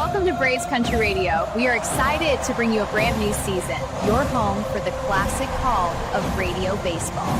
Welcome to Braves Country Radio. We are excited to bring you a brand new season, your home for the classic call of radio baseball.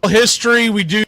History, we do.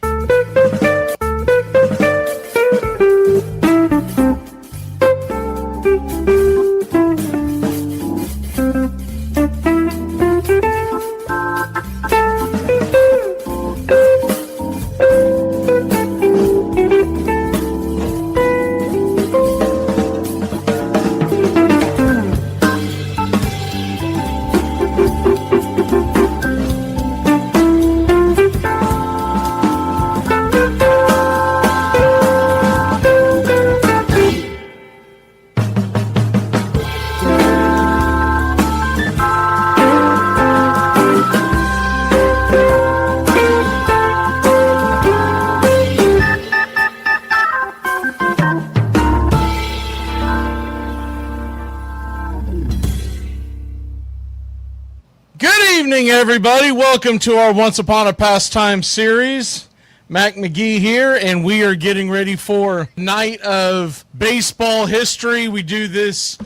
Everybody, welcome to our Once Upon a Pastime series. Mac McGee here, and we are getting ready for Night of Baseball History. We do this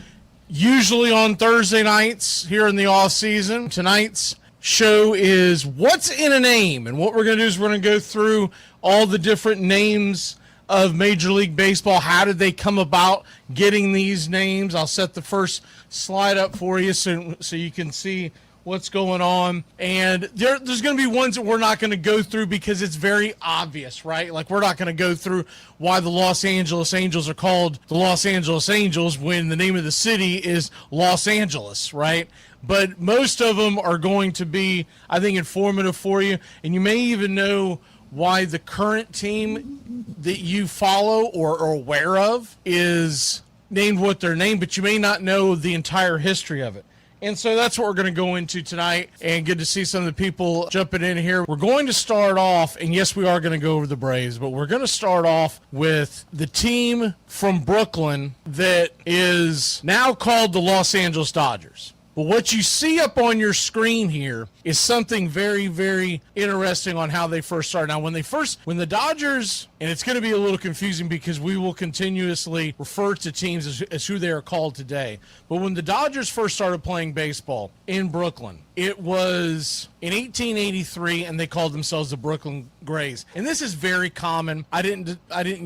usually on Thursday nights here in the off season. Tonight's show is What's in a Name? And what we're going to do is we're going to go through all the different names of Major League Baseball. How did they come about getting these names? I'll set the first slide up for you so you can see what's going on. And there's going to be ones that we're not going to go through because it's very obvious, right? Like, we're not going to go through why the Los Angeles Angels are called the Los Angeles Angels when the name of the city is Los Angeles, right? But most of them are going to be, I think, informative for you. And you may even know why the current team that you follow or are aware of is named what they're named, but you may not know the entire history of it. And so that's what we're going to go into tonight, and good to see some of the people jumping in here. We're going to start off, and yes, we are going to go over the Braves, but we're going to start off with the team from Brooklyn that is now called the Los Angeles Dodgers. But what you see up on your screen here is something very, very interesting on how they first started. Now, when the Dodgers, and it's going to be a little confusing because we will continuously refer to teams as who they are called today. But when the Dodgers first started playing baseball in Brooklyn, it was in 1883, and they called themselves the Brooklyn Grays. And this is very common. I didn't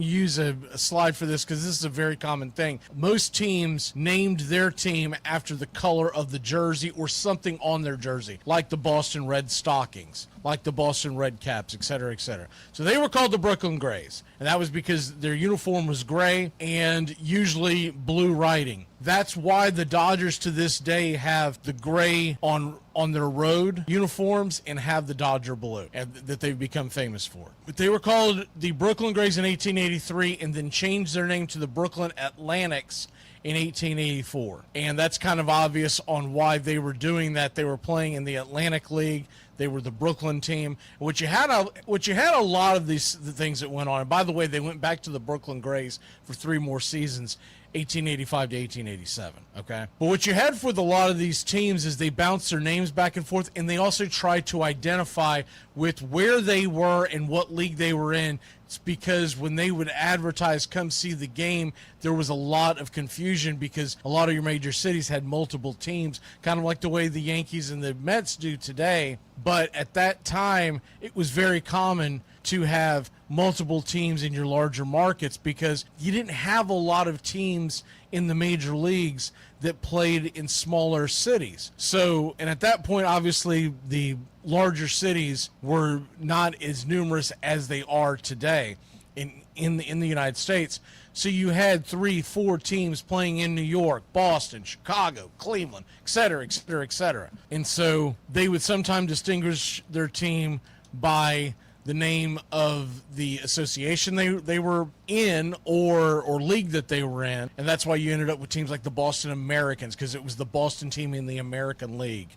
use a slide for this because this is a very common thing. Most teams named their team after the color of the jersey or something on their jersey, like the Boston Red Stockings, like the Boston Red Caps, et cetera, et cetera. So they were called the Brooklyn Grays, and that was because their uniform was gray and usually blue writing. That's why the Dodgers to this day have the gray on their road uniforms and have the Dodger blue that they've become famous for. But they were called the Brooklyn Grays in 1883 and then changed their name to the Brooklyn Atlantics in 1884. And that's kind of obvious on why they were doing that. They were playing in the Atlantic League. They were the Brooklyn team. What you had a lot of the things that went on. And by the way, they went back to the Brooklyn Grays for 3 more seasons, 1885 to 1887, okay? But what you had with a lot of these teams is they bounced their names back and forth, and they also tried to identify with where they were and what league they were in. It's because when they would advertise, come see the game, there was a lot of confusion because a lot of your major cities had multiple teams, kind of like the way the Yankees and the Mets do today. But at that time, it was very common to have multiple teams in your larger markets because you didn't have a lot of teams in the major leagues that played in smaller cities. So, and at that point, obviously, the larger cities were not as numerous as they are today in the United States. So you had 3, 4 teams playing in New York, Boston, Chicago, Cleveland, et cetera, et cetera, et cetera. And so they would sometimes distinguish their team by the name of the association they were in or league that they were in. And that's why you ended up with teams like the Boston Americans, because it was the Boston team in the American League.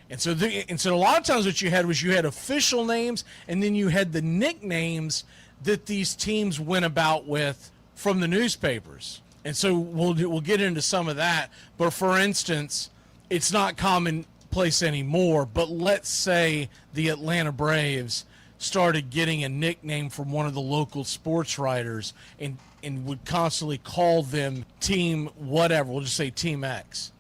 And so a lot of times what you had was you had official names, and then you had the nicknames that these teams went about with from the newspapers. And so we'll get into some of that. But for instance, it's not commonplace anymore, but let's say the Atlanta Braves started getting a nickname from one of the local sports writers and would constantly call them Team whatever, we'll just say Team X.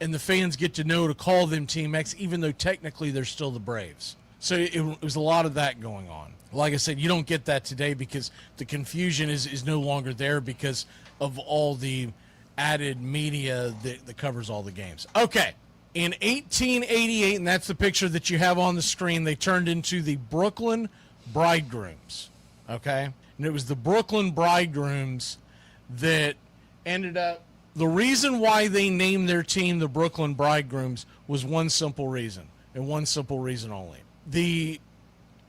And the fans get to know to call them Team X, even though technically they're still the Braves. So it was a lot of that going on. Like I said, you don't get that today because the confusion is no longer there because of all the added media that covers all the games. Okay. In 1888, and that's the picture that you have on the screen, they turned into the Brooklyn Bridegrooms, okay? And it was the Brooklyn Bridegrooms that ended up, the reason why they named their team the Brooklyn Bridegrooms was one simple reason, and one simple reason only. The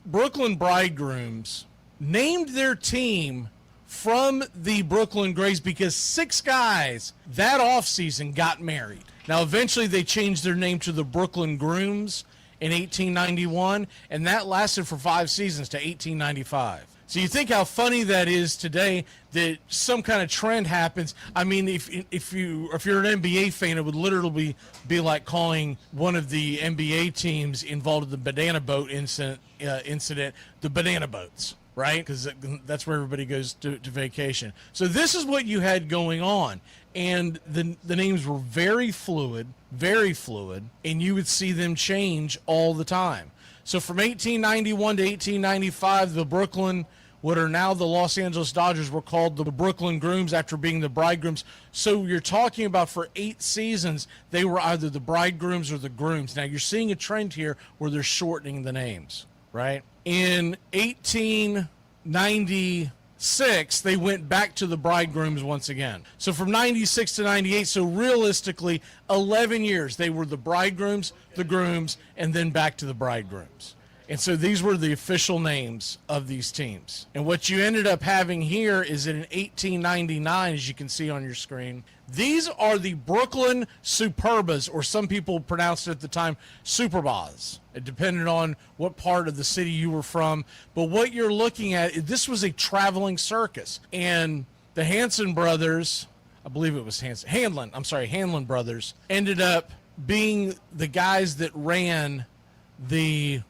Brooklyn Bridegrooms named their team from the Brooklyn Grays because 6 guys that offseason got married. Now, eventually they changed their name to the Brooklyn Grooms in 1891, and that lasted for 5 seasons to 1895. So you think how funny that is today that some kind of trend happens. I mean, if you're an NBA fan, it would literally be like calling one of the NBA teams involved in the banana boat incident the Banana Boats, right? Because that's where everybody goes to vacation. So this is what you had going on. And the names were very fluid, and you would see them change all the time. So from 1891 to 1895, the Brooklyn what are now the Los Angeles Dodgers were called the Brooklyn Grooms after being the Bridegrooms. So you're talking about for 8 seasons, they were either the Bridegrooms or the Grooms. Now you're seeing a trend here where they're shortening the names, right? In 1896, they went back to the Bridegrooms once again. So from 96 to 98, so realistically, 11 years, they were the Bridegrooms, the Grooms, and then back to the Bridegrooms. And so these were the official names of these teams. And what you ended up having here is that in 1899, as you can see on your screen, these are the Brooklyn Superbas, or some people pronounced it at the time Superbas. It depended on what part of the city you were from. But what you're looking at, this was a traveling circus. And the Hanson brothers, I believe it was Hanlon brothers, ended up being the guys that ran the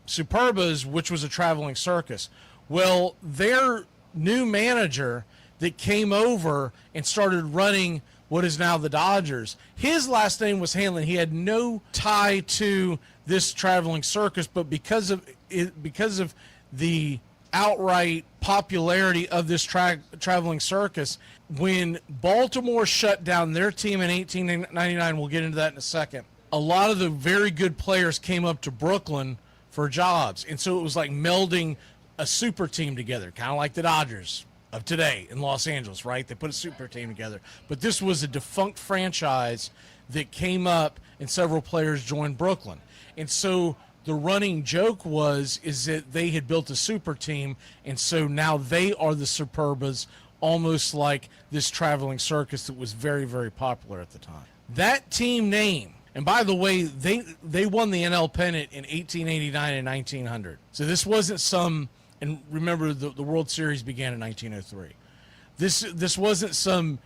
Superbas, which was a traveling circus. Well, their new manager that came over and started running what is now the Dodgers, his last name was Hanlon. He had no tie to this traveling circus, but because of the outright popularity of this traveling circus, when Baltimore shut down their team in 1899, we'll get into that in a second, a lot of the very good players came up to Brooklyn for jobs. And so it was like melding a super team together, kind of like the Dodgers of today in Los Angeles, right? They put a super team together. But this was a defunct franchise that came up and several players joined Brooklyn. And so the running joke is that they had built a super team, and so now they are the Superbas, almost like this traveling circus that was very, very popular at the time. That team name, and by the way, they won the NL pennant in 1889 and 1900. So this wasn't some, and remember the World Series began in 1903. This wasn't some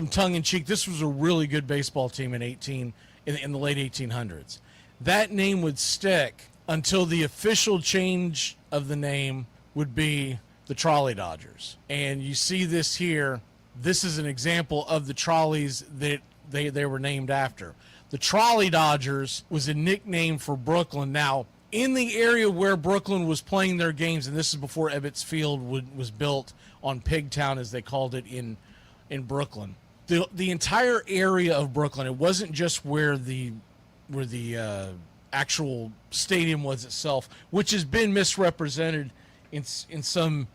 tongue-in-cheek. This was a really good baseball team in the late 1800s. That name would stick until the official change of the name would be the Trolley Dodgers. And you see this here. This is an example of the trolleys that they were named after. The Trolley Dodgers was a nickname for Brooklyn. Now, in the area where Brooklyn was playing their games, and this is before Ebbets Field was built on Pigtown, as they called it in Brooklyn. The entire area of Brooklyn, it wasn't just where the actual stadium was itself, which has been misrepresented in some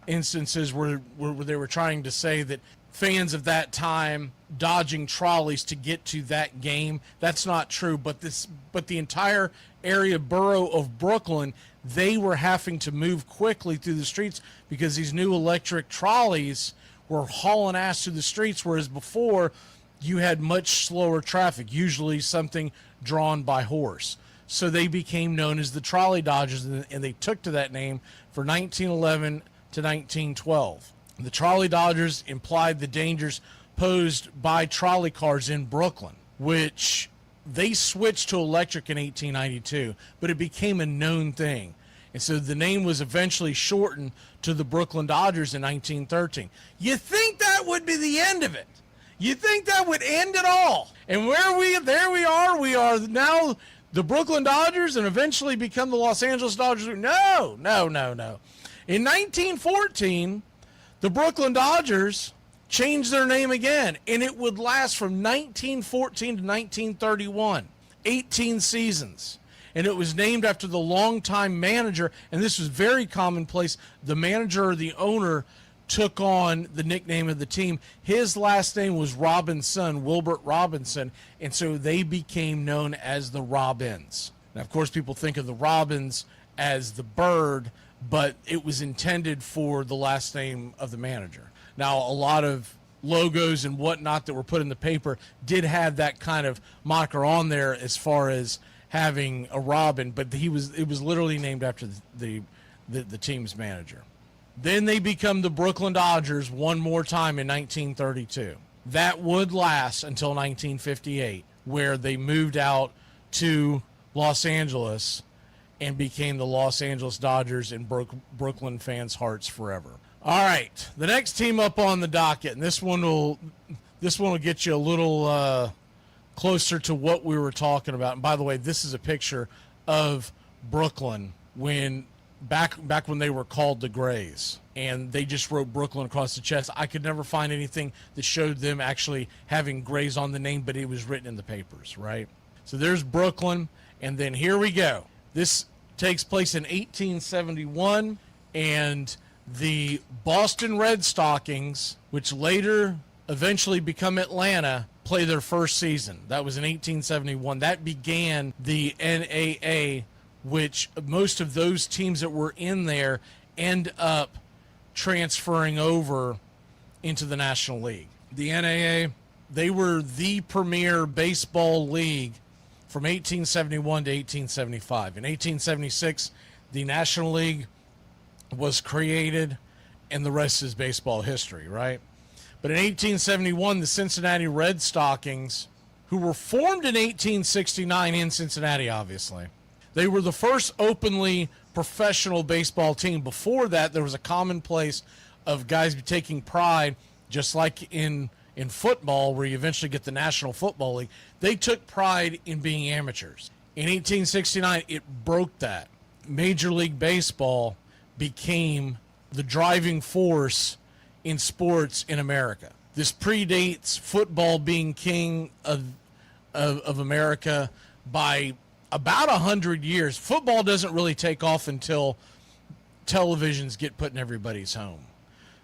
instances where they were trying to say that fans of that time dodging trolleys to get to that game. That's not true. But the entire borough of Brooklyn, they were having to move quickly through the streets because these new electric trolleys were hauling ass through the streets, whereas before you had much slower traffic, usually something drawn by horse. So they became known as the Trolley Dodgers, and they took to that name for 1911 to 1912. The Trolley Dodgers implied the dangers posed by trolley cars in Brooklyn, which they switched to electric in 1892, but it became a known thing. And so the name was eventually shortened to the Brooklyn Dodgers in 1913. You think that would be the end of it? You think that would end it all? And there we are now the Brooklyn Dodgers and eventually become the Los Angeles Dodgers. No. In 1914, the Brooklyn Dodgers changed their name again, and it would last from 1914 to 1931, 18 seasons. And it was named after the longtime manager, and this was very commonplace. The manager or the owner took on the nickname of the team. His last name was Robinson, Wilbert Robinson, and so they became known as the Robins. Now, of course, people think of the Robins as the bird, but it was intended for the last name of the manager. Now, a lot of logos and whatnot that were put in the paper did have that kind of moniker on there as far as having a Robin, but it was literally named after the team's manager. Then they become the Brooklyn Dodgers one more time in 1932. That would last until 1958, where they moved out to Los Angeles and became the Los Angeles Dodgers in Brooklyn fans' hearts forever. All right, the next team up on the docket, and this one will get you a little closer to what we were talking about. And by the way, this is a picture of Brooklyn when back when they were called the Grays, and they just wrote Brooklyn across the chest. I could never find anything that showed them actually having Grays on the name, but it was written in the papers, right? So there's Brooklyn, and then here we go. This takes place in 1871, and the Boston Red Stockings, which later eventually become Atlanta, play their first season. That was in 1871. That began the NAA, which most of those teams that were in there end up transferring over into the National League. The NAA, they were the premier baseball league from 1871 to 1875. In 1876, the National League was created, and the rest is baseball history, right? But in 1871, the Cincinnati Red Stockings, who were formed in 1869 in Cincinnati, obviously, they were the first openly professional baseball team. Before that, there was a commonplace of guys taking pride, just like in football, where you eventually get the National Football League. They took pride in being amateurs. In 1869, it broke that. Major League Baseball became the driving force in sports in America. This predates football being king of America by about 100 years. Football doesn't really take off until televisions get put in everybody's home.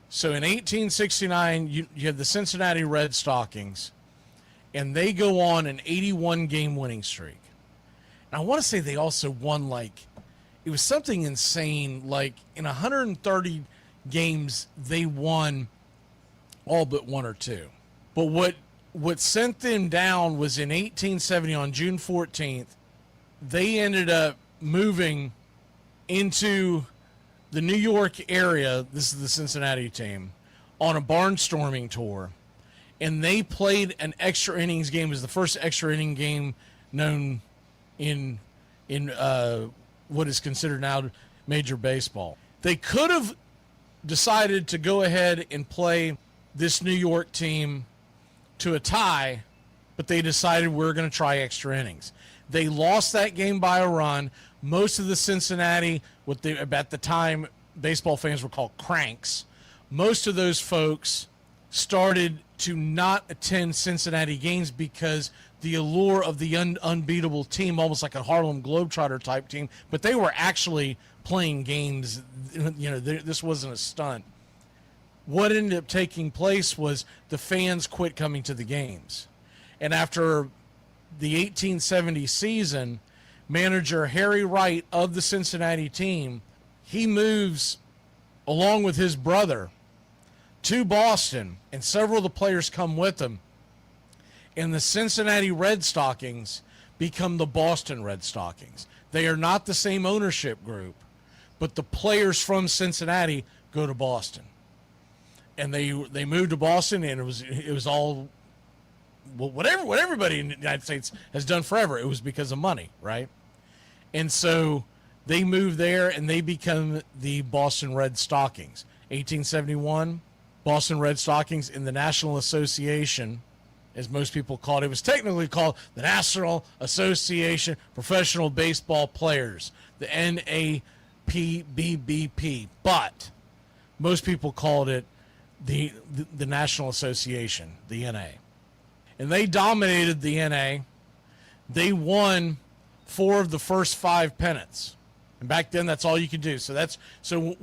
So in 1869, you have the Cincinnati Red Stockings, and they go on an 81-game winning streak. And I want to say they also won, like, it was something insane, like in 130 games, they won all but one or two. But what sent them down was in 1870, on June 14th, they ended up moving into the New York area. This is the Cincinnati team, on a barnstorming tour. And they played an extra innings game. It was the first extra inning game known in what is considered now Major Baseball. They could have decided to go ahead and play this New York team to a tie, but they decided we're going to try extra innings. They lost that game by a run. Most of the Cincinnati, what they, at the time, baseball fans were called cranks. Most of those folks started to not attend Cincinnati games because the allure of the unbeatable team, almost like a Harlem Globetrotter type team, but they were actually playing games. You know, this wasn't a stunt. What ended up taking place was the fans quit coming to the games. And after the 1870 season, manager Harry Wright of the Cincinnati team, he moves along with his brother to Boston, and several of the players come with him. And the Cincinnati Red Stockings become the Boston Red Stockings. They are not the same ownership group, but the players from Cincinnati go to Boston. And they moved to Boston, and it was all, well, what everybody in the United States has done forever. It was because of money, right? And so they move there, and they become the Boston Red Stockings. 1871, Boston Red Stockings in the National Association, as most people called it. It was technically called the National Association Professional Baseball Players, the NAPBBP, but most people called it the National Association, the NA. And they dominated the NA. They won 4 of the first 5 pennants. And back then, that's all you could do. So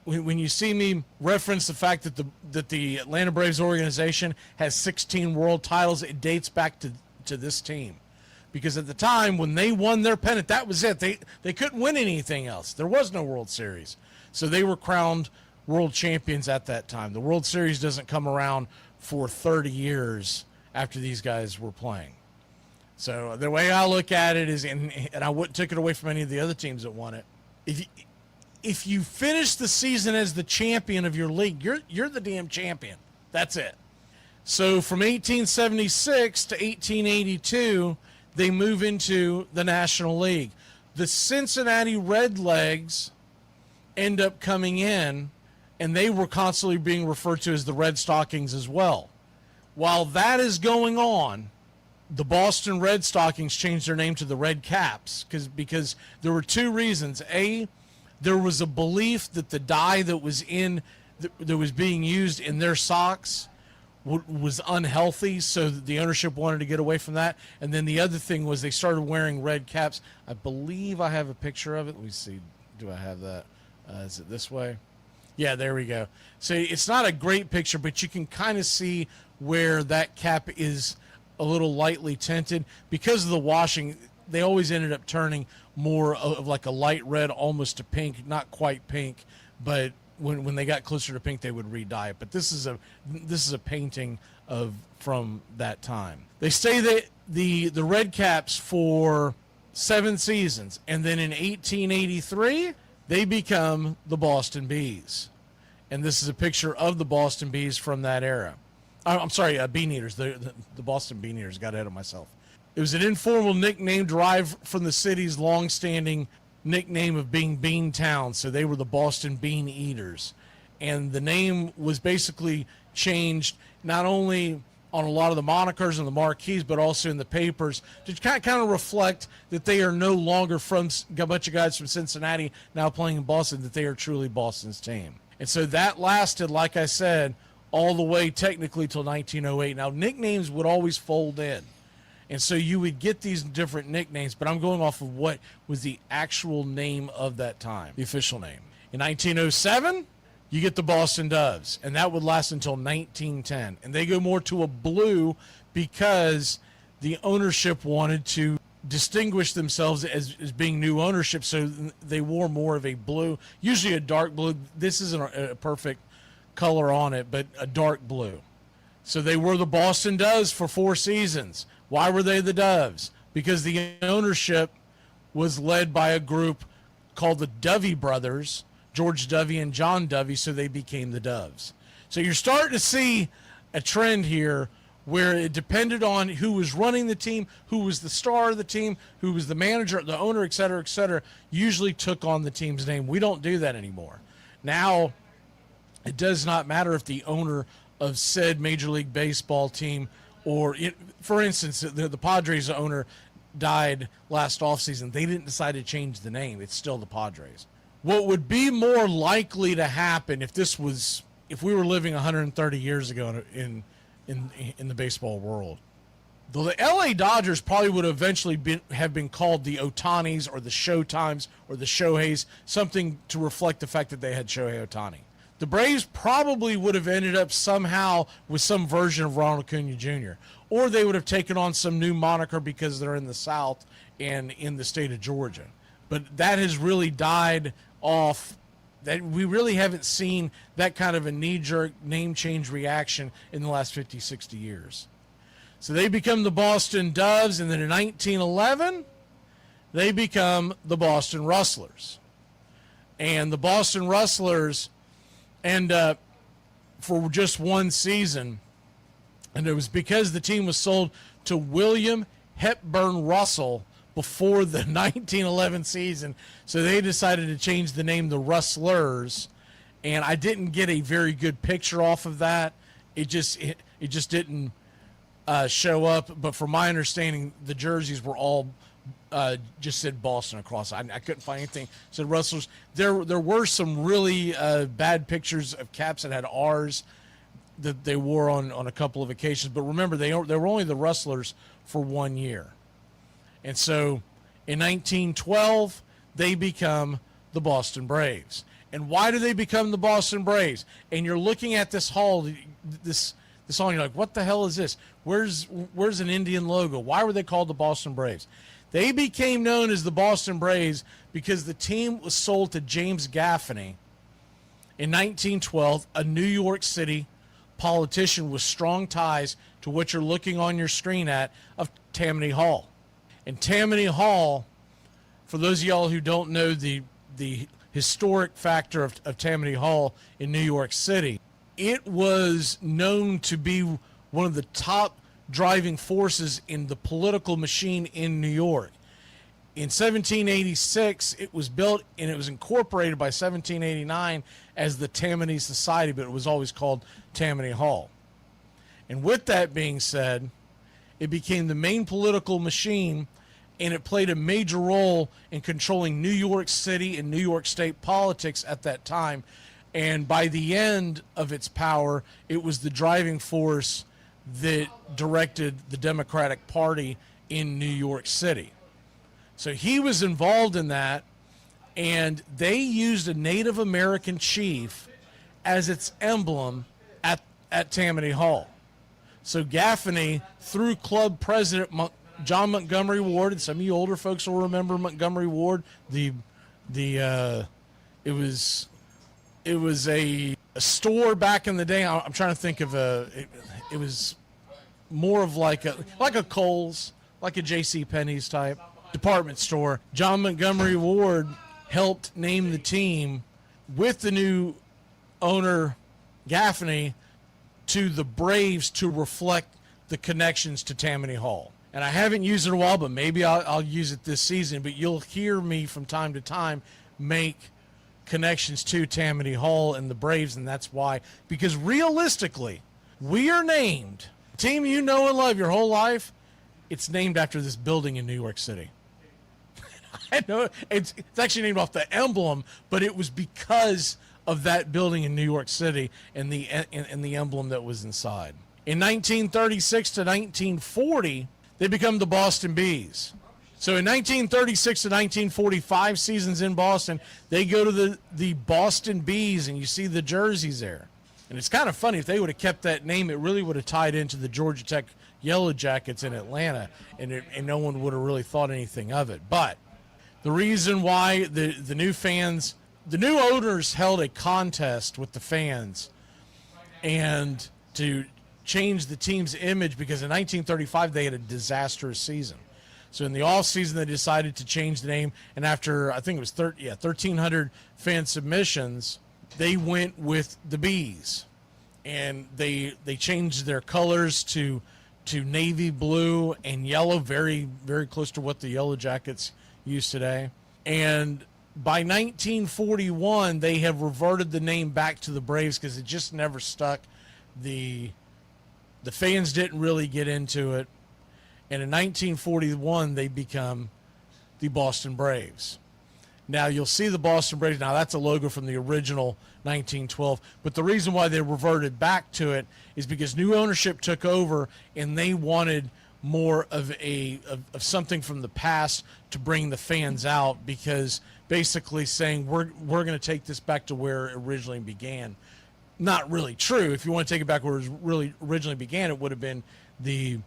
when you see me reference the fact that the Atlanta Braves organization has 16 world titles, it dates back to this team. Because at the time when they won their pennant, that was it. They couldn't win anything else. There was no World Series. So they were crowned world champions at that time. The World Series doesn't come around for 30 years after these guys were playing. So the way I look at it is, and I wouldn't take it away from any of the other teams that won it, if you finish the season as the champion of your league, you're the damn champion. That's it. So from 1876 to 1882, they move into the National League. The Cincinnati Redlegs end up coming in, and they were constantly being referred to as the Red Stockings as well. While that is going on, the Boston Red Stockings changed their name to the Red Caps because there were two reasons. A, there was a belief that the dye that was being used in their socks was unhealthy, so the ownership wanted to get away from that. And then the other thing was they started wearing red caps. I believe I have a picture of it. Let me see. Do I have that? Is it this way? Yeah, there we go. So it's not a great picture, but you can kind of see where that cap is a little lightly tinted. Because of the washing, they always ended up turning more of like a light red, almost to pink, not quite pink, but when they got closer to pink, they would re-dye it. But this is a painting from that time. They stay the Red Caps for 7 seasons, and then in 1883 they become the Boston Bees, and this is a picture of the Boston Bees from that era. I'm sorry, Bean Eaters. The Boston Bean Eaters. Got ahead of myself. It was an informal nickname derived from the city's long-standing nickname of being Bean Town, so they were the Boston Bean Eaters. And the name was basically changed not only on a lot of the monikers and the marquees, but also in the papers to kind of reflect that they are no longer from a bunch of guys from Cincinnati now playing in Boston, that they are truly Boston's team. And so that lasted, like I said, all the way technically till 1908. Now, nicknames would always fold in. And so you would get these different nicknames, but I'm going off of what was the actual name of that time, the official name. In 1907, you get the Boston Doves, and that would last until 1910. And they go more to a blue because the ownership wanted to distinguish themselves as being new ownership, so they wore more of a blue, usually a dark blue. This isn't a perfect color on it, but a dark blue. So they were the Boston Doves for 4 seasons. Why were they the Doves? Because the ownership was led by a group called the Dovey brothers, George Dovey and John Dovey, so they became the Doves. So you're starting to see a trend here where it depended on who was running the team, who was the star of the team, who was the manager, the owner, et cetera, usually took on the team's name. We don't do that anymore. Now, it does not matter if the owner of said Major League Baseball team, or for instance, the Padres owner died last offseason. They didn't decide to change the name. It's still the Padres. What would be more likely to happen if we were living 130 years ago in the baseball world? Though the LA Dodgers probably would eventually have been called the Ohtanis or the Showtimes or the Shoheis, something to reflect the fact that they had Shohei Ohtani. The Braves probably would have ended up somehow with some version of Ronald Acuna Jr., or they would have taken on some new moniker because they're in the South and in the state of Georgia. But that has really died off. That we really haven't seen that kind of a knee-jerk name change reaction in the last 50, 60 years. So they become the Boston Doves, and then in 1911, they become the Boston Rustlers. And the Boston Rustlers end up for just 1 season, and it was because the team was sold to William Hepburn Russell before the 1911 season, so they decided to change the name the Rustlers. And I didn't get a very good picture off of that. It just didn't show up. But from my understanding, the jerseys were all just said Boston across. I couldn't find anything said Rustlers. There were some really bad pictures of caps that had R's that they wore on a couple of occasions. But remember, they were only the Rustlers for 1 year. And so in 1912, they become the Boston Braves. And why do they become the Boston Braves? And you're looking at this hall, this hall, and you're like, what the hell is this? Where's an Indian logo? Why were they called the Boston Braves? They became known as the Boston Braves because the team was sold to James Gaffney in 1912, a New York City politician with strong ties to what you're looking on your screen of Tammany Hall. And Tammany Hall, for those of y'all who don't know the historic factor of Tammany Hall in New York City, it was known to be one of the top driving forces in the political machine in New York. In 1786, it was built and it was incorporated by 1789 as the Tammany Society, but it was always called Tammany Hall. And with that being said, It became the main political machine, and it played a major role in controlling New York City and New York State politics at that time. And by the end of its power, it was the driving force that directed the Democratic Party in New York City. So he was involved in that, and they used a Native American chief as its emblem at Tammany Hall. So Gaffney, through club president John Montgomery Ward, and some of you older folks will remember Montgomery Ward. It was a store back in the day. I'm trying to think of it was more of like a Kohl's, like a J.C. Penney's type department store. John Montgomery Ward helped name the team with the new owner Gaffney to the Braves to reflect the connections to Tammany Hall. And I haven't used it in a while, but maybe I'll use it this season. But you'll hear me from time to time make connections to Tammany Hall and the Braves, and that's why. Because realistically, we are named, team you know and love your whole life, it's named after this building in New York City. I know it's actually named off the emblem, but it was because of that building in New York City and the emblem that was inside. In 1936 to 1940, they become the Boston Bees. So in 1936 to 1945 seasons in Boston, they go to the Boston Bees, and you see the jerseys there. And it's kind of funny, if they would have kept that name, it really would have tied into the Georgia Tech Yellow Jackets in Atlanta, and no one would have really thought anything of it. But the reason why the new fans, the new owners held a contest with the fans and to change the team's image, because in 1935 they had a disastrous season. So in the off season they decided to change the name, and after I think it was 1,300 fan submissions, they went with the Bees, and they changed their colors to navy blue and yellow, very very close to what the Yellow Jackets use today. And by 1941 they have reverted the name back to the Braves because it just never stuck. The fans didn't really get into it. And in 1941, they become the Boston Braves. Now, you'll see the Boston Braves. Now, that's a logo from the original 1912. But the reason why they reverted back to it is because new ownership took over, and they wanted more of something from the past to bring the fans out, because basically saying we're going to take this back to where it originally began. Not really true. If you want to take it back where it really originally began, it would have been the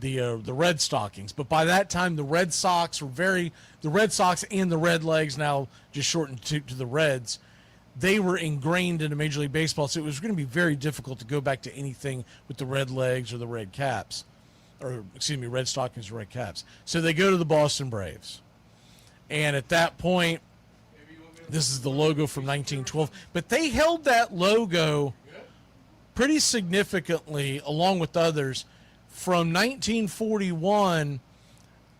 Red Stockings. But by that time, the Red Sox and the Red Legs, now just shortened to the Reds, they were ingrained into Major League Baseball. So it was going to be very difficult to go back to anything with the Red Legs or the Red Caps, Red Stockings or Red Caps. So they go to the Boston Braves. And at that point, this is the logo from 1912. But they held that logo pretty significantly, along with others, from 1941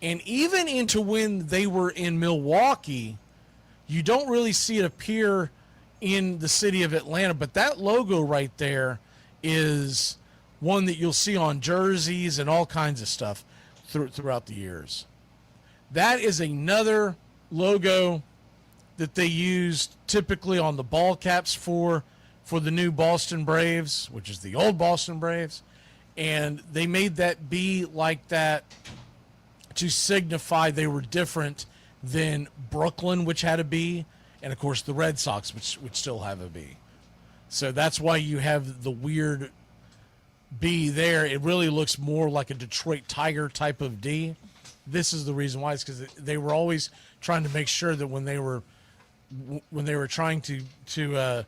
and even into when they were in Milwaukee. You don't really see it appear in the city of Atlanta, but that logo right there is one that you'll see on jerseys and all kinds of stuff throughout the years. That is another logo that they used typically on the ball caps for the new Boston Braves, which is the old Boston Braves. And they made that B like that to signify they were different than Brooklyn, which had a B, and of course the Red Sox, which still have a B. So that's why you have the weird B there. It really looks more like a Detroit Tiger type of D. This is the reason why. It's because they were always trying to make sure that when they were trying to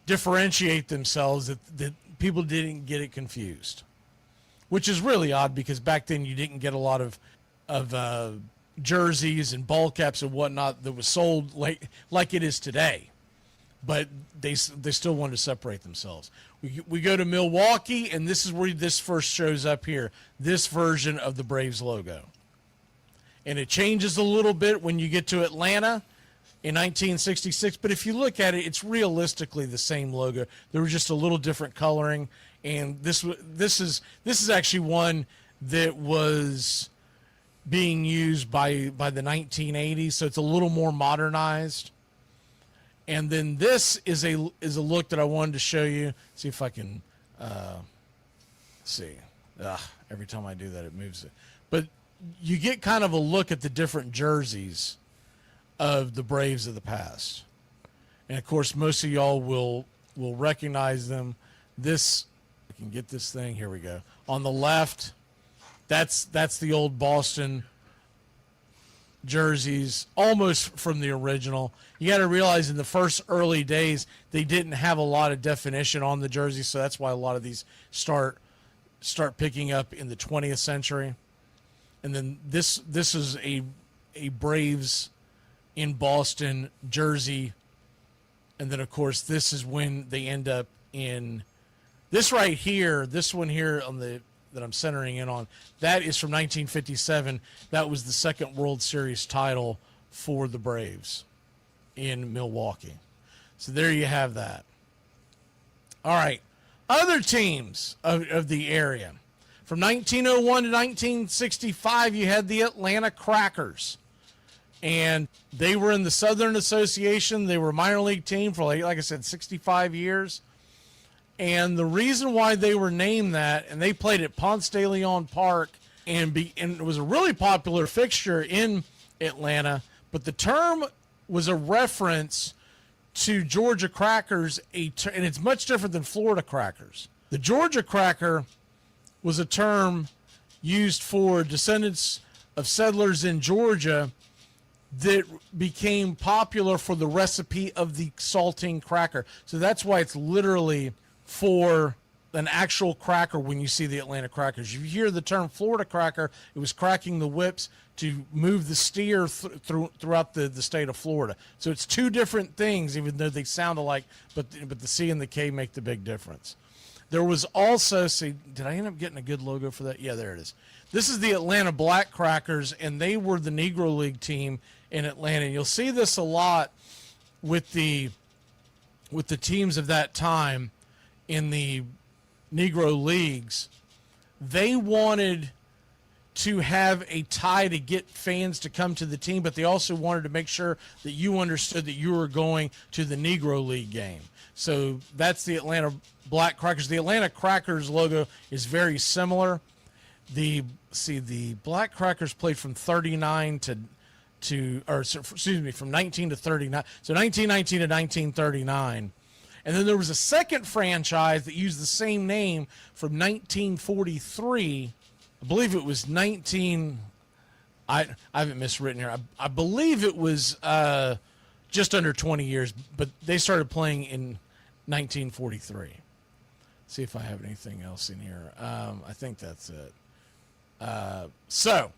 differentiate themselves, that people didn't get it confused. Which is really odd, because back then you didn't get a lot of jerseys and ball caps and whatnot that was sold like it is today. But they still wanted to separate themselves. We go to Milwaukee, and this is where this first shows up here, this version of the Braves logo. And it changes a little bit when you get to Atlanta in 1966, but if you look at it, it's realistically the same logo. There was just a little different coloring, and this is actually one that was being used by the 1980s, so it's a little more modernized. And then this is a look that I wanted to show you. See if I can see. Every time I do that, it moves it. But you get kind of a look at the different jerseys of the Braves of the past. And of course, most of y'all will recognize them. This, I can get this thing. Here we go. On the left, that's the old Boston jerseys, almost from the original. You got to realize in the first early days, they didn't have a lot of definition on the jerseys, so that's why a lot of these start picking up in the 20th century. And then this is a Braves in Boston jersey. And then, of course, this is when they end up in this right here, this one here on the that I'm centering in on. That is from 1957. That was the second World Series title for the Braves in Milwaukee. So there you have that. All right. Other teams of the area. From 1901 to 1965, you had the Atlanta Crackers. And they were in the Southern Association. They were a minor league team for, like I said, 65 years. And the reason why they were named that, and they played at Ponce de Leon Park, and it was a really popular fixture in Atlanta, but the term was a reference to Georgia Crackers, and it's much different than Florida Crackers. The Georgia Cracker was a term used for descendants of settlers in Georgia that became popular for the recipe of the saltine cracker. So that's why it's literally for an actual cracker when you see the Atlanta Crackers. You hear the term Florida Cracker, it was cracking the whips to move the steer throughout the state of Florida. So it's two different things, even though they sound alike, but the C and the K make the big difference. There was also, did I end up getting a good logo for that? Yeah, there it is. This is the Atlanta Black Crackers, and they were the Negro League team in Atlanta. And you'll see this a lot with the teams of that time in the Negro Leagues. They wanted to have a tie to get fans to come to the team, but they also wanted to make sure that you understood that you were going to the Negro League game. So that's the Atlanta Black Crackers. The Atlanta Crackers logo is very similar. The Black Crackers played from 39 from 19 to 39. So 1919 to 1939. And then there was a second franchise that used the same name from 1943. I believe it was I haven't miswritten here. I believe it was just under 20 years, but they started playing in 1943. See if I have anything else in here. I think that's it. So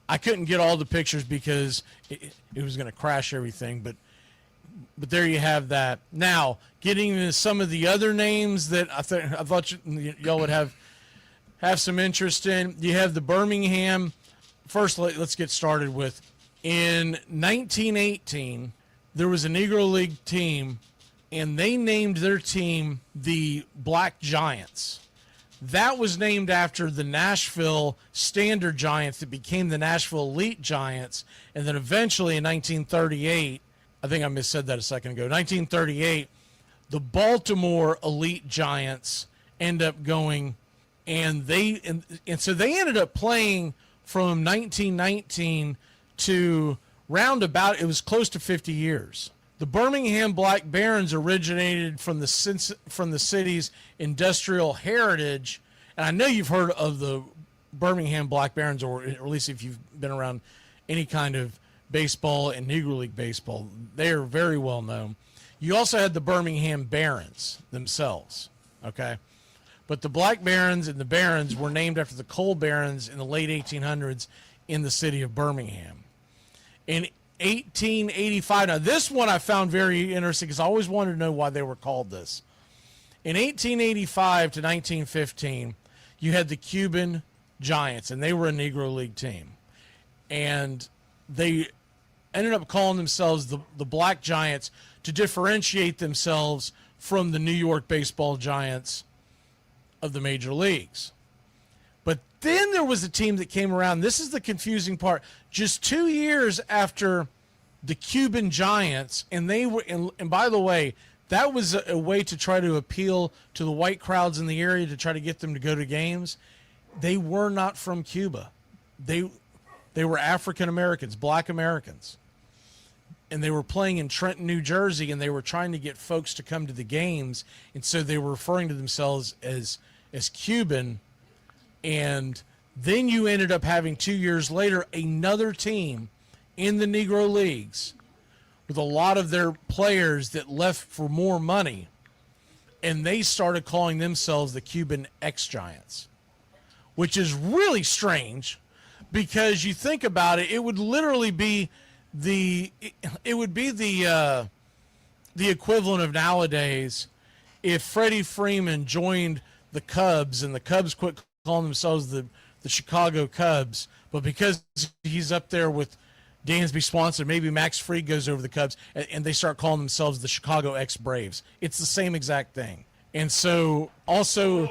I couldn't get all the pictures because it was going to crash everything, but there you have that. Now, getting into some of the other names that I thought y'all would have some interest in. You have the Birmingham. First, let's get started with. In 1918, there was a Negro League team, and they named their team the Black Giants. That was named after the Nashville Standard Giants that became the Nashville Elite Giants, and then eventually in 1938, I think I missaid that a second ago, 1938, the Baltimore Elite Giants end up going, and so they ended up playing from 1919 to roundabout, it was close to 50 years. The Birmingham Black Barons originated from the city's industrial heritage, and I know you've heard of the Birmingham Black Barons, or at least if you've been around any kind of baseball and Negro League baseball, they are very well known. You also had the Birmingham Barons themselves, okay? But the Black Barons and the Barons were named after the coal barons in the late 1800s in the city of Birmingham. In 1885, now this one I found very interesting because I always wanted to know why they were called this. In 1885 to 1915, you had the Cuban Giants, and they were a Negro League team. And they ended up calling themselves the Black Giants to differentiate themselves from the New York baseball giants of the major leagues. But then there was a team that came around. This is the confusing part. Just 2 years after the Cuban Giants, and they were, and by the way, that was a way to try to appeal to the white crowds in the area to try to get them to go to games. They were not from Cuba. They were African Americans, black Americans. And they were playing in Trenton, New Jersey, and they were trying to get folks to come to the games. And so they were referring to themselves as Cuban. And then you ended up having 2 years later another team in the Negro Leagues with a lot of their players that left for more money. And they started calling themselves the Cuban X-Giants, which is really strange because you think about it, it would literally be the equivalent of nowadays if Freddie Freeman joined the Cubs and the Cubs quit calling themselves the Chicago Cubs, but because he's up there with Dansby Swanson, maybe Max Fried goes over the Cubs and they start calling themselves the Chicago Ex-Braves. It's the same exact thing. And so also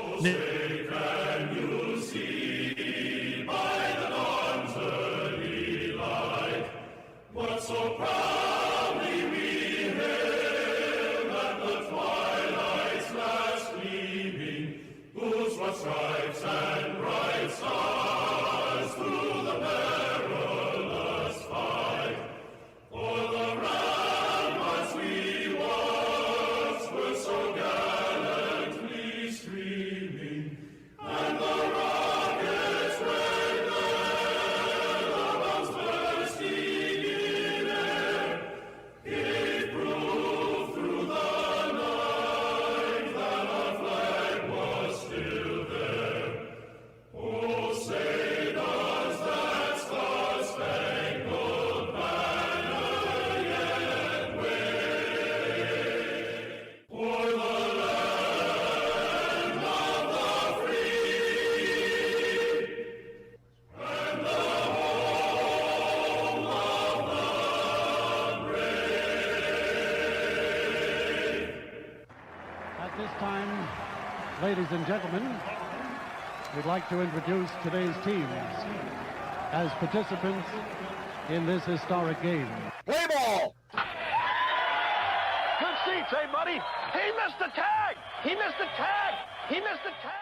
ladies and gentlemen, we'd like to introduce today's teams as participants in this historic game. Play ball! Good seats, hey, buddy. He missed the tag! He missed the tag! He missed the tag!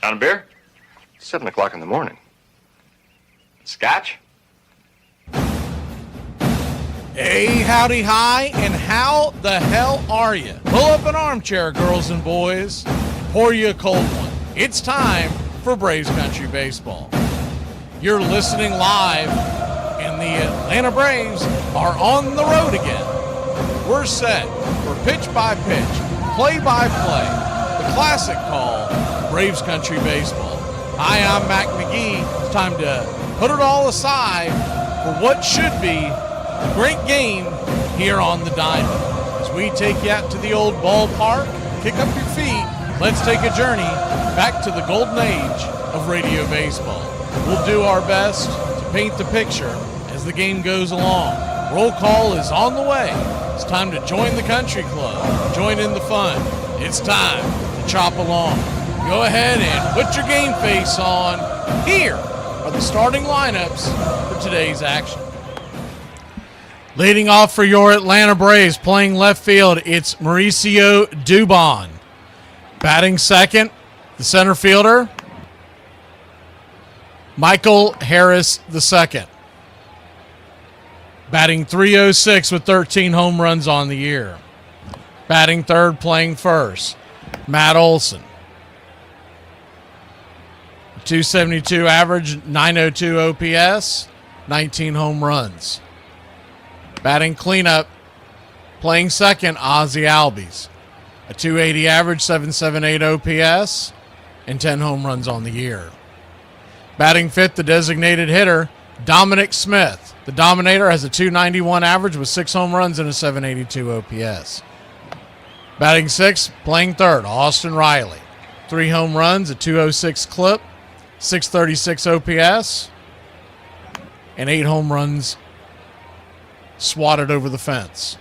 On a beer? 7 o'clock in the morning. Scotch? Hey, howdy, hi, and how the hell are you? Pull up an armchair, girls and boys. Pour you a cold one. It's time for Braves Country Baseball. You're listening live, and the Atlanta Braves are on the road again. We're set for pitch-by-pitch, play-by-play, the classic call, Braves Country Baseball. Hi, I'm Mac McGee. It's time to put it all aside for what should be a great game here on the Diamond. As we take you out to the old ballpark, kick up your feet, let's take a journey back to the golden age of radio baseball. We'll do our best to paint the picture as the game goes along. Roll call is on the way. It's time to join the country club, join in the fun. It's time to chop along. Go ahead and put your game face on. Here are the starting lineups for today's action. Leading off for your Atlanta Braves, playing left field, it's Mauricio Dubon. Batting second, the center fielder, Michael Harris II. Batting .306 with 13 home runs on the year. Batting third, playing first, Matt Olson. 272 average, 902 OPS, 19 home runs. Batting cleanup, playing second, Ozzie Albies. A 280 average, 778 OPS, and 10 home runs on the year. Batting fifth, the designated hitter, Dominic Smith. The Dominator has a 291 average with 6 home runs and a 782 OPS. Batting sixth, playing third, Austin Riley. 3 home runs, a 206 clip, 636 OPS, and 8 home runs swatted over the fence.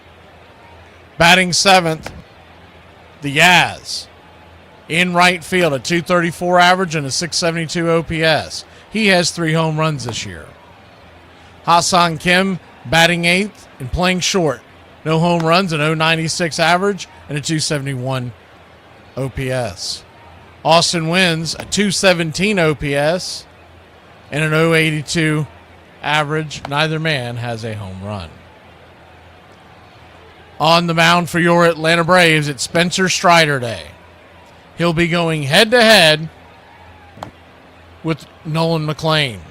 Batting seventh, the Yaz. In right field, a 234 average and a 672 OPS. He has 3 home runs this year. Hassan Kim batting eighth and playing short. No home runs, an 096 average and a 271 OPS. Austin Wins, a 217 OPS and an 082 average. Neither man has a home run. On the mound for your Atlanta Braves, it's Spencer Strider Day. He'll be going head-to-head with Nolan McLean.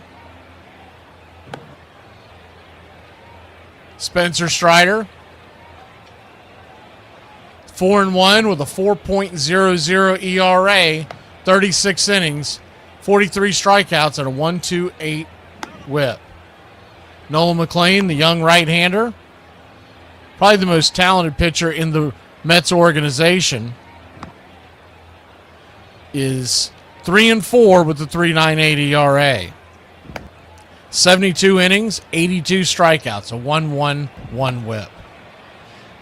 Spencer Strider, 4-1 with a 4.00 ERA, 36 innings, 43 strikeouts, and a 1.28 whip. Nolan McLean, the young right-hander, probably the most talented pitcher in the Mets organization, is 3-4 with the 3.98 ERA. 72 innings, 82 strikeouts, a 1.11 whip.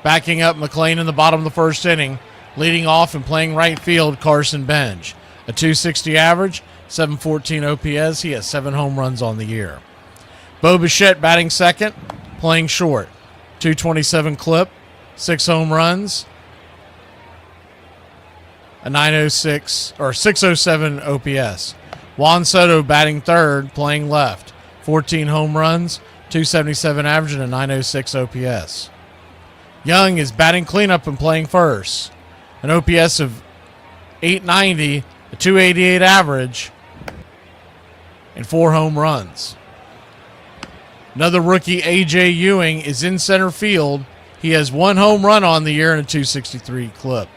Backing up McLean in the bottom of the first inning, leading off and playing right field, Carson Benj. A 260 average, 714 OPS. He has 7 home runs on the year. Bo Bichette batting second, playing short. 227 clip, 6 home runs, a 906 or 607 OPS. Juan Soto batting third, playing left. 14 home runs, 277 average, and a 906 OPS. Young is batting cleanup and playing first. An OPS of 890, a 288 average, and 4 home runs. Another rookie, A.J. Ewing, is in center field. He has 1 home run on the year and a 263 clip.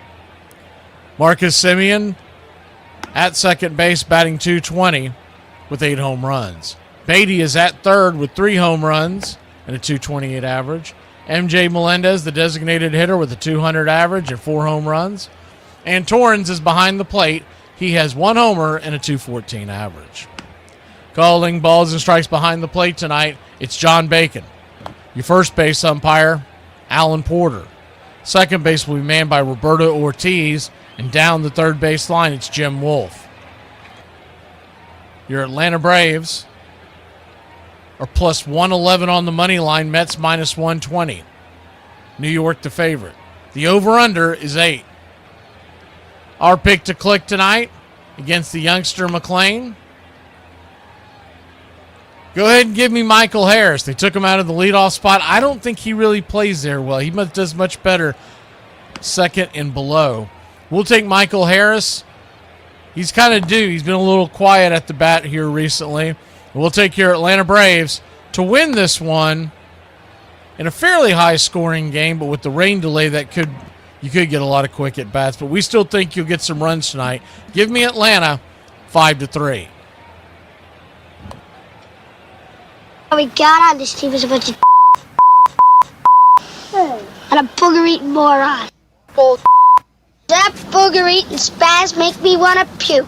Marcus Semien at second base, batting 220 with 8 home runs. Beatty is at third with 3 home runs and a 228 average. MJ Melendez, the designated hitter, with a 200 average and 4 home runs. And Torrens is behind the plate. He has 1 homer and a 214 average. Calling balls and strikes behind the plate tonight, it's John Bacon. Your first base umpire, Alan Porter. Second base will be manned by Roberto Ortiz. And down the third base line, it's Jim Wolf. Your Atlanta Braves are plus 111 on the money line. Mets minus 120. New York the favorite. The over-under is 8. Our pick to click tonight against the youngster McLean. Go ahead and give me Michael Harris. They took him out of the leadoff spot. I don't think he really plays there well. He does much better second and below. We'll take Michael Harris. He's kind of due. He's been a little quiet at the bat here recently. We'll take your Atlanta Braves to win this one in a fairly high-scoring game, but with the rain delay, you could get a lot of quick at-bats. But we still think you'll get some runs tonight. Give me Atlanta 5-3. We got on this team is a bunch of and a booger-eating moron. That booger-eating spaz make me want to puke.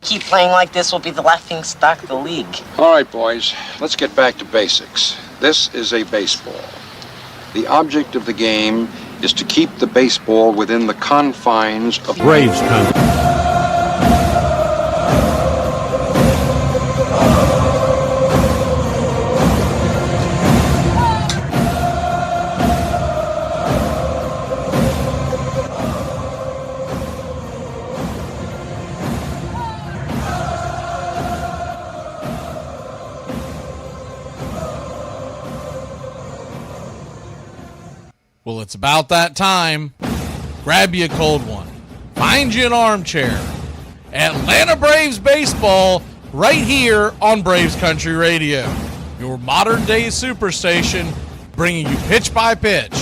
Keep playing like this, will be the laughing stock of the league. All right, boys, let's get back to basics. This is a baseball. The object of the game is to keep the baseball within the confines of Braves country. Well, it's about that time. grab you a cold one, find you an armchair. Atlanta Braves baseball right here on Braves Country Radio. Your modern-day Superstation, bringing you pitch-by-pitch,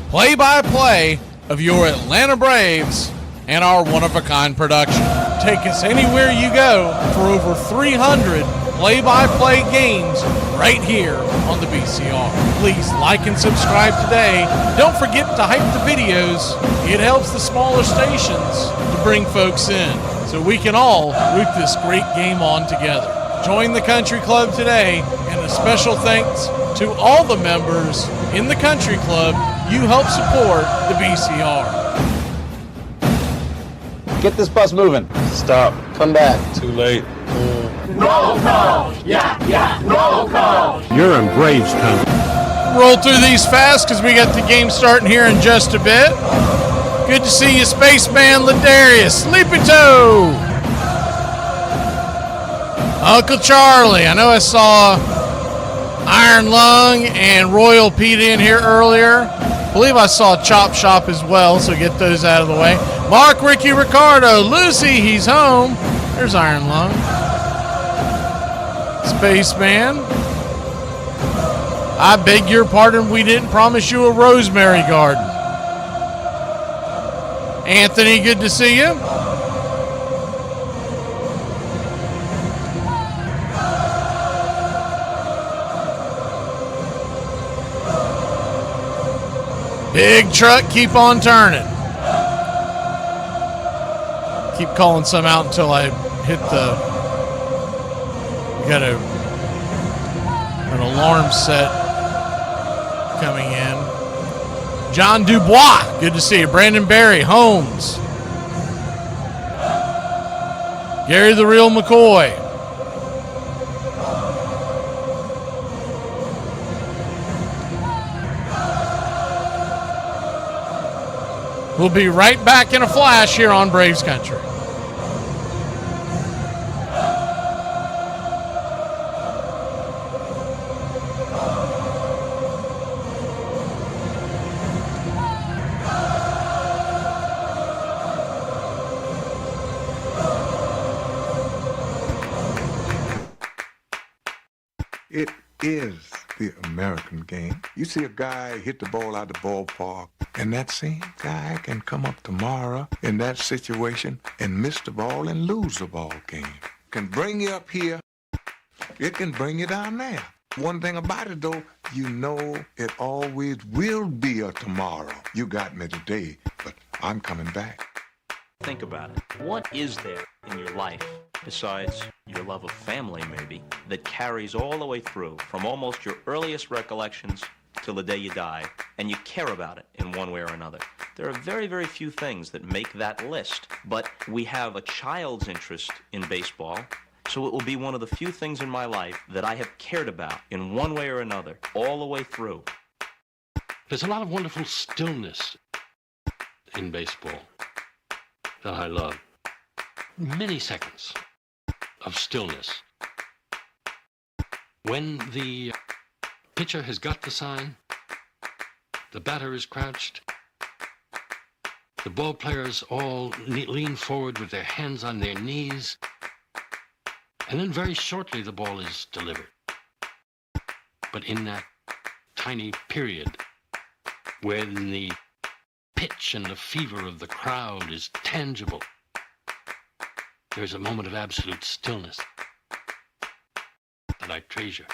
play-by-play of your Atlanta Braves and our one-of-a-kind production. Take us anywhere you go for over 300 play-by-play games right here on the BCR. Please like and subscribe today. Don't forget to hype the videos. It helps the smaller stations to bring folks in so we can all root this great game on together. Join the country club today, and a special thanks to all the members in the country club. You help support the BCR. Get this bus moving. Stop. Come back. Too late. Roll call! Yeah, roll call! You're in Braves country. Roll through these fast because we got the game starting here in just a bit. Good to see you, Spaceman Ladarius. Sleepy Toe. Uncle Charlie. I know I saw Iron Lung and Royal Pete in here earlier. I believe I saw Chop Shop as well, so get those out of the way. Mark, Ricky, Ricardo, Lucy, he's home. There's Iron Lung. Spaceman. I beg your pardon, we didn't promise you a rosemary garden. Anthony, good to see you. Big truck, keep on turning. Keep calling some out until I hit the... Got an alarm set coming in. John Dubois, good to see you. Brandon Berry, Holmes. Gary the Real McCoy. We'll be right back in a flash here on Braves Country. It is the American game. You see a guy hit the ball out the ballpark, and that same guy can come up tomorrow in that situation and miss the ball and lose the ball game. Can bring you up here, it can bring you down there. One thing about it, though, you know it always will be a tomorrow. You got me today, but I'm coming back. Think about it. What is there in your life, besides your love of family maybe, that carries all the way through from almost your earliest recollections till the day you die, and you care about it in one way or another? There are very, very few things that make that list, but we have a child's interest in baseball, so it will be one of the few things in my life that I have cared about in one way or another all the way through. There's a lot of wonderful stillness in baseball that I love. Many seconds of stillness. When the pitcher has got the sign, the batter is crouched, the ball players all lean forward with their hands on their knees, and then very shortly the ball is delivered. But in that tiny period when the pitch and the fever of the crowd is tangible, there's a moment of absolute stillness that I treasure.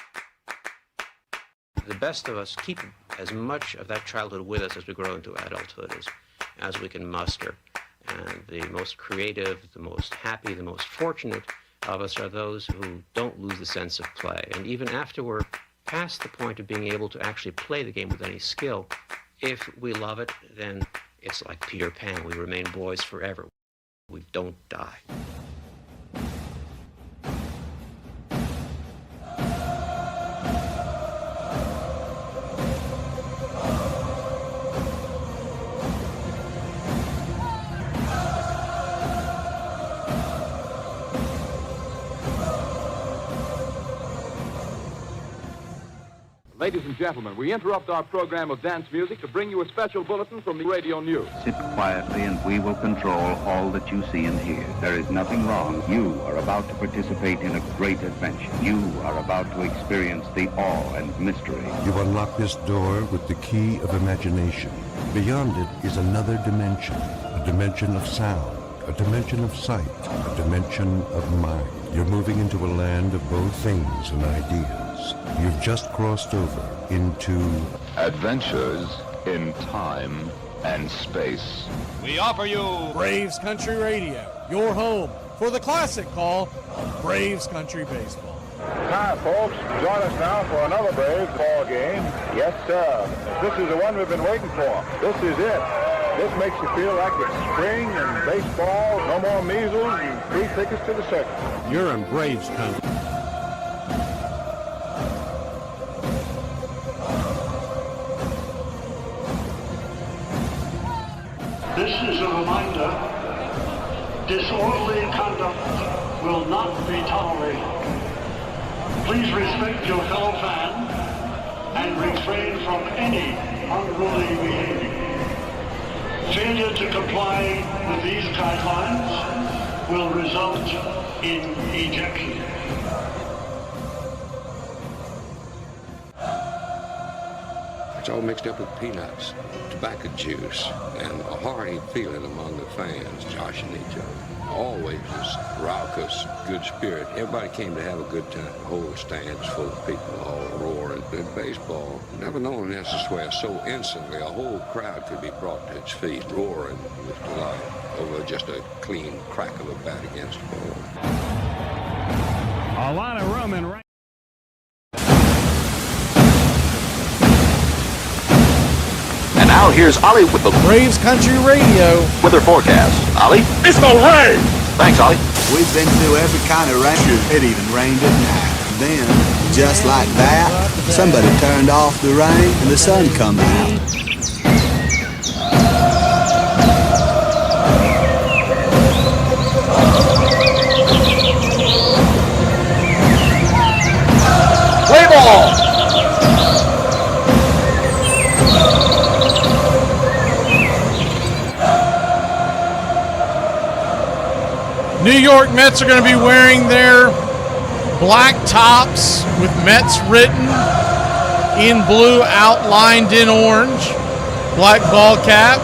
The best of us keep as much of that childhood with us as we grow into adulthood as we can muster. And the most creative, the most happy, the most fortunate of us are those who don't lose the sense of play. And even after we're past the point of being able to actually play the game with any skill, if we love it, then it's like Peter Pan. We remain boys forever. We don't die. Ladies and gentlemen, we interrupt our program of dance music to bring you a special bulletin from the radio news. Sit quietly and we will control all that you see and hear. There is nothing wrong. You are about to participate in a great adventure. You are about to experience the awe and mystery. You unlock this door with the key of imagination. Beyond it is another dimension, a dimension of sound, a dimension of sight, a dimension of mind. You're moving into a land of both things and ideas. You've just crossed over into Adventures in Time and Space. We offer you Braves Country Radio, your home for the classic call of Braves Country Baseball. Hi, folks. Join us now for another Braves ball game. Yes, sir. This is the one we've been waiting for. This is it. This makes you feel like it's spring and baseball, no more measles, and free tickets to the circus. You're in Braves country. This is a reminder. Disorderly conduct will not be tolerated. Please respect your fellow fan and refrain from any unruly behavior. Failure to comply with these guidelines will result in ejection. It's all mixed up with peanuts, tobacco juice, and a hearty feeling among the fans joshing each other. Always this raucous, good spirit. Everybody came to have a good time. The whole stands full of people all roaring. In baseball, never known an instance where so instantly a whole crowd could be brought to its feet, roaring with delight over just a clean crack of a bat against the ball. A lot of room in right. And now here's Ollie with the Braves Country Radio weather forecast. Ollie? It's gonna rain! Thanks, Ollie. We've been through every kind of rain. It even rained at night. Then, just like that, somebody turned off the rain and the sun come out. Play ball! New York Mets are going to be wearing their black tops with Mets written in blue, outlined in orange. Black ball cap,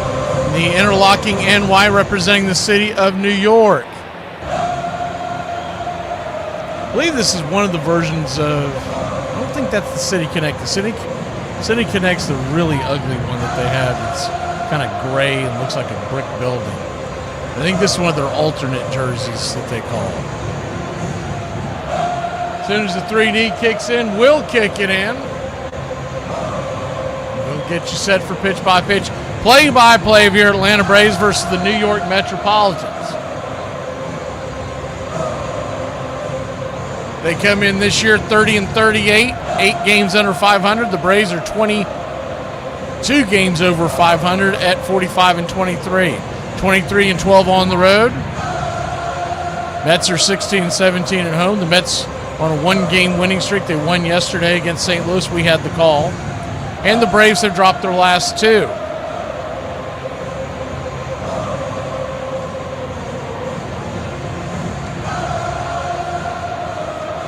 the interlocking NY representing the city of New York. I believe this is one of the versions of, I don't think that's the City Connect. The City Connect's the really ugly one that they have. It's kind of gray and looks like a brick building. I think this is one of their alternate jerseys that they call it. As soon as the 3D kicks in, we'll kick it in. We'll get you set for pitch-by-pitch, play-by-play of your Atlanta Braves versus the New York Metropolitans. They come in this year 30-38, 8 games under 500. The Braves are 22 games over 500 at 45-23. 23-12 on the road. Mets are 16-17 at home. The Mets on a 1-game winning streak. They won yesterday against St. Louis. We had the call. And the Braves have dropped their last 2.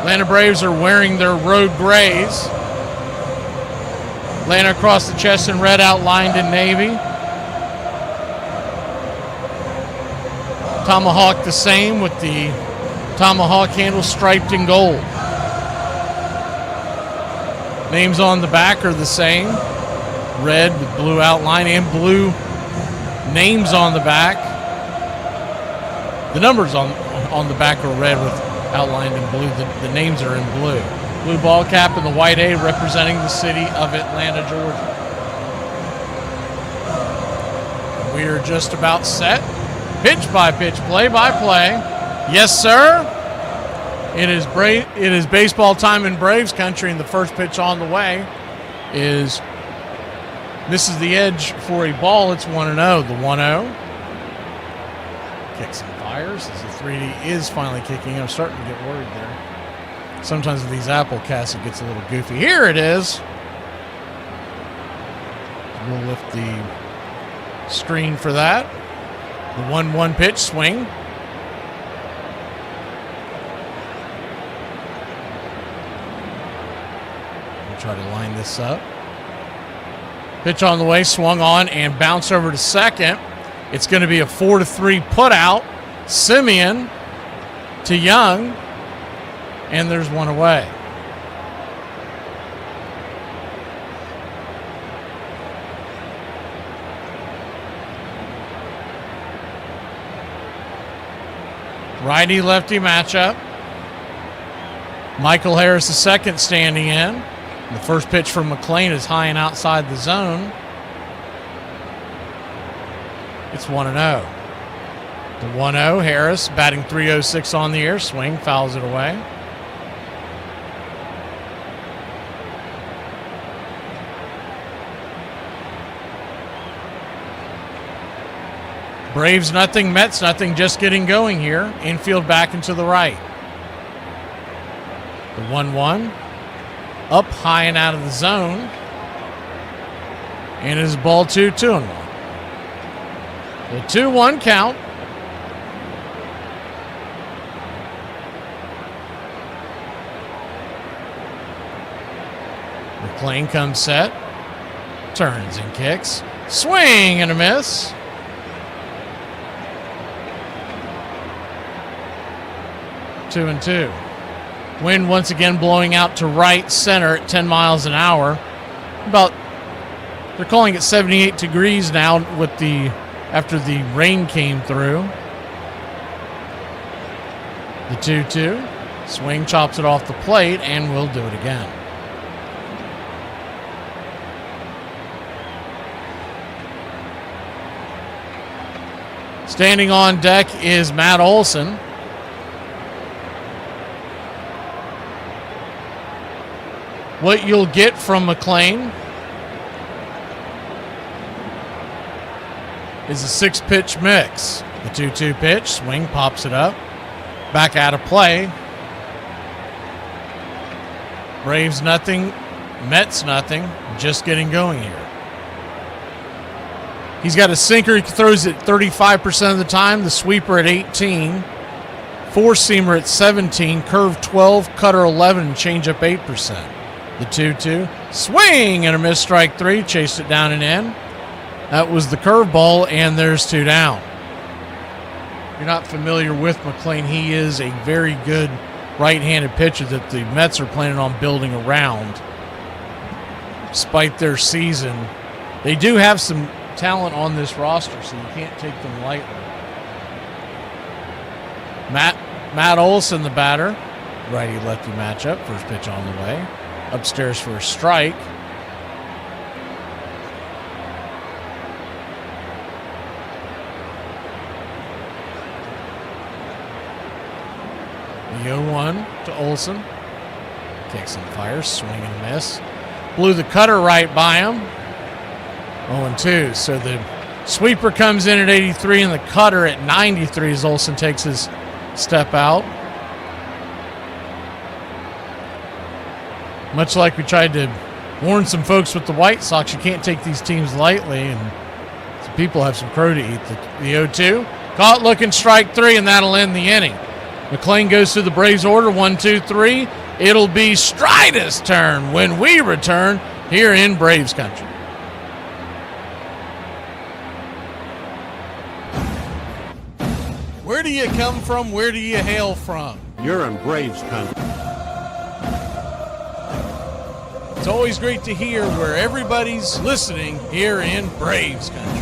Atlanta Braves are wearing their road grays. Atlanta across the chest in red, outlined in navy. Tomahawk the same with the tomahawk handle striped in gold. Names on the back are the same. Red with blue outline and blue names on the back. The numbers on the back are red with outlined in blue. The names are in blue. Blue ball cap and the white A representing the city of Atlanta, Georgia. We are just about set. Pitch-by-pitch, play-by-play. Yes, sir. It is baseball time in Braves country, and the first pitch on the way misses the edge for a ball. It's 1-0. The 1-0. Kicks and fires as the 3D is finally kicking. I'm starting to get worried there. Sometimes with these Apple casts, it gets a little goofy. Here it is. We'll lift the screen for that. The 1-1 pitch, swing. We'll try to line this up. Pitch on the way, swung on, and bounce over to second. It's going to be a 4-3 put out. Simeon to Young, and there's one away. Righty-lefty matchup. Michael Harris, the second, standing in. The first pitch from McLean is high and outside the zone. It's 1-0. The 1-0, Harris batting .306 on the air. Swing, fouls it away. Braves nothing, Mets nothing, just getting going here. Infield back into the right. The 1-1. Up high and out of the zone. And it is ball 2-1. The 2-1 count. McLean comes set. Turns and kicks. Swing and a miss. Two and two. Wind once again blowing out to right center at 10 miles an hour. They're calling it 78 degrees now after the rain came through. The 2-2. Swing, chops it off the plate, and we'll do it again. Standing on deck is Matt Olson. What you'll get from McLean is a 6-pitch mix. The 2-2 pitch, swing, pops it up. Back out of play. Braves nothing, Mets nothing, just getting going here. He's got a sinker, he throws it 35% of the time, the sweeper at 18, four-seamer at 17, curve 12, cutter 11, and changeup 8%. The 2-2. Swing and a miss, strike three. Chased it down and in. That was the curveball, and there's two down. If you're not familiar with McLean, he is a very good right-handed pitcher that the Mets are planning on building around. Despite their season, they do have some talent on this roster, so you can't take them lightly. Matt Olson, the batter. Righty-lefty matchup. First pitch on the way. Upstairs for a strike. The 0-1 to Olson. Kicks and fires, swing and miss. Blew the cutter right by him. 0-2. So the sweeper comes in at 83 and the cutter at 93 as Olson takes his step out. Much like we tried to warn some folks with the White Sox, you can't take these teams lightly, and some people have some crow to eat. The 0-2. Caught looking, strike three, and that'll end the inning. McLean goes through the Braves order, 1-2-3. It'll be Strida's turn when we return here in Braves country. Where do you come from? Where do you hail from? You're in Braves country. It's always great to hear where everybody's listening here in Braves country.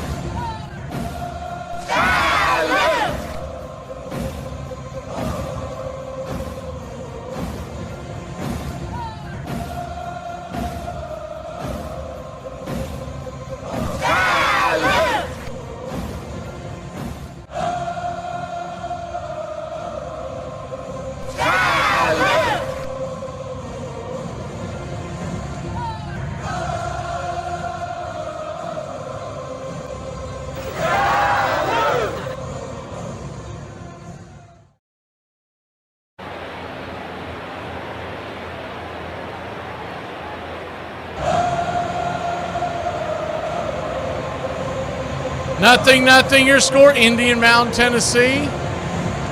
0-0 your score. Indian Mountain, Tennessee.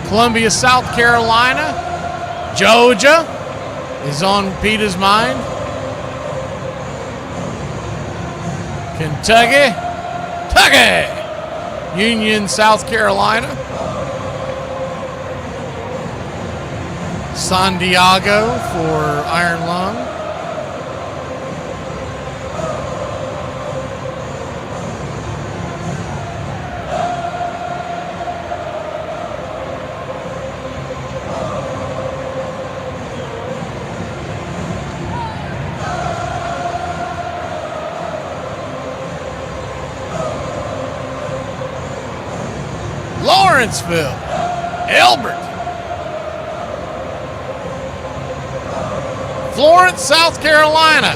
Columbia, South Carolina. Georgia is on Peter's mind. Kentucky. Union, South Carolina. San Diego for Iron Lung. Lawrenceville, Elbert. Florence, South Carolina.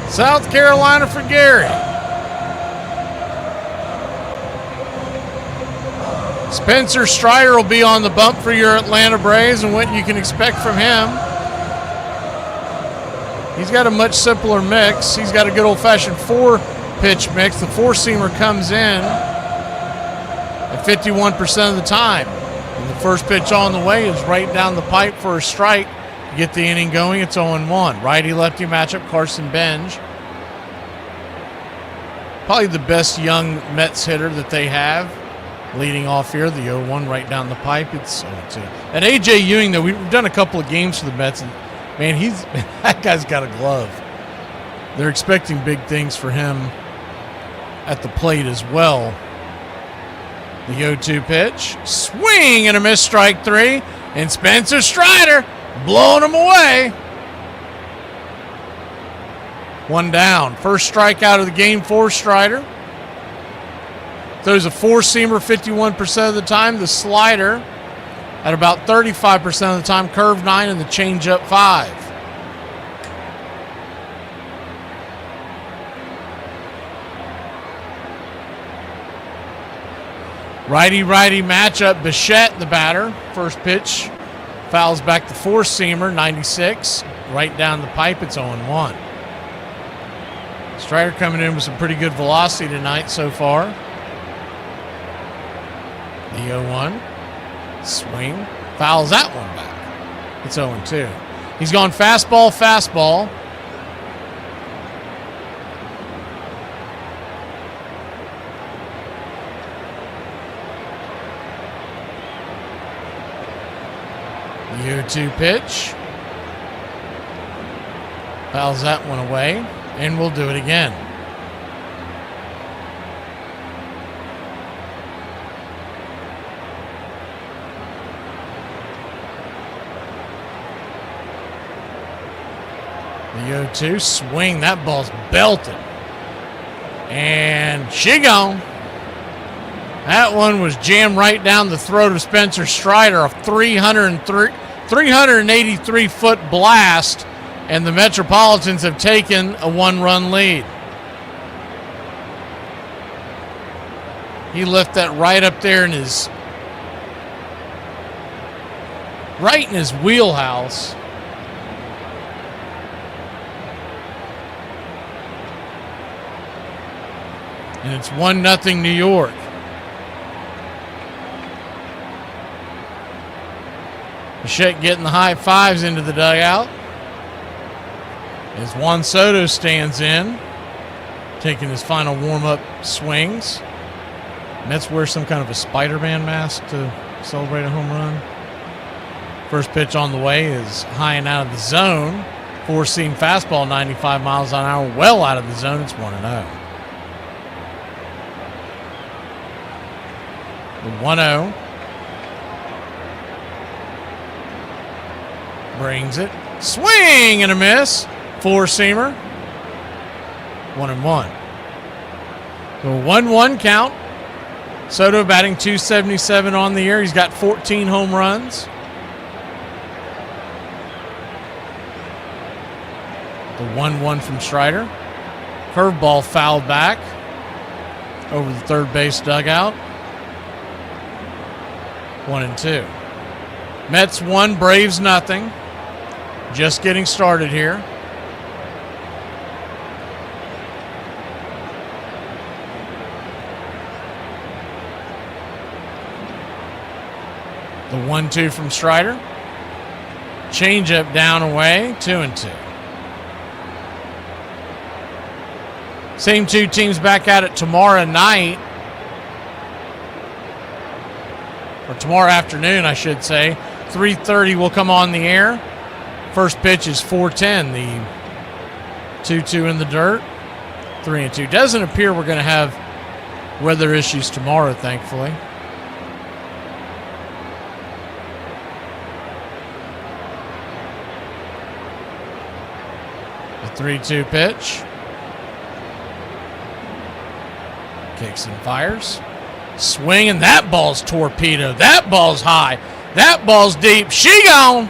South Carolina for Gary. Spencer Strider will be on the bump for your Atlanta Braves, and what you can expect from him. He's got a much simpler mix. He's got a good old-fashioned 4-pitch mix. The 4-seamer comes in at 51% of the time. And the first pitch on the way is right down the pipe for a strike. To get the inning going, it's 0-1. Righty-lefty matchup, Carson Benj. Probably the best young Mets hitter that they have. Leading off here, the 0-1 right down the pipe. It's 0-2. And A.J. Ewing, though, we've done a couple of games for the Mets, and man, that guy's got a glove. They're expecting big things for him at the plate as well. The 0-2 pitch. Swing and a miss, strike 3. And Spencer Strider blowing him away. 1 down. First strikeout of the game for Strider. Throws a 4-seamer 51% of the time. The slider at about 35% of the time. Curve 9 and the changeup 5. Righty-righty matchup. Bichette, the batter. First pitch. Fouls back the 4-seamer, 96. Right down the pipe, it's 0-1. Strider coming in with some pretty good velocity tonight so far. The 0-1. Swing. Fouls that one back. It's 0-2. He's gone fastball. The 0-2 pitch. Fouls that one away. And we'll do it again. The 0-2 swing. That ball's belted. And she gone. That one was jammed right down the throat of Spencer Strider. A 383-foot blast. And the Metropolitans have taken a 1-run lead. He left that right up there in his wheelhouse. And it's 1-0 New York. Bichette getting the high fives into the dugout. As Juan Soto stands in, taking his final warm-up swings. Mets wear some kind of a Spider-Man mask to celebrate a home run. First pitch on the way is high and out of the zone. 4-seam fastball, 95 miles an hour, well out of the zone. It's 1-0. The 1-0. Brings it. Swing and a miss. 4-seamer. 1-1. So 1-1 count. Soto batting .277 on the year. He's got 14 home runs. The 1-1 from Strider. Curveball fouled back over the third base dugout. 1-2. Mets 1, Braves 0. Just getting started here. The 1-2 from Strider. Changeup down away, 2-2. Same two teams back at it tomorrow night. Or tomorrow afternoon, I should say. 3:30 will come on the air. First pitch is 4:10. The 2-2 in the dirt. 3-2. Doesn't appear we're going to have weather issues tomorrow, thankfully. The 3-2 pitch. Kicks and fires. Swing, and that ball's torpedo. That ball's high. That ball's deep. She gone.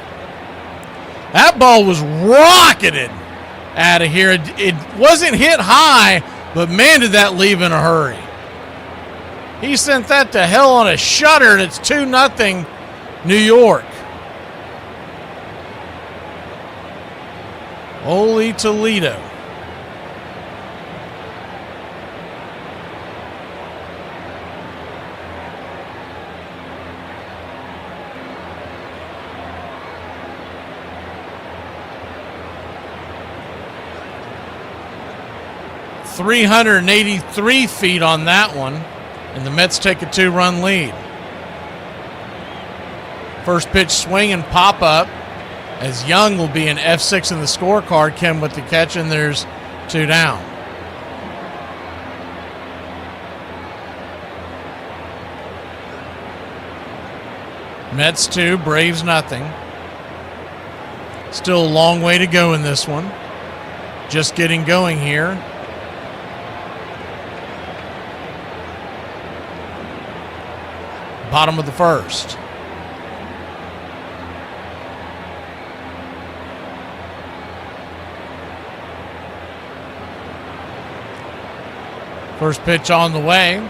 That ball was rocketed out of here. It wasn't hit high, but man, did that leave in a hurry. He sent that to hell on a shutter, and it's 2-0 New York. Holy Toledo. .383 feet on that one, and the Mets take a 2-run lead. First pitch swing and pop up as Young will be an F6 in the scorecard. Kim with the catch, and there's 2 down. Mets 2, Braves nothing. Still a long way to go in this one. Just getting going here. Bottom of the first. First pitch on the way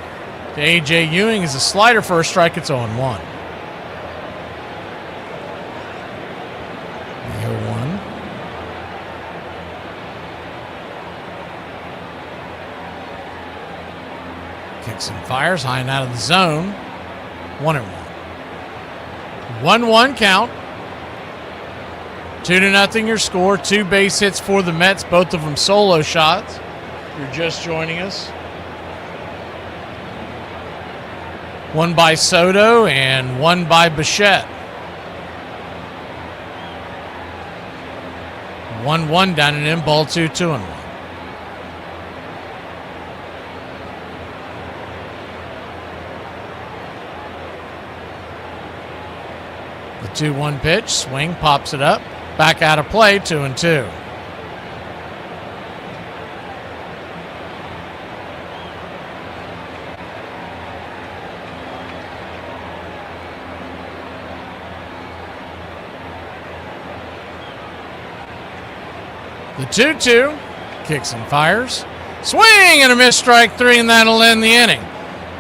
to A.J. Ewing is a slider for a strike. It's 0-1. The 0-1. Kicks and fires high and out of the zone. 1-1. 1-1 count. 2-0 your score. 2 base hits for the Mets, both of them solo shots. You're just joining us. One by Soto and one by Bichette. 1-1 down and in, ball 2, 2-1. The 2-1 pitch, swing, pops it up, back out of play, 2-2. The 2-2, kicks and fires. Swing and a miss, strike 3, and that'll end the inning.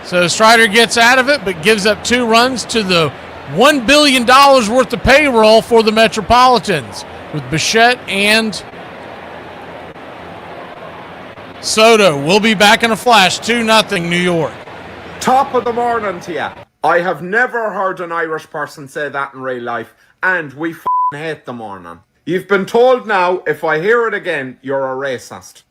So Strider gets out of it, but gives up 2 runs to the $1 billion worth of payroll for the Metropolitans with Bichette and Soto. We'll be back in a flash. 2-0 New York. Top of the morning to you. I have never heard an Irish person say that in real life, and we f***ing hate the morning. You've been told now, if I hear it again, you're a racist.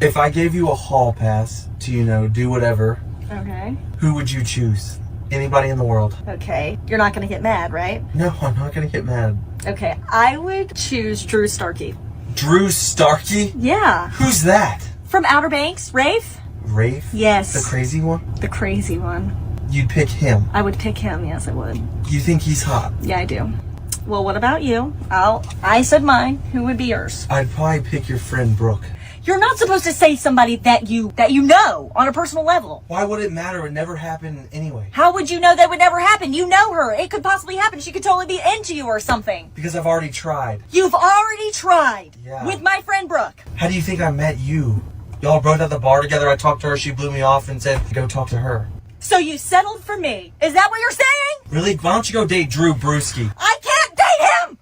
If I gave you a hall pass to, do whatever, okay, who would you choose? Anybody in the world. Okay, you're not going to get mad, right? No, I'm not going to get mad. Okay, I would choose Drew Starkey. Drew Starkey? Yeah. Who's that? From Outer Banks, Rafe? Rafe? Yes. The crazy one? The crazy one. You'd pick him? I would pick him, yes I would. You think he's hot? Yeah, I do. Well, what about you? I said mine. Who would be yours? I'd probably pick your friend Brooke. You're not supposed to say somebody that you know on a personal level. Why would it matter? It never happened anyway. How would you know that would never happen? You know her. It could possibly happen. She could totally be into you or something. Because I've already tried. You've already tried? Yeah. With my friend Brooke. How do you think I met you? Y'all broke at the bar together. I talked to her. She blew me off and said, go talk to her. So you settled for me. Is that what you're saying? Really? Why don't you go date Drew Brewski? I can't date him!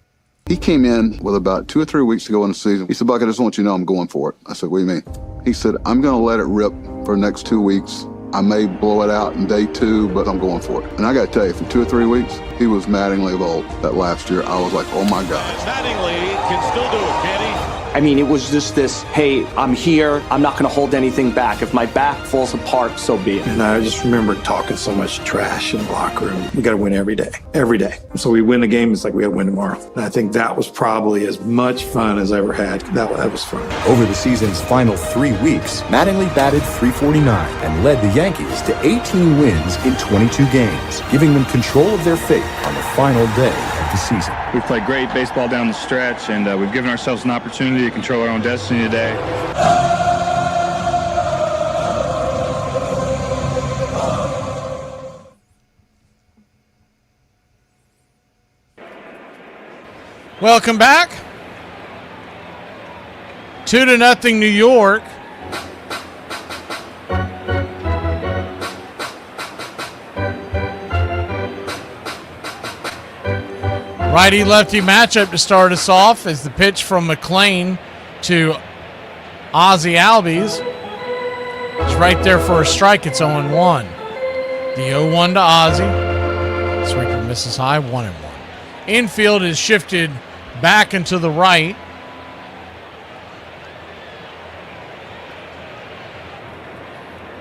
He came in with about 2 or 3 weeks to go in the season. He said, Buck, I just want you to know I'm going for it. I said, what do you mean? He said, I'm going to let it rip for the next 2 weeks. I may blow it out in day 2, but I'm going for it. And I got to tell you, for 2 or 3 weeks, he was Mattingly of old. That last year, I was like, oh my God. Mattingly can still do it, can he? I mean, it was just this, hey, I'm here. I'm not going to hold anything back. If my back falls apart, so be it. And I just remember talking so much trash in the locker room. We got to win every day. Every day. So we win the game, it's like we got to win tomorrow. And I think that was probably as much fun as I ever had. That was fun. Over the season's final 3 weeks, Mattingly batted .349 and led the Yankees to 18 wins in 22 games, giving them control of their fate on the final day of the season. We've played great baseball down the stretch, and we've given ourselves an opportunity to control our own destiny today. Welcome back. 2-0 New York. Righty-lefty matchup to start us off is the pitch from McLean to Ozzie Albies. It's right there for a strike. It's 0-1. The 0-1 to Ozzie. Sweeper misses high, 1-1. Infield is shifted back into the right.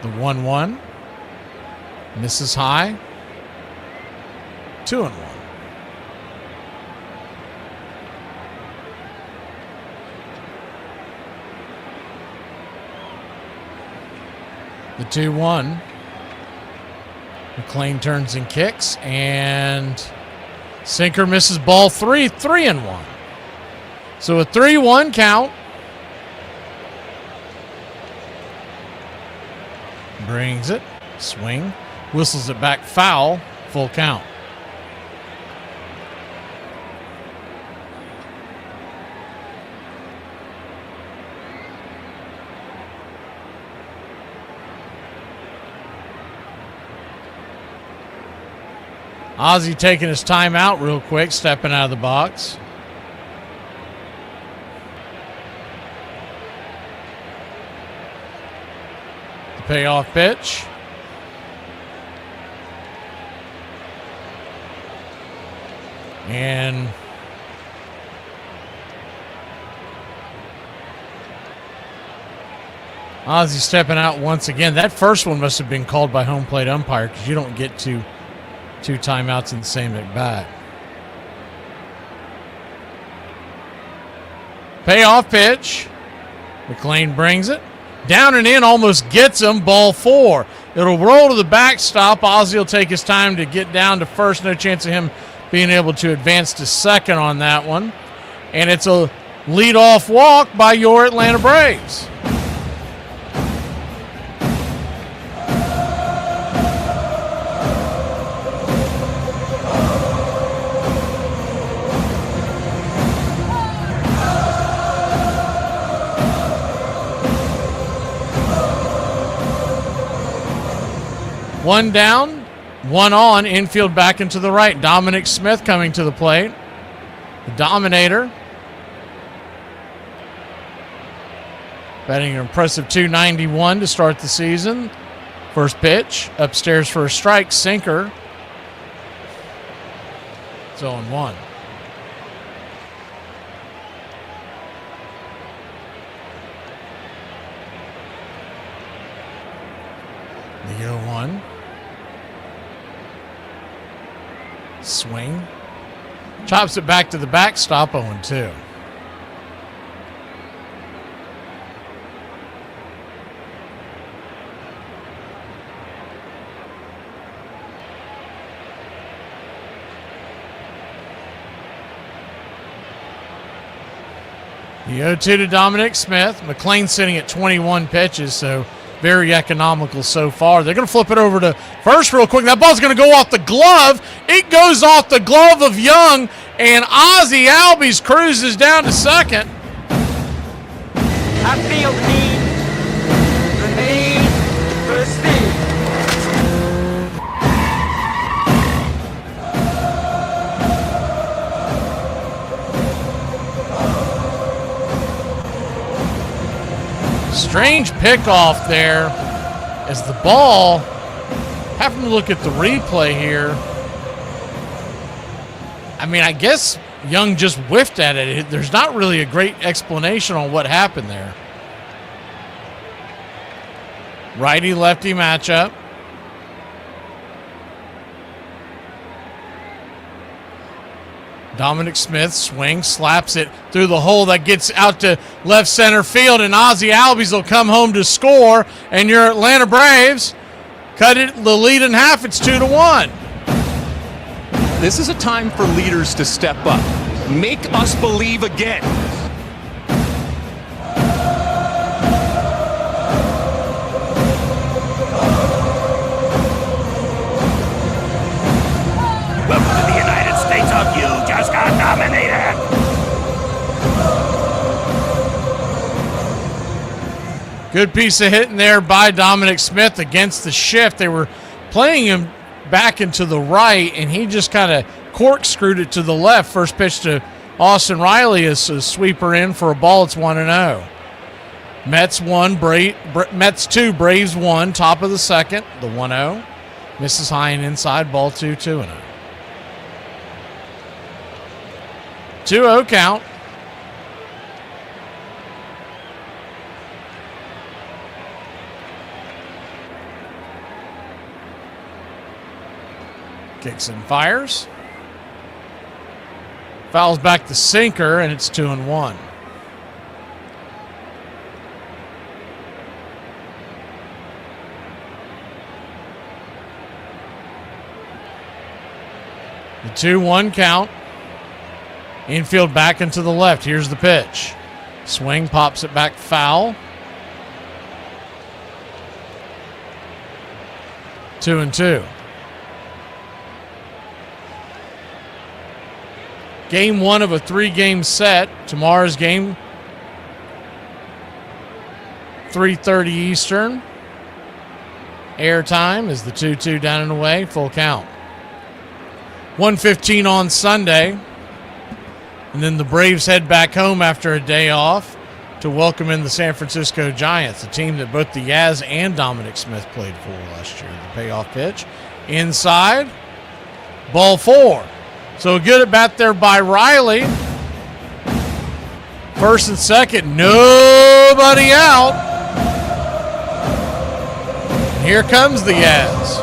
The 1-1 misses high, 2-1. The 2-1. McLean turns and kicks, and sinker misses ball 3-1. So a 3-1 count. Brings it, swing, whistles it back foul, full count. Ozzie taking his time out real quick, stepping out of the box. The payoff pitch. And Ozzie stepping out once again. That first one must have been called by home plate umpire because you don't get two timeouts in the same at bat. Payoff pitch. McLean brings it. Down and in, almost gets him. Ball 4. It'll roll to the backstop. Ozzie will take his time to get down to first. No chance of him being able to advance to second on that one. And it's a leadoff walk by your Atlanta Braves. One down, one on, infield back into the right. Dominic Smith coming to the plate. The Dominator. Batting an impressive .291 to start the season. First pitch, upstairs for a strike, sinker. It's 0-1. The 0-1. Swing. Chops it back to the backstop, 0-2. The 0-2 to Dominic Smith. McLean sitting at 21 pitches, so very economical so far. They're going to flip it over to first real quick. That ball's going to go off the glove. It goes off the glove of Young, and Ozzie Albies cruises down to second. I feel the need for speed. Strange pickoff there as the ball, having to look at the replay here. I mean, I guess Young just whiffed at it. There's not really a great explanation on what happened there. Righty-lefty matchup. Dominic Smith swings, slaps it through the hole that gets out to left center field, and Ozzie Albies will come home to score, and your Atlanta Braves cut it the lead in half. It's 2-1. This is a time for leaders to step up. Make us believe again. Welcome to the United States of you just got dominated. Good piece of hitting there by Dominic Smith against the shift. They were playing him back into the right, and he just kind of corkscrewed it to the left. First pitch to Austin Riley is a sweeper in for a ball. It's 1-0. Mets 1, Mets 2, Braves 1, top of the second, the 1-0. Misses high and inside, ball 2, 2-0. 2-0 count. Kicks and fires. Fouls back the sinker, and it's 2-1. The 2-1 count. Infield back into the left. Here's the pitch. Swing, pops it back, foul. 2-2. Game 1 of a 3-game set. Tomorrow's game, 3:30 Eastern. Airtime is the 2-2 down and away. Full count. 1:15 on Sunday. And then the Braves head back home after a day off to welcome in the San Francisco Giants, a team that both the Yaz and Dominic Smith played for last year. The payoff pitch. Inside. Ball 4. So a good at bat there by Riley. First and second, nobody out. And here comes the Yaz.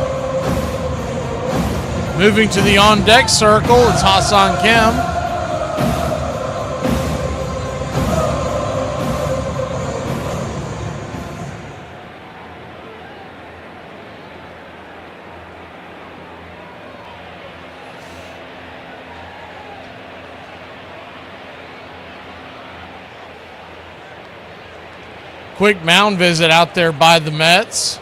Moving to the on-deck circle, it's Hassan Kim. Quick mound visit out there by the Mets.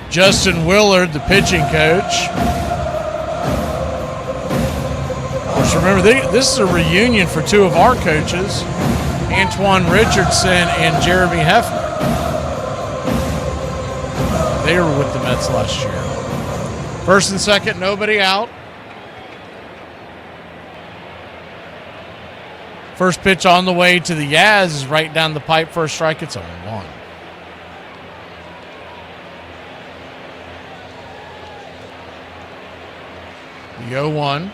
Justin Willard, the pitching coach. Of course, remember, this is a reunion for two of our coaches, Antoine Richardson and Jeremy Hefner. They were with the Mets last year. First and second, nobody out. First pitch on the way to the Yaz is right down the pipe for a strike. It's 0-1. The 0-1.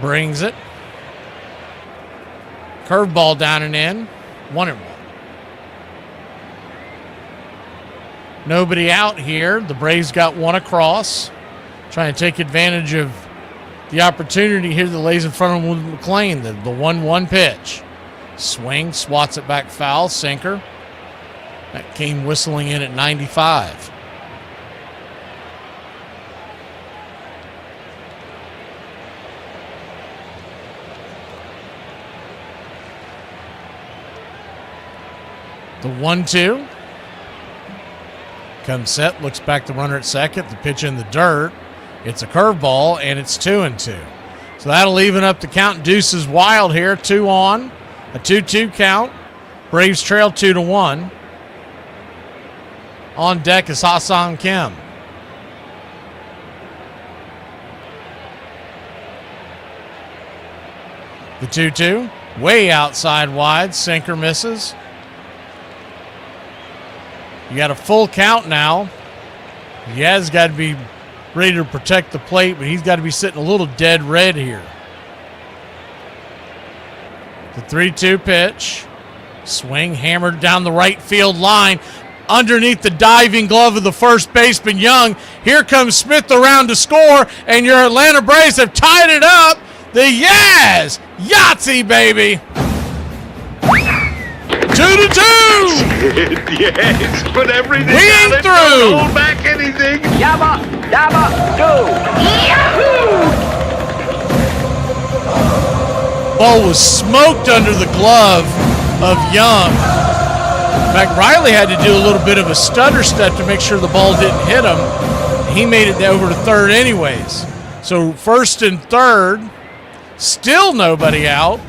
Brings it. Curveball down and in. 1-1. Nobody out here. The Braves got one across. Trying to take advantage of the opportunity here that lays in front of McClain, the 1-1 pitch. Swing, swats it back foul, sinker. That came whistling in at 95. The 1-2. Comes set, looks back the runner at second, the pitch in the dirt. It's a curveball, and it's 2-2. So that'll even up the count. Deuce is wild here. 2 on. A 2-2 count. Braves trail 2-1. On deck is Hassan Kim. The 2-2, way outside wide. Sinker misses. You got a full count now. He has got to be ready to protect the plate, but he's got to be sitting a little dead red here. The 3-2 pitch. Swing hammered down the right field line. Underneath the diving glove of the first baseman, Young. Here comes Smith around to score, and your Atlanta Braves have tied it up. The Yaz! Yahtzee, baby! 2-2! Yes, put everything We on ain't it, through. don't hold back anything. Yabba, dabba, do. Yahoo! Ball was smoked under the glove of Young. In fact, Riley had to do a little bit of a stutter step to make sure the ball didn't hit him. He made it over to third anyways. So first and third, still nobody out.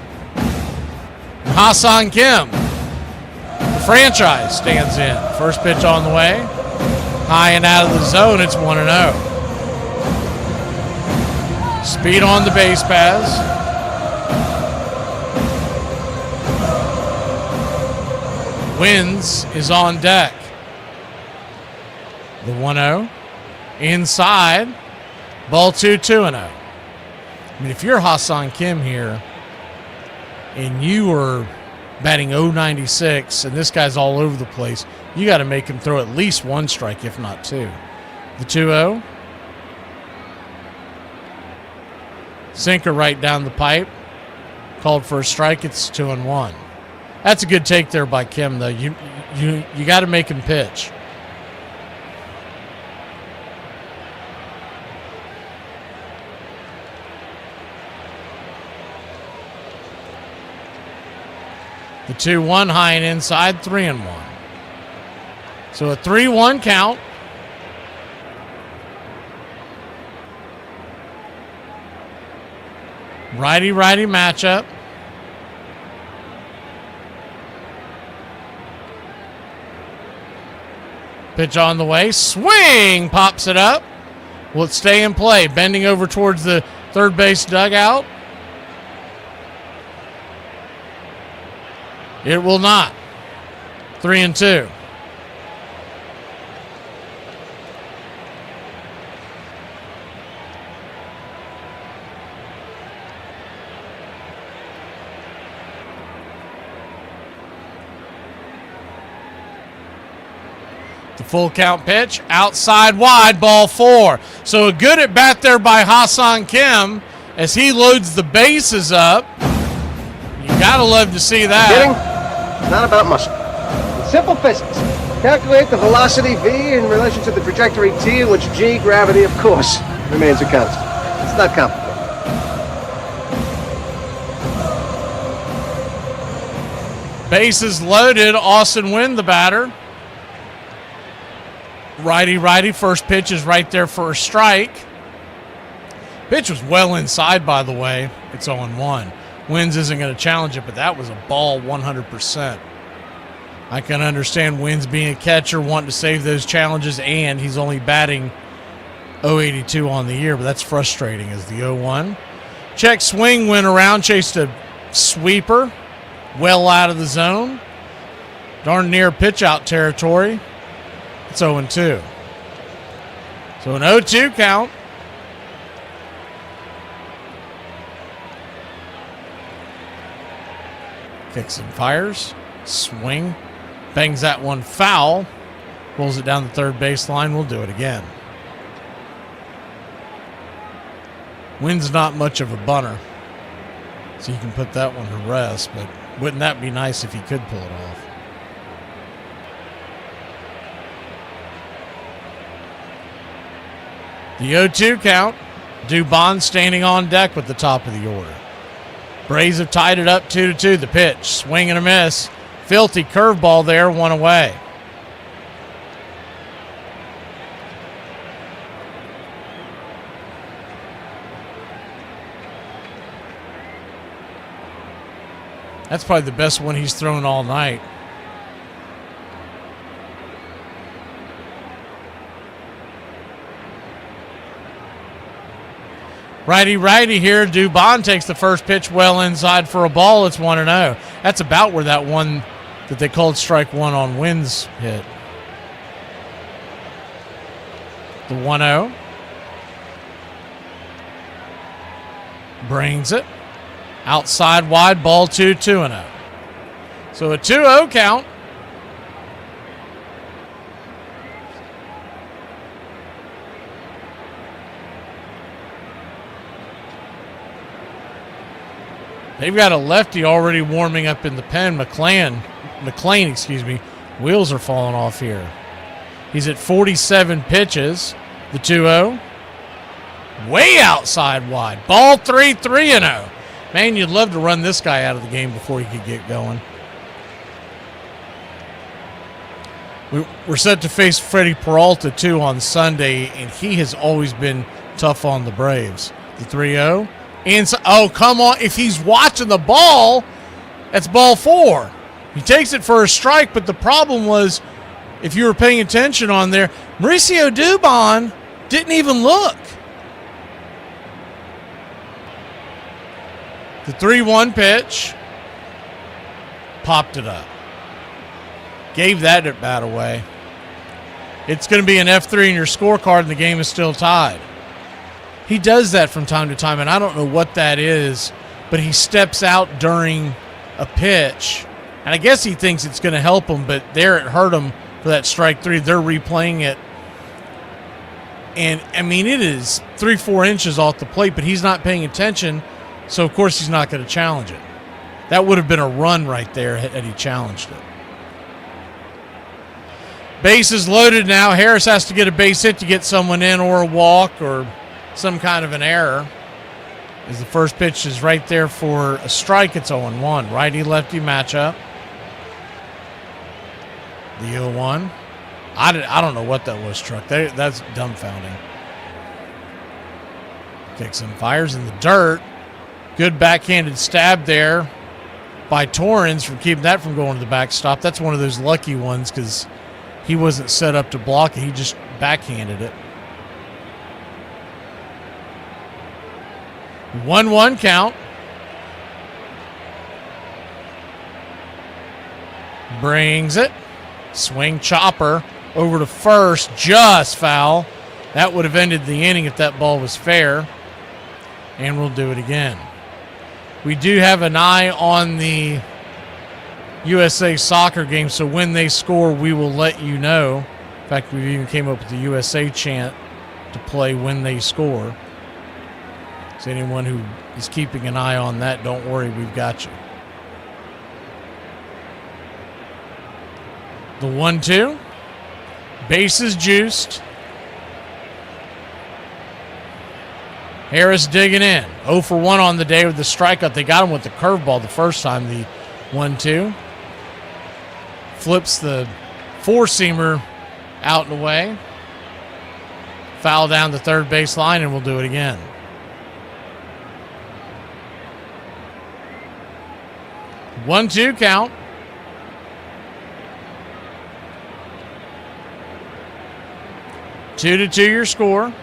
Hassan Kim, the franchise, stands in. First pitch on the way. High and out of the zone, it's 1-0. Speed on the base paths. Wins is on deck. The 1-0. Inside. Ball 2-0. I mean, if you're Hassan Kim here and you are batting .096 and this guy's all over the place, you got to make him throw at least one strike, if not two. The 2-0. Sinker right down the pipe. Called for a strike. It's 2-1. That's a good take there by Kim, though. You got to make him pitch. The 2-1 high and inside, 3-1. So a 3-1 count. Righty-righty matchup. Pitch on the way. Swing! Pops it up. Will it stay in play? Bending over towards the third base dugout. It will not. 3-2. The full count pitch, outside wide, ball 4. So a good at bat there by Hassan Kim as he loads the bases up. You gotta love to see that. Hitting, not about muscle. It's simple physics. Calculate the velocity v in relation to the trajectory t, in which g, gravity, of course, remains a constant. It's not complicated. Bases loaded. Austin Wynn, the batter. Righty-righty. First pitch is right there for a strike. Pitch was well inside, by the way. It's 0-1. Wins isn't going to challenge it, but that was a ball 100%. I can understand Wins being a catcher, wanting to save those challenges, and he's only batting .082 on the year, but that's frustrating as the 0-1. Check swing went around, chased a sweeper, well out of the zone. Darn near pitch-out territory. It's 0-2. So an 0-2 count. Kicks and fires. Swing. Bangs that one foul. Pulls it down the third baseline. We'll do it again. Wynn's not much of a bunter, so you can put that one to rest, but wouldn't that be nice if he could pull it off? The 0-2 count. Dubon standing on deck with the top of the order. Braves have tied it up 2-2. The pitch. Swing and a miss. Filthy curveball there, one away. That's probably the best one he's thrown all night. Righty here. Dubon takes the first pitch well inside for a ball. It's 1-0. That's about where that one that they called strike one on Wins hit. The 1-0. Brings it. Outside wide, ball 2-0. So a 2-0 count. They've got a lefty already warming up in the pen. McLean, wheels are falling off here. He's at 47 pitches. The 2-0. Way outside wide. Ball 3-0. Man, you'd love to run this guy out of the game before he could get going. We're set to face Freddie Peralta, too, on Sunday, and he has always been tough on the Braves. The 3-0. Oh, come on. If he's watching the ball, that's ball 4. He takes it for a strike, but the problem was, if you were paying attention on there, Mauricio Dubon didn't even look. The 3-1 pitch. Popped it up. Gave that at bat away. It's going to be an F3 in your scorecard, and the game is still tied. He does that from time to time, and I don't know what that is, but he steps out during a pitch, and I guess he thinks it's going to help him, but there it hurt him for that strike 3. They're replaying it, and, I mean, it is 3-4 inches off the plate, but he's not paying attention, so, of course, he's not going to challenge it. That would have been a run right there had he challenged it. Bases loaded now. Harris has to get a base hit to get someone in, or a walk, or some kind of an error. As the first pitch is right there for a strike, it's 0-1. Righty-lefty matchup. The 0-1. I don't know what that was, Truck. That's dumbfounding. Kicks and fires in the dirt. Good backhanded stab there by Torrens from keeping that from going to the backstop. That's one of those lucky ones because he wasn't set up to block it. He just backhanded it. 1-1 count. Brings it. Swing chopper over to first. Just foul. That would have ended the inning if that ball was fair. And we'll do it again. We do have an eye on the USA soccer game, so when they score, we will let you know. In fact, we even came up with the USA chant to play when they score. So anyone who is keeping an eye on that, don't worry, we've got you. The 1-2. Bases juiced. Harris digging in. 0 for 1 on the day with the strikeout. They got him with the curveball the first time, the 1-2. Flips the four-seamer out and away. Foul down the third base line, and we'll do it again. One-two count. Two to two your score.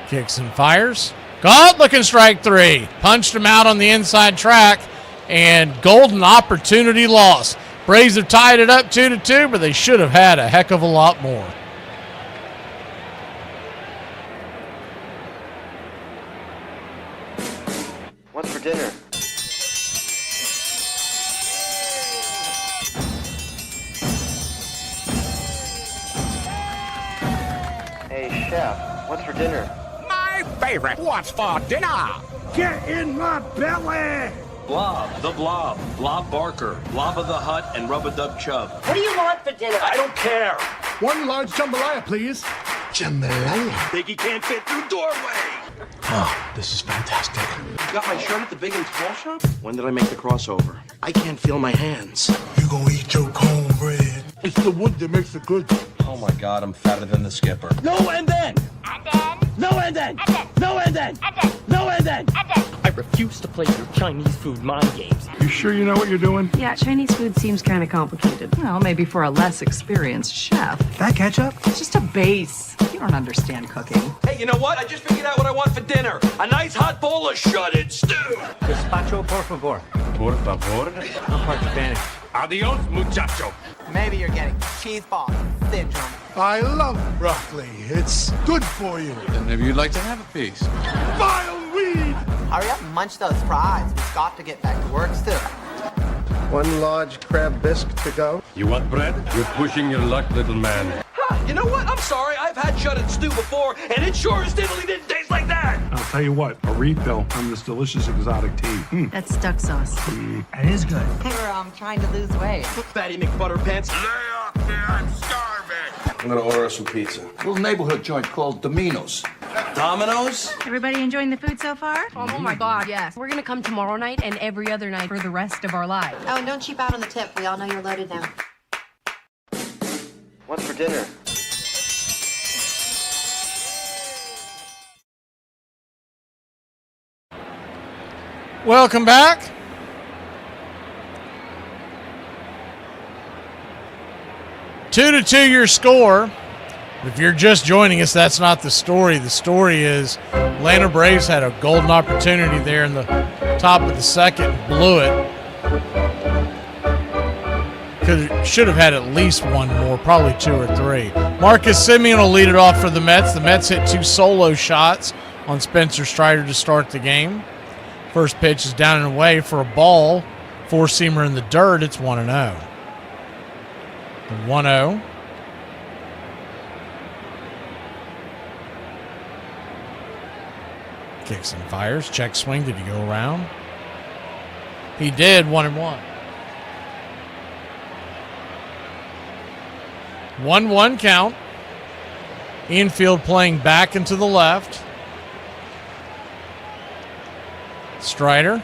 Kicks and fires. Caught, looking strike 3. Punched him out on the inside track, and golden opportunity loss. Braves have tied it up 2-2, but they should have had a heck of a lot more. What's for dinner? Hey, Chef, what's for dinner? My favorite. What's for dinner? Get in my belly! Blob, the Blob, Blob Barker, Blob of the Hut, and Rub-a-Dub Chub. What do you want for dinner? I don't care. One large jambalaya, please. Jambalaya? Piggy can't fit through doorway. Oh, this is fantastic. You got my shirt at the big and tall shop? When did I make the crossover? I can't feel my hands. You gonna eat your cornbread? It's the wood that makes it good. Oh my God, I'm fatter than the skipper. No, and then! No and then! No and then! No and then! I refuse to play your Chinese food mind games. You sure you know what you're doing? Yeah, Chinese food seems kind of complicated. Well, maybe for a less experienced chef. That ketchup? It's just a base. You don't understand cooking. Hey, you know what? I just figured out what I want for dinner. A nice hot bowl of shredded stew. Gazpacho, por favor. Por favor. I'm part Spanish. Adios, muchacho. Maybe you're getting cheese ball syndrome. I love broccoli. It's good for you. Then maybe you'd like to have a piece. Vile weed! Hurry up and munch those fries. We've got to get back to work soon. One large crab bisque to go. You want bread? You're pushing your luck, little man. You know what? I'm sorry. I've had shredded stew before, and it sure as diddly didn't taste like that. I'll tell you what, a refill on this delicious exotic tea. That's duck sauce. That is good. We're trying to lose weight. Fatty McButterpants. Lay off me, I'm starving. I'm gonna order us some pizza. A little neighborhood joint called Domino's. Domino's? Everybody enjoying the food so far? Oh my God, yes. We're gonna come tomorrow night and every other night for the rest of our lives. Oh, and don't cheap out on the tip. We all know you're loaded now. What's for dinner? Welcome back. Two to 2 your score. If you're just joining us, that's not the story. The story is Atlanta Braves had a golden opportunity there in the top of the second, blew it. Should have had at least one more, probably two or three. Marcus Semien will lead it off for the Mets. The Mets hit two solo shots on Spencer Strider to start the game. First pitch is down and away for a ball. Four-seamer in the dirt. It's 1-0. The 1-0. Kicks and fires. Check swing. Did he go around? He did. 1-1. 1-1 count. Infield playing back and to the left. Strider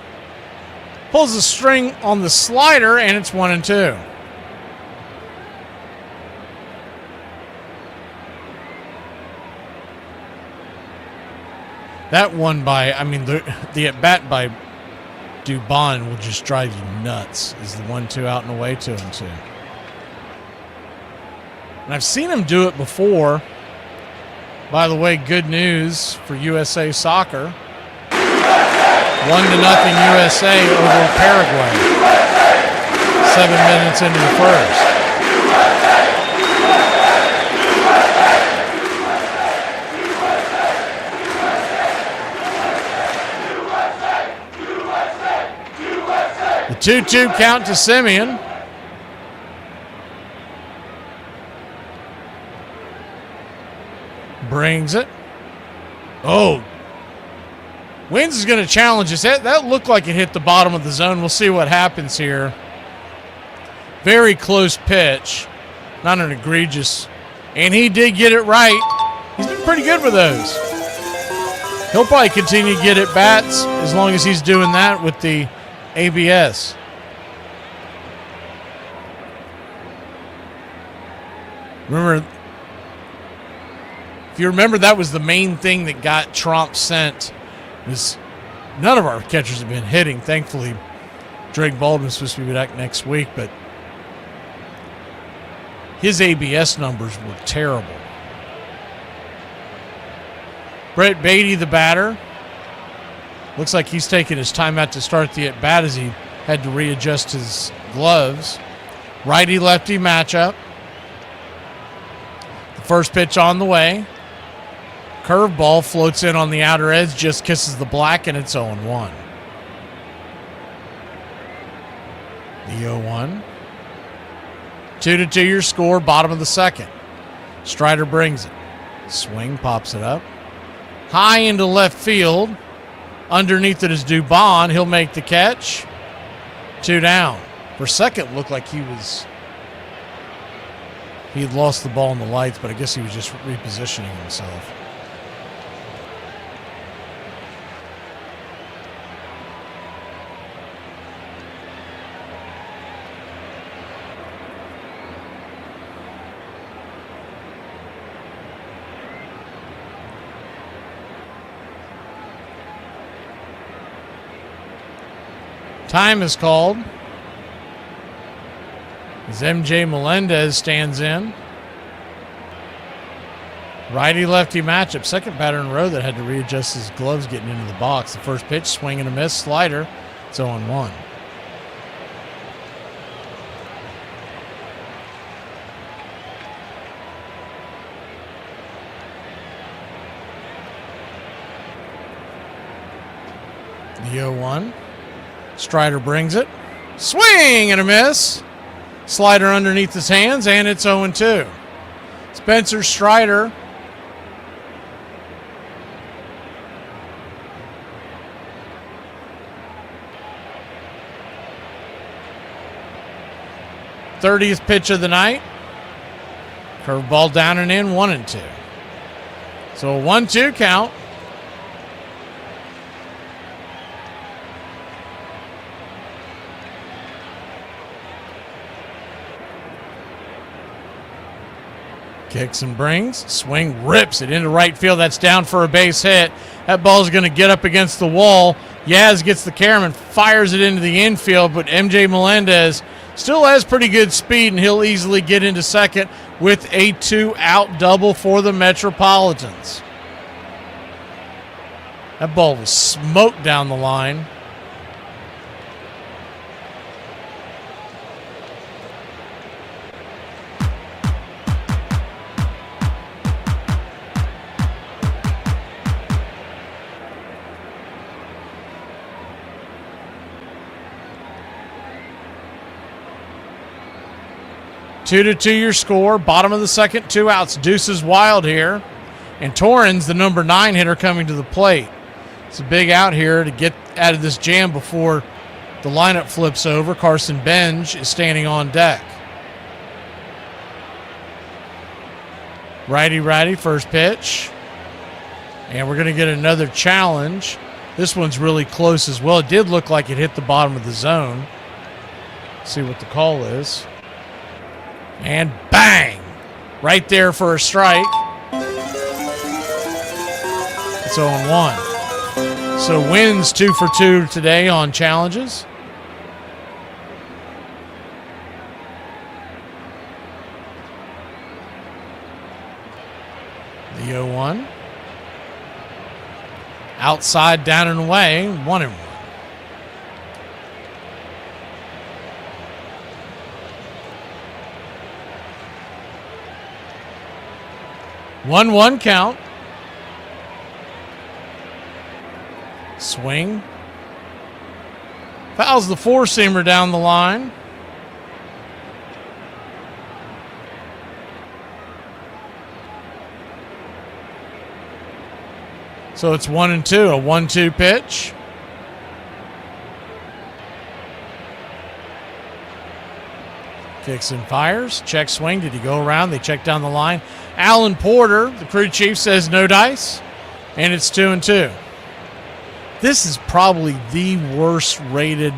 pulls the string on the slider, and it's 1-2. That one by, the at bat by Dubon will just drive you nuts. Is the 1-2 out and away, 2-2. And I've seen him do it before. By the way, good news for USA Soccer. 1-0 USA over Paraguay. 7 minutes into the first. The 2-2 count to Semien. Brings it. Oh. Wins is going to challenge us. That looked like it hit the bottom of the zone. We'll see what happens here. Very close pitch. Not an egregious. And he did get it right. He's been pretty good with those. He'll probably continue to get at bats as long as he's doing that with the ABS. If you remember, that was the main thing that got Trump sent. Was none of our catchers have been hitting. Thankfully, Drake Baldwin's supposed to be back next week, but his ABS numbers were terrible. Brett Beatty, the batter. Looks like he's taking his time out to start the at-bat as he had to readjust his gloves. Righty-lefty matchup. The first pitch on the way. Curveball floats in on the outer edge, just kisses the black, and it's 0-1. The 0-1. 2-2 your score, bottom of the second. Strider brings it. Swing, pops it up. High into left field. Underneath it is Dubon. He'll make the catch. 2 down. For a second, it looked like he had lost the ball in the lights, but I guess he was just repositioning himself. Time is called as MJ Melendez stands in. Righty-lefty matchup. Second batter in a row that had to readjust his gloves getting into the box. The first pitch, swing and a miss, slider. It's 0-1. The 0-1. Strider brings it. Swing and a miss. Slider underneath his hands, and it's 0-2. Spencer Strider .30th pitch of the night. Curveball down and in, 1-2. So a 1-2 count. Kicks and brings. Swing, rips it into right field. That's down for a base hit. That ball's going to get up against the wall. Yaz gets the camera and fires it into the infield, but MJ Melendez still has pretty good speed, and he'll easily get into second with a 2-out double for the Metropolitans. That ball was smoked down the line. Two to 2 your score. Bottom of the second, 2 outs. Deuce is wild here. And Torrens, the number 9 hitter, coming to the plate. It's a big out here to get out of this jam before the lineup flips over. Carson Benj is standing on deck. Righty, first pitch. And we're going to get another challenge. This one's really close as well. It did look like it hit the bottom of the zone. Let's see what the call is. And bang! Right there for a strike. It's 0-1. So wins 2 for 2 today on challenges. The 0-1. Outside, down and away, 1-1. One count. Swing. Fouls the four-seamer down the line. So it's 1-2, a 1-2 pitch. Kicks and fires. Check swing. Did he go around? They check down the line. Alan Porter, the crew chief, says no dice. And it's 2-2. This is probably the worst rated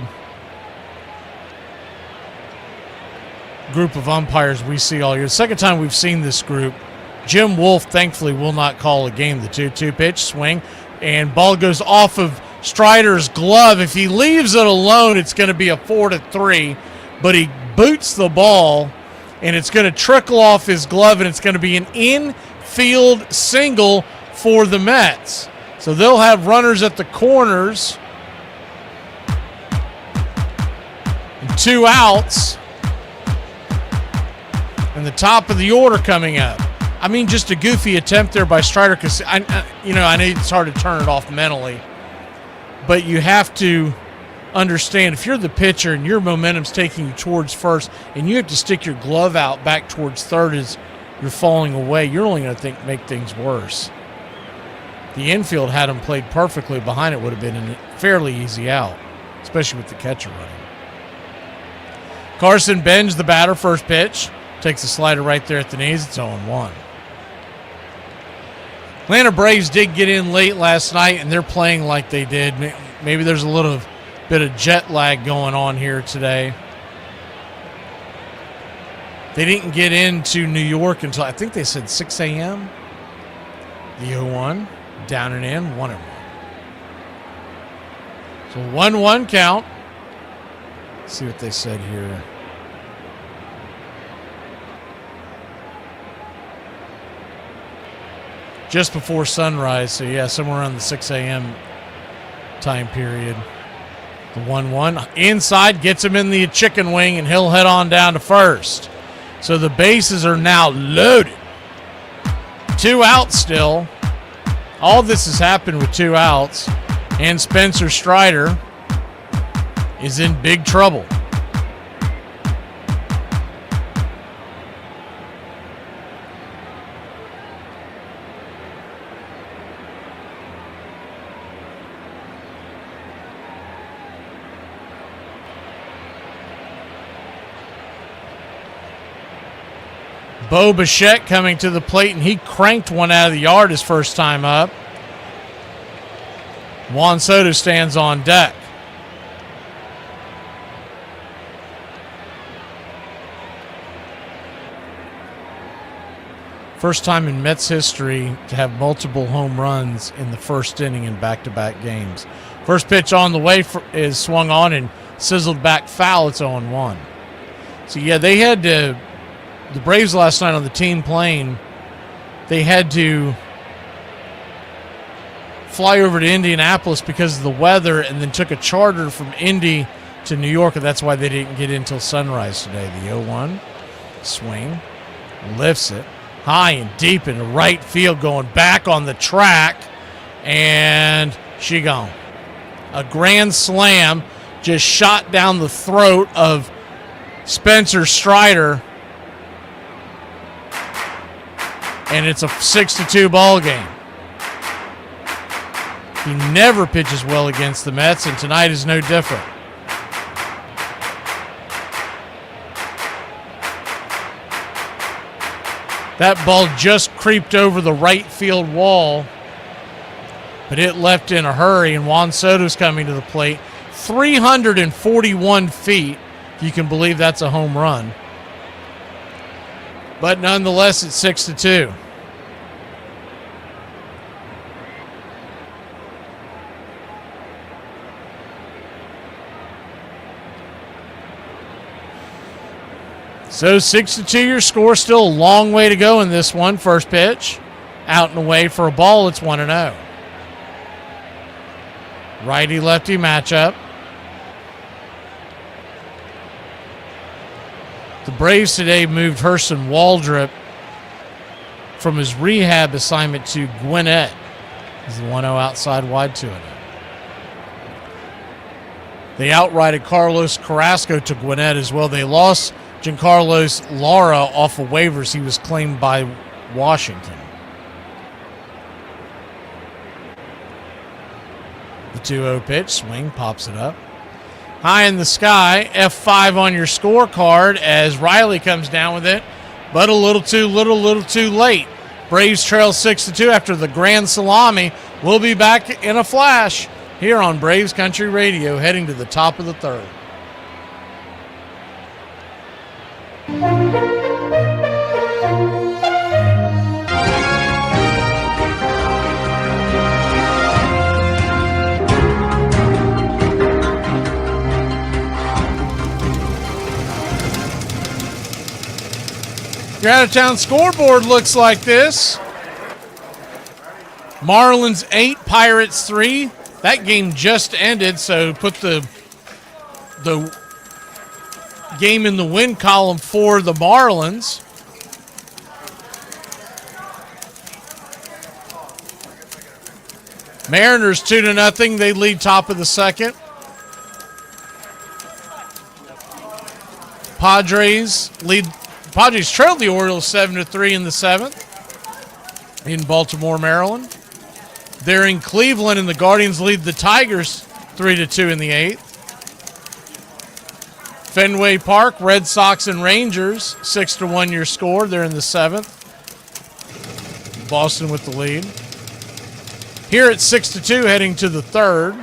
group of umpires we see all year. The second time we've seen this group. Jim Wolf, thankfully, will not call a game. The 2-2 pitch, swing, and ball goes off of Strider's glove. If he leaves it alone, it's going to be a 4-3, but he boots the ball, and it's going to trickle off his glove, and it's going to be an infield single for the Mets. So they'll have runners at the corners and 2 outs, and the top of the order coming up. I mean, just a goofy attempt there by Strider, because I know it's hard to turn it off mentally, but you have to understand if you're the pitcher and your momentum's taking you towards first and you have to stick your glove out back towards third as you're falling away, you're only going to make things worse. The infield had him played perfectly behind it, would have been a fairly easy out, especially with the catcher running. Carson Benj, the batter, first pitch, takes a slider right there at the knees. It's 0-1. Atlanta Braves did get in late last night, and they're playing like they did. Maybe there's a little bit of jet lag going on here today. They didn't get into New York until, I think they said 6 a.m. The 0-1, down and in, 1-1. So 1-1 count. Let's see what they said here. Just before sunrise, so yeah, somewhere around the 6 a.m. time period. The 1-1 inside gets him in the chicken wing, and he'll head on down to first. So the bases are now loaded. 2 outs still. All this has happened with 2 outs, and Spencer Strider is in big trouble. Bo Bichette coming to the plate, and he cranked one out of the yard his first time up. Juan Soto stands on deck. First time in Mets history to have multiple home runs in the first inning in back-to-back games. First pitch on the way is swung on and sizzled back foul. It's 0-1. So, yeah, they had to... The Braves last night on the team plane, they had to fly over to Indianapolis because of the weather and then took a charter from Indy to New York, and that's why they didn't get in until sunrise today. The 0-1 swing, lifts it high and deep into right field, going back on the track, and she gone. A grand slam just shot down the throat of Spencer Strider, and it's a 6-2 ball game. He never pitches well against the Mets, and tonight is no different. That ball just creeped over the right field wall, but it left in a hurry, and Juan Soto's coming to the plate. 341 feet, if you can believe that's a home run. But nonetheless, it's 6-2. So 6-2 your score. Still a long way to go in this one. First pitch, out and away for a ball. It's 1-0. Righty-lefty matchup. The Braves today moved Hurston Waldrop from his rehab assignment to Gwinnett. He's the 1-0 outside wide 2-0. They outrighted Carlos Carrasco to Gwinnett as well. They lost Giancarlos Lara off of waivers. He was claimed by Washington. The 2-0 pitch, swing, pops it up. High in the sky, F5 on your scorecard as Riley comes down with it, but a little too late. Braves trail 6-2 after the grand salami. We'll be back in a flash here on Braves Country Radio, heading to the top of the third. Your out-of-town scoreboard looks like this. Marlins 8, Pirates 3. That game just ended, so put the game in the win column for the Marlins. Mariners 2-0. They lead top of the second. Padres trailed the Orioles 7-3 in the seventh in Baltimore, Maryland. They're in Cleveland, and the Guardians lead the Tigers 3-2 in the eighth. Fenway Park, Red Sox and Rangers, 6-1 your score. They're in the seventh. Boston with the lead. Here at 6-2, heading to the third.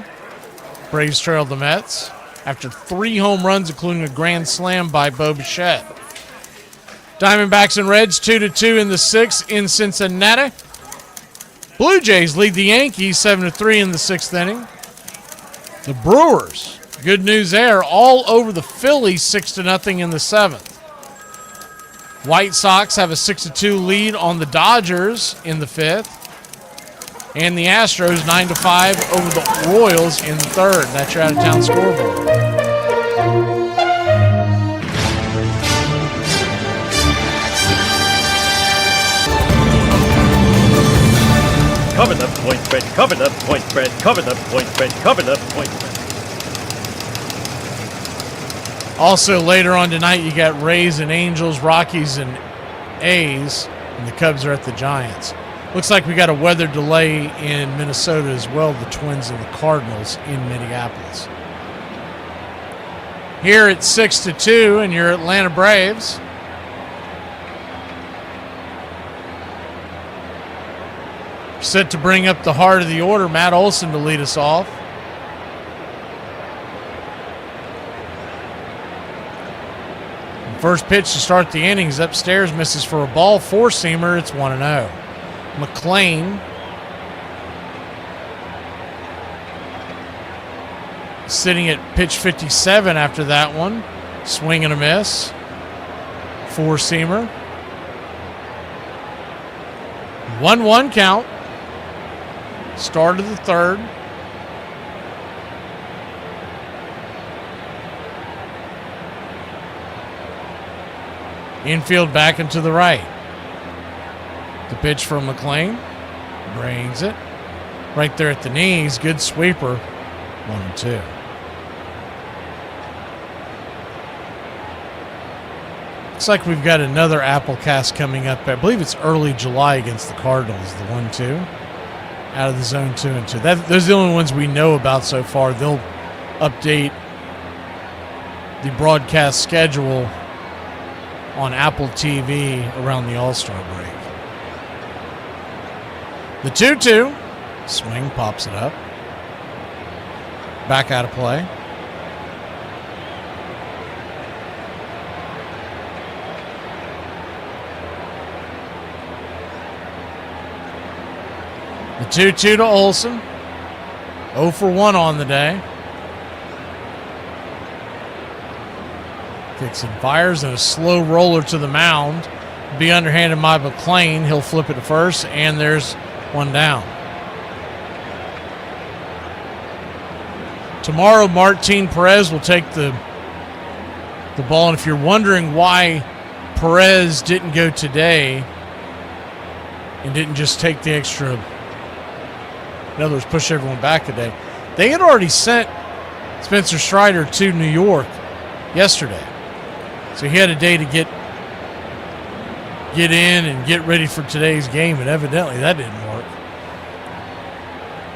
Braves trail the Mets after 3 home runs, including a grand slam by Bo Bichette. Diamondbacks and Reds 2-2 in the sixth in Cincinnati. Blue Jays lead the Yankees 7-3 in the sixth inning. The Brewers Good news there. All over the Phillies, 6-0 in the 7th. White Sox have a 6-2 lead on the Dodgers in the 5th. And the Astros 9-5 over the Royals in the 3rd. That's your out-of-town scoreboard. Cover the point spread, cover the point spread, cover the point spread, cover the point spread. Also, later on tonight, you got Rays and Angels, Rockies and A's, and the Cubs are at the Giants. Looks like we got a weather delay in Minnesota as well, the Twins and the Cardinals in Minneapolis. Here it's 6-2, and your Atlanta Braves. Set to bring up the heart of the order, Matt Olson to lead us off. First pitch to start the innings upstairs, misses for a ball. Four-seamer, it's 1-0. McLean sitting at pitch 57 after that one. Swing and a miss. Four-seamer. 1-1 count. Start of the 3rd. Infield back and to the right. The pitch from McLean. Brings it. Right there at the knees. Good sweeper. 1-2. Looks like we've got another Apple Cast coming up. I believe it's early July against the Cardinals. The 1-2. Out of the zone 2-2. Those are the only ones we know about so far. They'll update the broadcast schedule on Apple TV around the All-Star break. The 2-2. Swing, pops it up. Back out of play. The 2-2 to Olson. 0 for 1 on the day. Kicks and fires, and a slow roller to the mound. Be underhanded by McLean. He'll flip it to first, and there's one down. Tomorrow, Martin Perez will take the ball, and if you're wondering why Perez didn't go today and didn't just take the extra, in other words, push everyone back today, they had already sent Spencer Strider to New York yesterday. So he had a day to get in and get ready for today's game, and evidently that didn't work.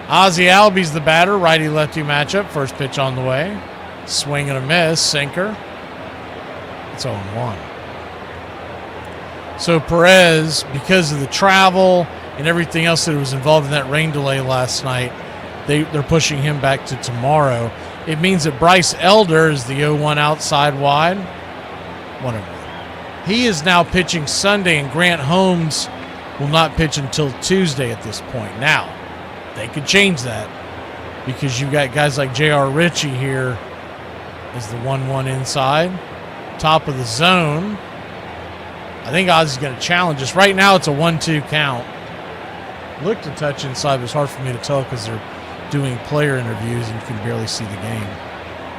Ozzie Albies the batter, righty-lefty matchup. First pitch on the way. Swing and a miss, sinker. It's 0-1. So Perez, because of the travel and everything else that was involved in that rain delay last night, they're pushing him back to tomorrow. It means that Bryce Elder is the 0-1 outside wide. 1-1. He is now pitching Sunday, and Grant Holmes will not pitch until Tuesday at this point. Now, they could change that because you've got guys like J.R. Ritchie here as the 1-1 inside. Top of the zone. I think Oz is going to challenge us. Right now, it's a 1-2 count. Looked to touch inside, but it's hard for me to tell because they're doing player interviews and you can barely see the game.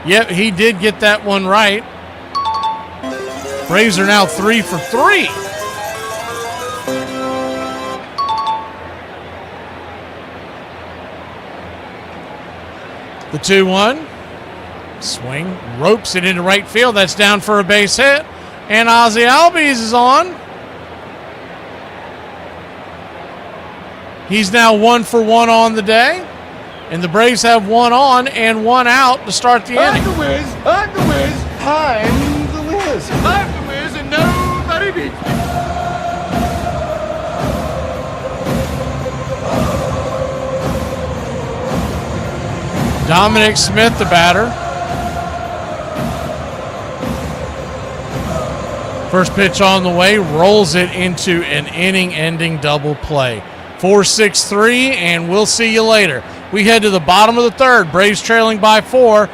Yep, he did get that one right. Braves are now 3 for 3. The 2-1. Swing. Ropes it into right field. That's down for a base hit. And Ozzie Albies is on. He's now 1 for 1 on the day. And the Braves have 1 on and 1 out to start the inning. I'm the Wiz. I'm the Wiz. I'm the Wiz. I'm the Wiz and nobody beats me. Dominic Smith, the batter. First pitch on the way, rolls it into an inning-ending double play. 4-6-3, and we'll see you later. We head to the bottom of the 3rd. Braves trailing by 4.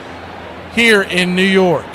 here in New York.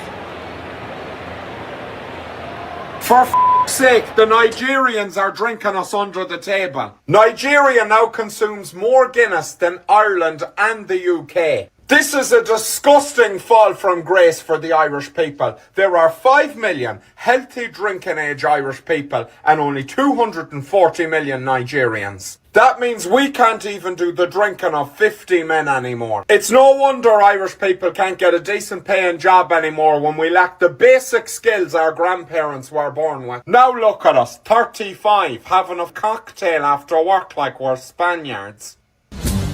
For f***'s sake, the Nigerians are drinking us under the table. Nigeria now consumes more Guinness than Ireland and the UK. This is a disgusting fall from grace for the Irish people. There are 5 million healthy drinking age Irish people and only 240 million Nigerians. That means we can't even do the drinking of 50 men anymore. It's no wonder Irish people can't get a decent paying job anymore when we lack the basic skills our grandparents were born with. Now look at us, 35, having a cocktail after work like we're Spaniards.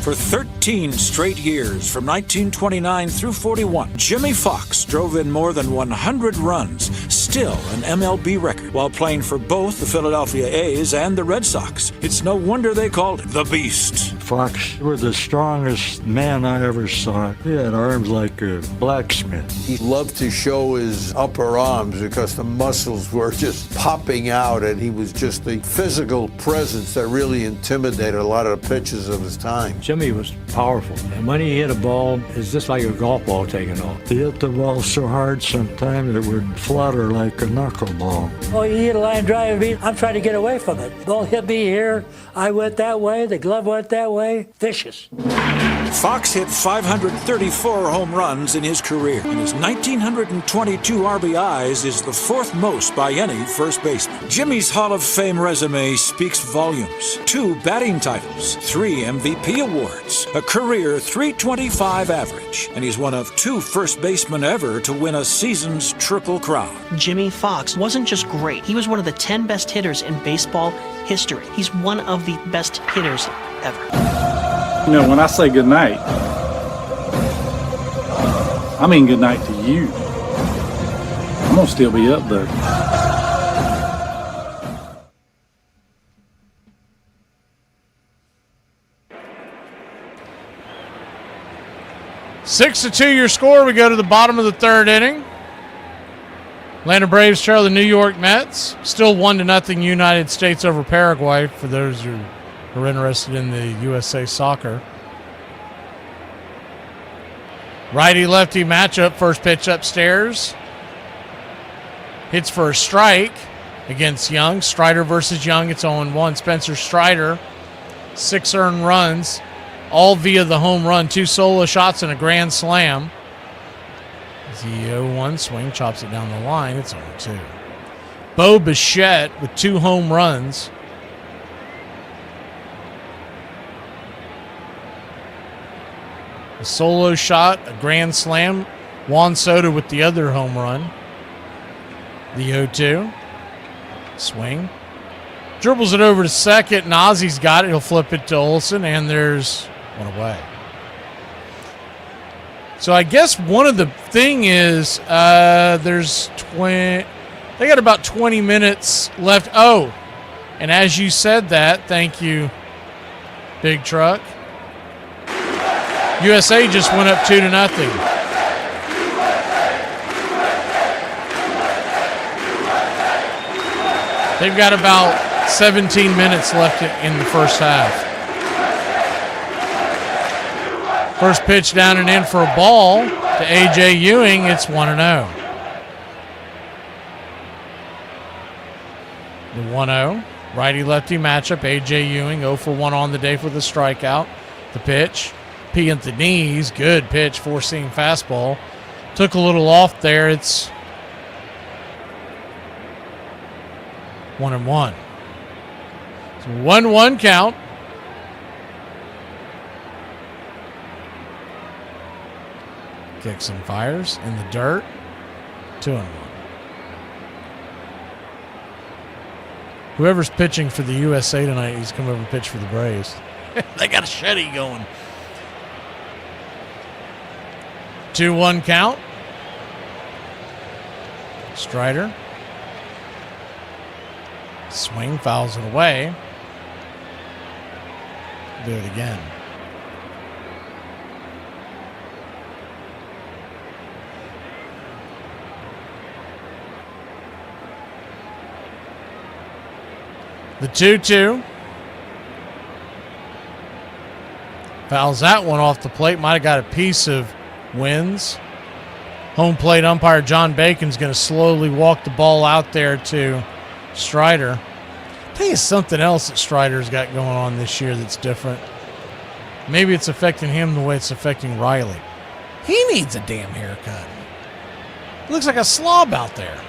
For 13 straight years, from 1929 through 41, Jimmy Fox drove in more than 100 runs, still an MLB record, while playing for both the Philadelphia A's and the Red Sox. It's no wonder they called him the Beast. Fox was the strongest man I ever saw. He had arms like a blacksmith. He loved to show his upper arms because the muscles were just popping out, and he was just a physical presence that really intimidated a lot of the pitchers of his time. Jimmy was powerful, and when he hit a ball, it's just like a golf ball taking off. He hit the ball so hard sometimes it would flutter like a knuckleball. Oh, you hit a line drive, I'm trying to get away from it. Ball hit me here, I went that way, the glove went that way. Vicious. Fox hit 534 home runs in his career, and his 1,922 RBIs is the fourth most by any first baseman. Jimmy's Hall of Fame resume speaks volumes. 2 batting titles, 3 MVP awards, a career .325 average, and he's one of 2 first basemen ever to win a season's Triple Crown. Jimmy Fox wasn't just great, he was one of the 10 best hitters in baseball history. He's one of the best hitters ever. You know, when I say good night, I mean good night to you. I'm gonna still be up there. Six to 2 your score. We go to the bottom of the third inning. Atlanta Braves trail the New York Mets. Still 1-0 United States over Paraguay for those who are interested in the USA Soccer. Righty-lefty matchup. First pitch upstairs. Hits for a strike against Young. Strider versus Young. It's 0-1. Spencer Strider, 6 earned runs, all via the home run. 2 solo shots and a grand slam. The 0-1 swing chops it down the line. It's 0-2. Bo Bichette with 2 home runs. A solo shot, a grand slam. Juan Soto with the other home run. The 0-2. Swing. Dribbles it over to second, and Ozzy's got it. He'll flip it to Olsen, and there's one away. So I guess one of the thing is there's they got about 20 minutes left. Oh, and as you said that, thank you, Big Truck. USA just went up 2-0. They've got about 17 minutes left in the first half. First pitch down and in for a ball to A.J. Ewing. It's 1-0. The 1-0. Righty-lefty matchup. A.J. Ewing 0 for 1 on the day for the strikeout. The pitch. P at the knees. Good pitch. Four-seam fastball. Took a little off there. It's 1-1. It's 1-1 count. Kicks and fires in the dirt. 2-1. Whoever's pitching for the USA tonight, he's come over and pitch for the Braves. They got a Shetty going. 2-1 count. Strider. Swing, fouls it away. Do it again. The 2-2. Fouls that one off the plate. Might have got a piece of Wins. Home plate umpire John Bacon's going to slowly walk the ball out there to Strider. I think it's something else that Strider's got going on this year that's different. Maybe it's affecting him the way it's affecting Riley. He needs a damn haircut. He looks like a slob out there.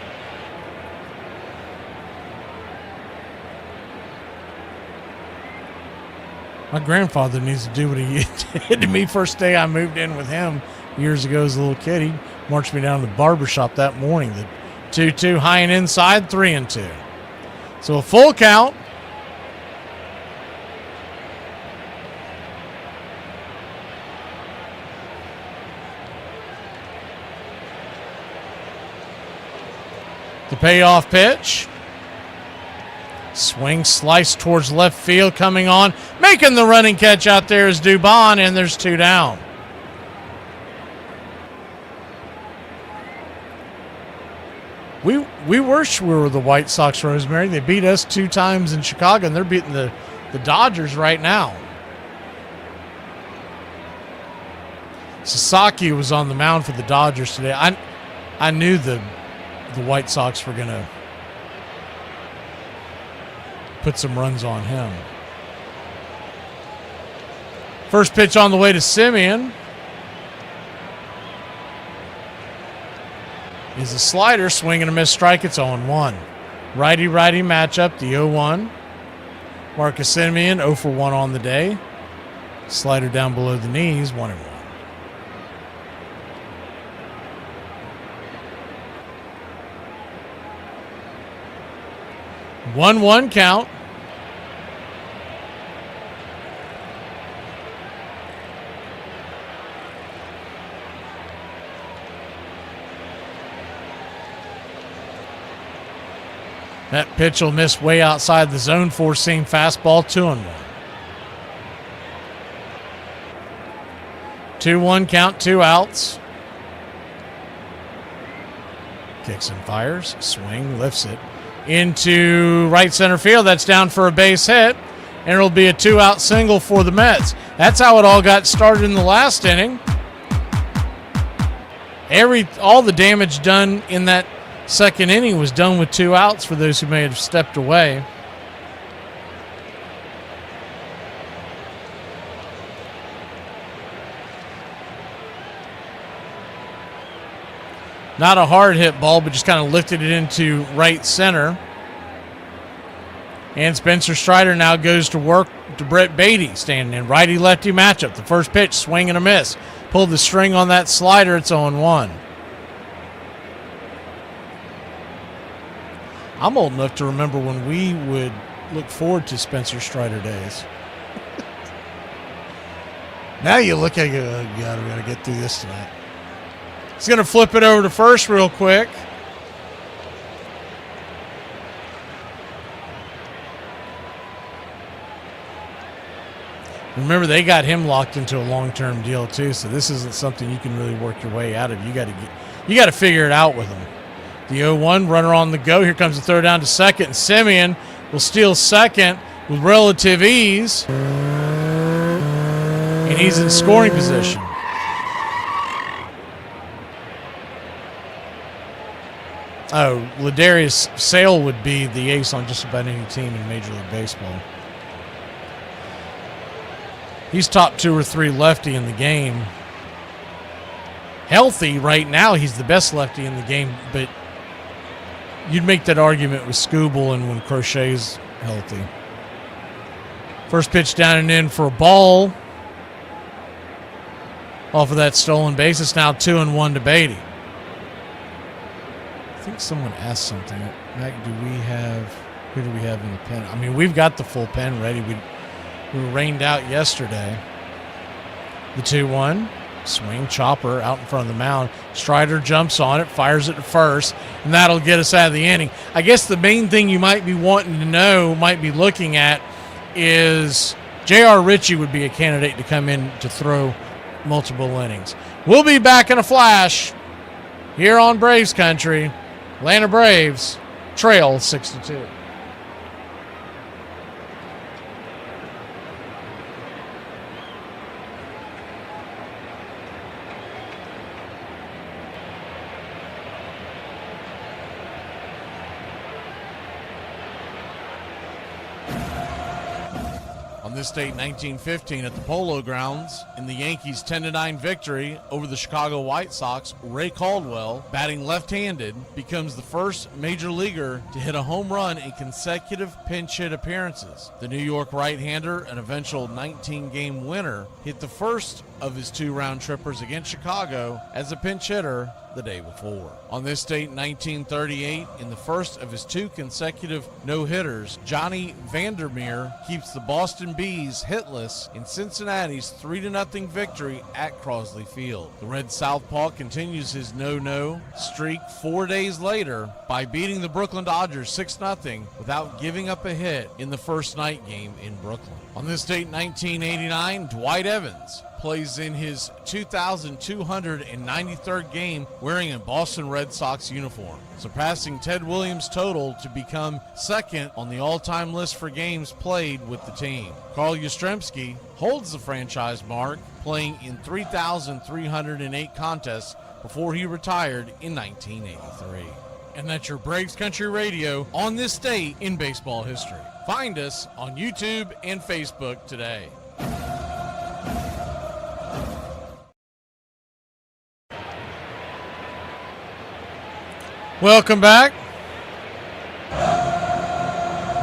My grandfather needs to do what he did to me first day I moved in with him years ago as a little kid. He marched me down to the barbershop that morning. The 2-2 high and inside, 3-2. So a full count. The payoff pitch. Swing, slice towards left field, coming on. Making the running catch out there is Dubon, and there's 2 down. We wish we were the White Sox, Rosemary. They beat us 2 times in Chicago, and they're beating the Dodgers right now. Sasaki was on the mound for the Dodgers today. I knew the White Sox were going to put some runs on him. First pitch on the way to Simeon is a slider, swing and a miss, strike. It's 0-1. Righty-righty matchup, the 0-1. Marcus Simeon 0 for 1 on the day. Slider down below the knees, 1-1. 1-1 count. That pitch will miss way outside the zone, 4-seam fastball, 2-1. 2-1 count, 2 outs. Kicks and fires, swing, lifts it into right center field. That's down for a base hit, and it'll be a 2-out single for the Mets. That's how it all got started in the last inning. All the damage done in that second inning was done with 2 outs for those who may have stepped away. Not a hard hit ball, but just kind of lifted it into right center. And Spencer Strider now goes to work to Brett Beatty, standing in righty-lefty matchup. The first pitch, swing and a miss. Pulled the string on that slider. It's 0-1. I'm old enough to remember when we would look forward to Spencer Strider days. Now you look at it, we got to get through this tonight. He's going to flip it over to first real quick. Remember, they got him locked into a long-term deal too, so this isn't something you can really work your way out of. You got to figure it out with him. The 0-1, runner on the go. Here comes the throw down to second, and Simeon will steal second with relative ease, and he's in scoring position. Oh, Ladarius Sale would be the ace on just about any team in Major League Baseball. He's top 2 or 3 lefty in the game. Healthy right now, he's the best lefty in the game, but you'd make that argument with Skubal and when Crochet's healthy. First pitch down and in for a ball. Off of that stolen base, it's now 2-1 to Beatty. I think someone asked something. Mac, who do we have in the pen? I mean, we've got the full pen ready. We were rained out yesterday. The 2-1. Swing, chopper out in front of the mound. Strider jumps on it, fires it to first, and that'll get us out of the inning. I guess the main thing you might be wanting to know, might be looking at, is J.R. Ritchie would be a candidate to come in to throw multiple innings. We'll be back in a flash here on Braves Country. Atlanta Braves trail 6-2. On this date, 1915, at the Polo Grounds, in the Yankees' 10-9 victory over the Chicago White Sox, Ray Caldwell, batting left-handed, becomes the first major leaguer to hit a home run in consecutive pinch hit appearances. The New York right-hander, an eventual 19-game winner, hit the first of his 2 round-trippers against Chicago as a pinch hitter the day before. On this date, 1938, in the first of his 2 consecutive no-hitters, Johnny Vandermeer keeps the Boston Bees hitless in Cincinnati's 3-0 victory at Crosley Field. The Red Southpaw continues his no-no streak 4 days later by beating the Brooklyn Dodgers 6-0 without giving up a hit in the first night game in Brooklyn. On this date, 1989, Dwight Evans plays in his 2,293rd game wearing a Boston Red Sox uniform, surpassing Ted Williams' total to become second on the all-time list for games played with the team. Carl Yastrzemski holds the franchise mark, playing in 3,308 contests before he retired in 1983. And that's your Braves Country Radio on this date in baseball history. Find us on YouTube and Facebook today. Welcome back.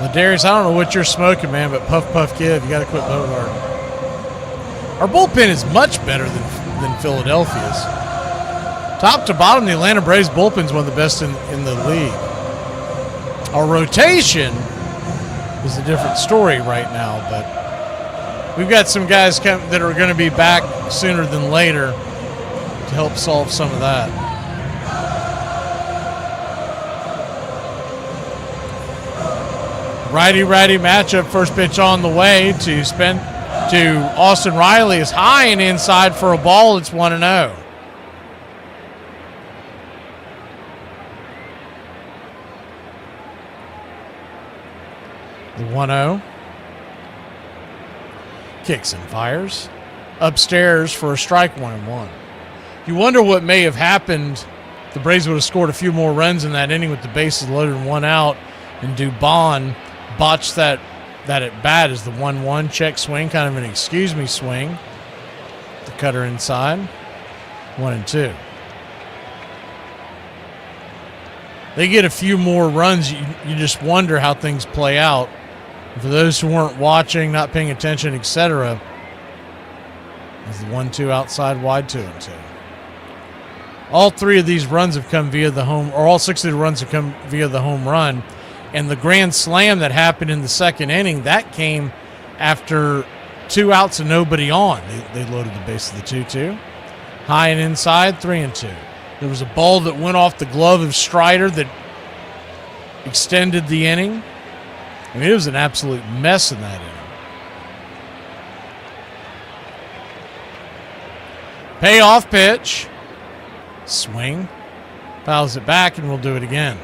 Ladarius, I don't know what you're smoking, man, but puff, puff, kid, you got to quit Bogarting. Our bullpen is much better than Philadelphia's. Top to bottom, the Atlanta Braves bullpen is one of the best in the league. Our rotation is a different story right now, but we've got some guys that are going to be back sooner than later to help solve some of that. Righty-righty matchup. First pitch on the way to Austin Riley is high and inside for a ball. It's 1-0. The 1-0. Kicks and fires. Upstairs for a strike, 1-1. You wonder what may have happened. The Braves would have scored a few more runs in that inning with the bases loaded and 1 out, and Dubon botched that at bat as the 1-1 check swing, kind of an excuse me swing. The cutter inside, 1-2. They get a few more runs. You just wonder how things play out. For those who weren't watching, not paying attention, etc., is the 1-2 outside wide, 2-2. All 3 of these runs have come via the home, or all 6 of the runs have come via the home run. And the grand slam that happened in the second inning, that came after 2 outs and nobody on. They loaded the base of the 2-2. High and inside, 3-2. There was a ball that went off the glove of Strider that extended the inning. I mean, it was an absolute mess in that inning. Payoff pitch. Swing. Fouls it back, and we'll do it again.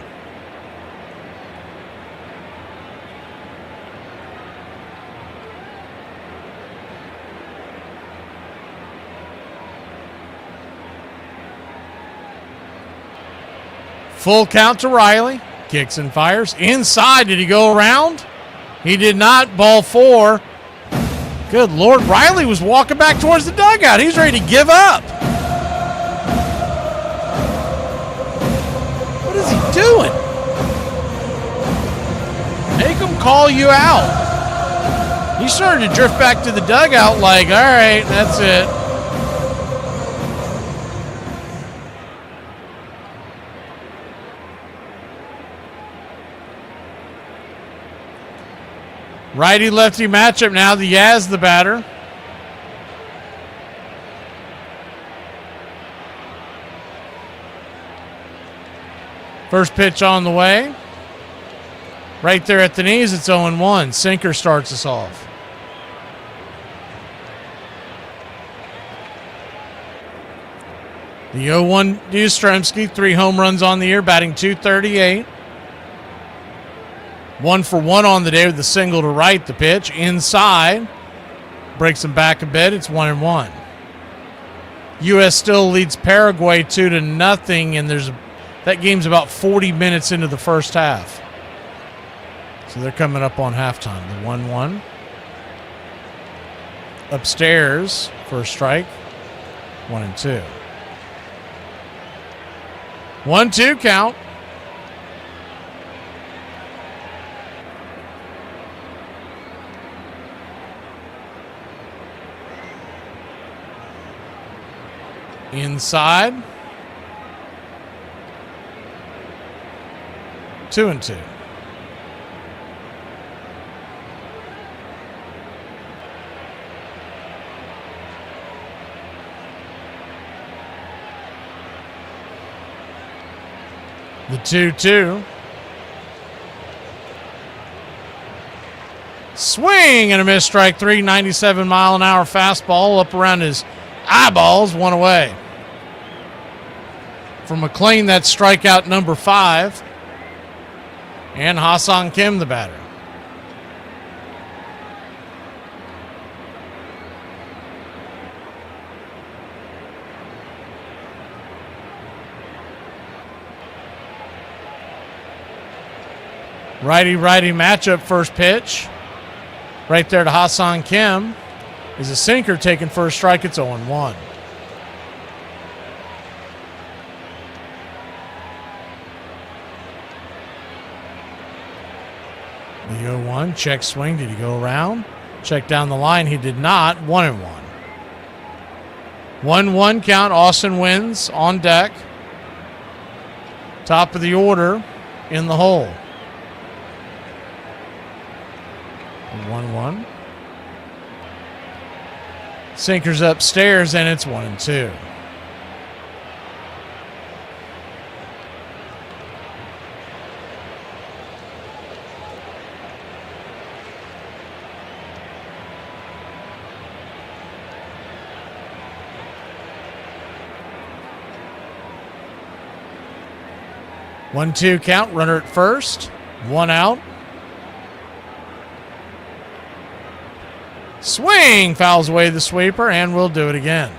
Full count to Riley. Kicks and fires. Inside. Did he go around? He did not. Ball 4. Good Lord. Riley was walking back towards the dugout. He's ready to give up. What is he doing? Make him call you out. He started to drift back to the dugout like, all right, that's it. Righty-lefty matchup now. The Yaz, the batter. First pitch on the way. Right there at the knees, it's 0-1. Sinker starts us off. The 0-1 Yastrzemski, 3 home runs on the year, batting .238. 1 for 1 on the day with the single to right. The pitch inside breaks him back a bit. It's 1-1. U.S. still leads Paraguay 2-0, and that game's about 40 minutes into the first half. So they're coming up on halftime. The 1-1. upstairs for a strike. 1-2. 1-2 count. Inside. 2-2. The 2-2. Swing and a miss, strike three. 97-mile-an-hour fastball up around his eyeballs, one away. For McLean, that's strikeout number 5. And Ha-Seong Kim, the batter. Righty-righty matchup, first pitch. Right there to Ha-Seong Kim is a sinker taking first strike. It's 0-1. The 0-1, check swing. Did he go around? Check down the line. He did not. 1-1. 1-1 count. Austin wins on deck. Top of the order in the hole. 1-1. Sinker's upstairs, and it's 1-2. One-two count, runner at first, one out. Swing, fouls away the sweeper, and we'll do it again.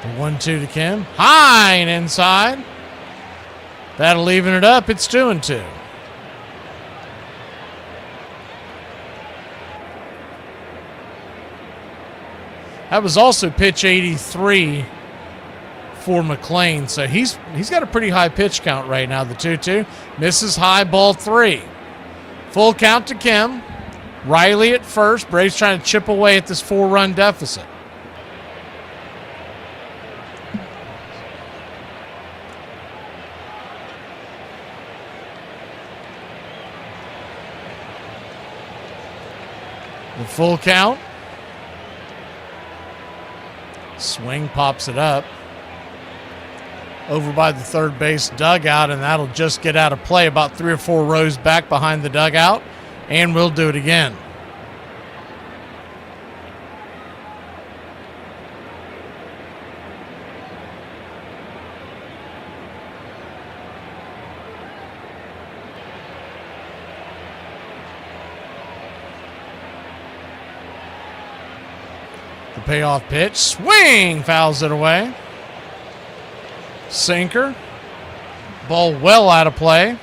The 1-2 to Kim. High and inside. That'll even it up. It's 2-2. That was also pitch 83 for McLean. So he's got a pretty high pitch count right now. The 2-2 misses high, ball 3. Full count to Kim. Riley at first. Braves trying to chip away at this 4-run deficit. The full count. Swing pops it up over by the third base dugout, and that'll just get out of play about 3 or 4 rows back behind the dugout, and we'll do it again. The payoff pitch, swing, fouls it away. Sinker, ball well out of play.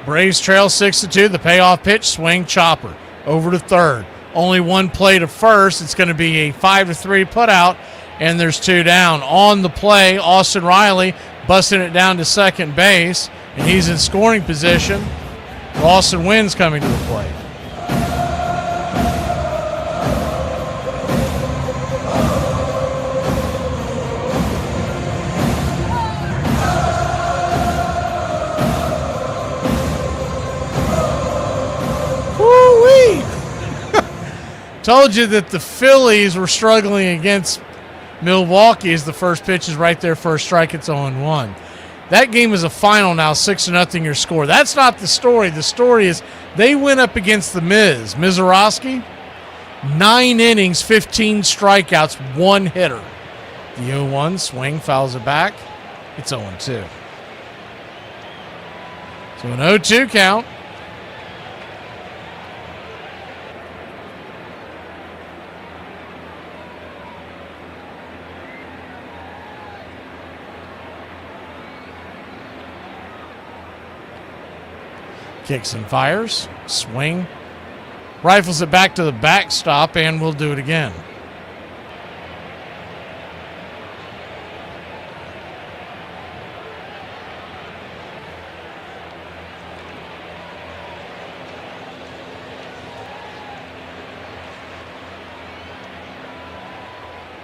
Braves trail 6-2. The payoff pitch, swing, chopper over to third. Only one play to first. It's going to be a 5-3 putout, and there's 2 down. On the play, Austin Riley busting it down to second base, and he's in scoring position. Austin Wynn's coming to the plate. Told you that the Phillies were struggling against Milwaukee as the first pitch is right there for a strike. It's 0-1. That game is a final now, 6-0 your score. That's not the story. The story is they went up against the Mizorowski, 9 innings, 15 strikeouts, 1 hitter. The 0-1 swing, fouls it back. It's 0-2. So an 0-2 count. Kicks and fires. Swing. Rifles it back to the backstop, and we'll do it again.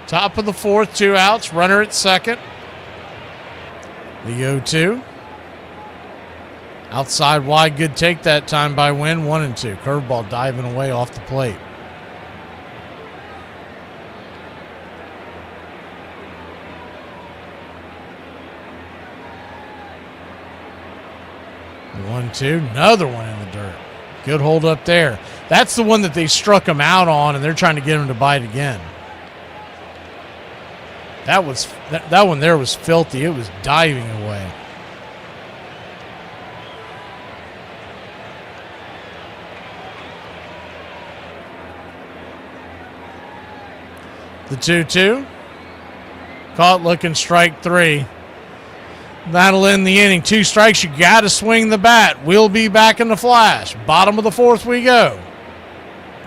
Top of the fourth, 2 outs. Runner at second. The 0-2. Outside wide, good take that time by Wynn, 1-2. Curveball diving away off the plate. The 1-2, another one in the dirt. Good hold up there. That's the one that they struck him out on, and they're trying to get him to bite again. That one there was filthy. It was diving away. The 2-2. Caught looking, strike 3. That'll end the inning. 2 strikes. You got to swing the bat. We'll be back in the flash. Bottom of the fourth we go.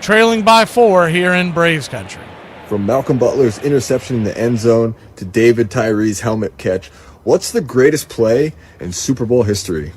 Trailing by 4 here in Braves country. From Malcolm Butler's interception in the end zone to David Tyree's helmet catch, what's the greatest play in Super Bowl history?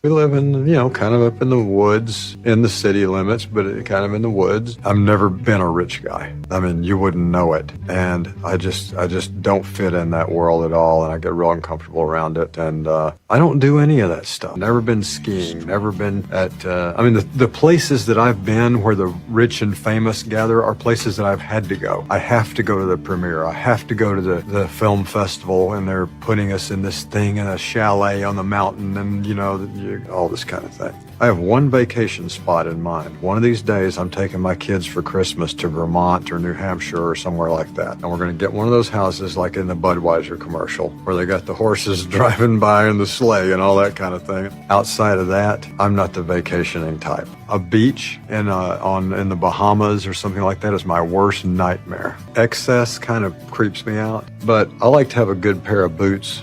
We live in, kind of up in the woods, in the city limits, but kind of in the woods. I've never been a rich guy. I mean, you wouldn't know it. And I just don't fit in that world at all, and I get real uncomfortable around it. And I don't do any of that stuff. Never been skiing, never been at, the places that I've been where the rich and famous gather are places that I've had to go. I have to go to the premiere. I have to go to the film festival, and they're putting us in this thing in a chalet on the mountain, and, all this kind of thing. I have one vacation spot in mind. One of these days, I'm taking my kids for Christmas to Vermont or New Hampshire or somewhere like that. And we're going to get one of those houses like in the Budweiser commercial where they got the horses driving by in the sleigh and all that kind of thing. Outside of that, I'm not the vacationing type. A beach in the Bahamas or something like that is my worst nightmare. Excess kind of creeps me out, but I like to have a good pair of boots.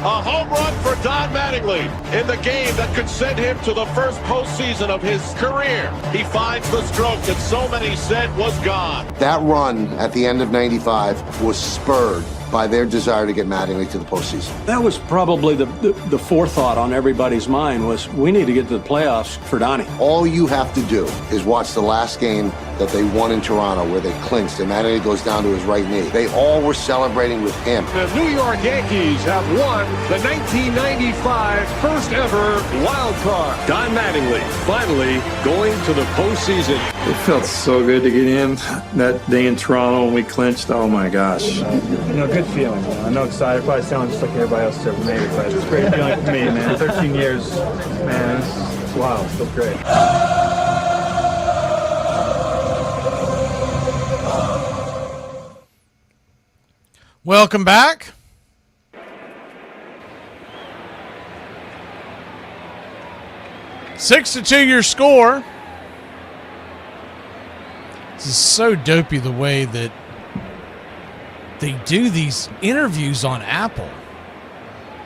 A home run for Don Mattingly in the game that could send him to the first postseason of his career. He finds the stroke that so many said was gone. That run at the end of '95 was spurred by their desire to get Mattingly to the postseason. That was probably the forethought on everybody's mind was we need to get to the playoffs for Donnie. All you have to do is watch the last game that they won in Toronto where they clinched and Mattingly goes down to his right knee. They all were celebrating with him. The New York Yankees have won the 1995 first ever wild card. Don Mattingly finally going to the postseason. It felt so good to get in that day in Toronto when we clinched. Oh my gosh. Good feeling. I know excited. Probably sound just like everybody else ever made it, but it's a great feeling for me, man. 13 years, man. It's wild. It feels great. Welcome back. Six to 2 your score. This is so dopey the way that they do these interviews on Apple.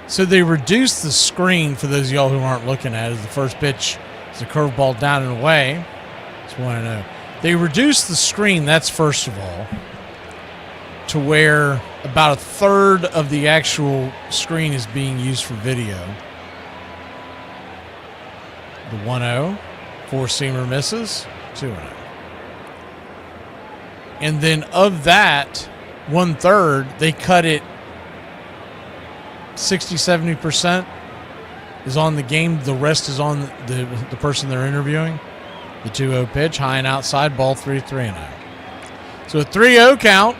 So they reduce the screen for those of y'all who aren't looking at it. The first pitch is a curveball down and away. It's 1-0. They reduce the screen, that's first of all, to where about a third of the actual screen is being used for video. The 1-0, four-seamer misses, 2-0. And then of that, 1/3, they cut it 60-70% is on the game. The rest is on the person they're interviewing. The 2-0 pitch, high and outside, ball 3-0. So a 3-0 count.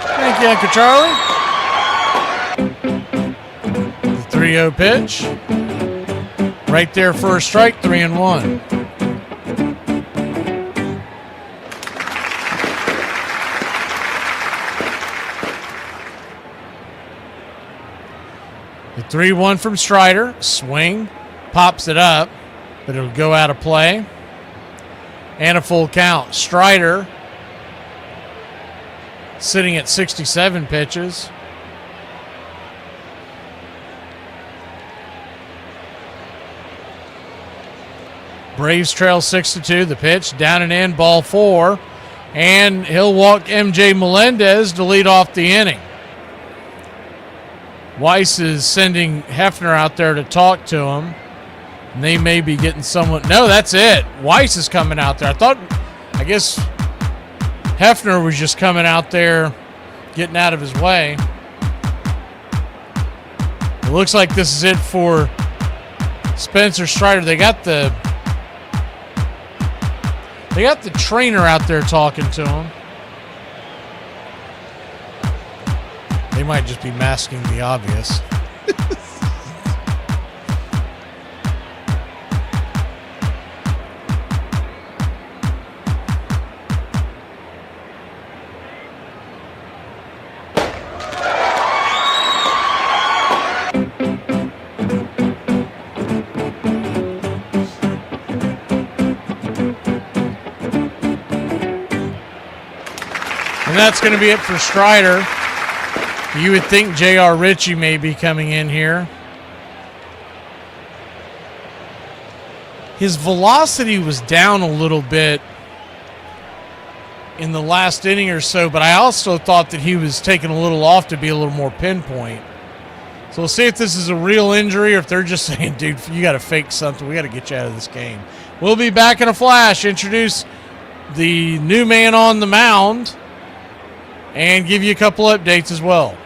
Thank you, Uncle Charlie. 3-0 pitch. Right there for a strike, 3-1. The 3-1 from Strider. Swing. Pops it up, but it'll go out of play. And a full count. Strider sitting at 67 pitches. Braves trail 6-2. The pitch down and in, ball 4. And he'll walk MJ Melendez to lead off the inning. Weiss is sending Hefner out there to talk to him. And they may be getting someone. No, that's it. Weiss is coming out there. I guess Hefner was just coming out there, getting out of his way. It looks like this is it for Spencer Strider. They got the trainer out there talking to him. They might just be masking the obvious. That's going to be it for Strider. You would think J.R. Ritchie may be coming in here. His velocity was down a little bit in the last inning or so, but I also thought that he was taking a little off to be a little more pinpoint. So we'll see if this is a real injury or if they're just saying, dude, you got to fake something. We got to get you out of this game. We'll be back in a flash. Introduce the new man on the mound and give you a couple updates as well.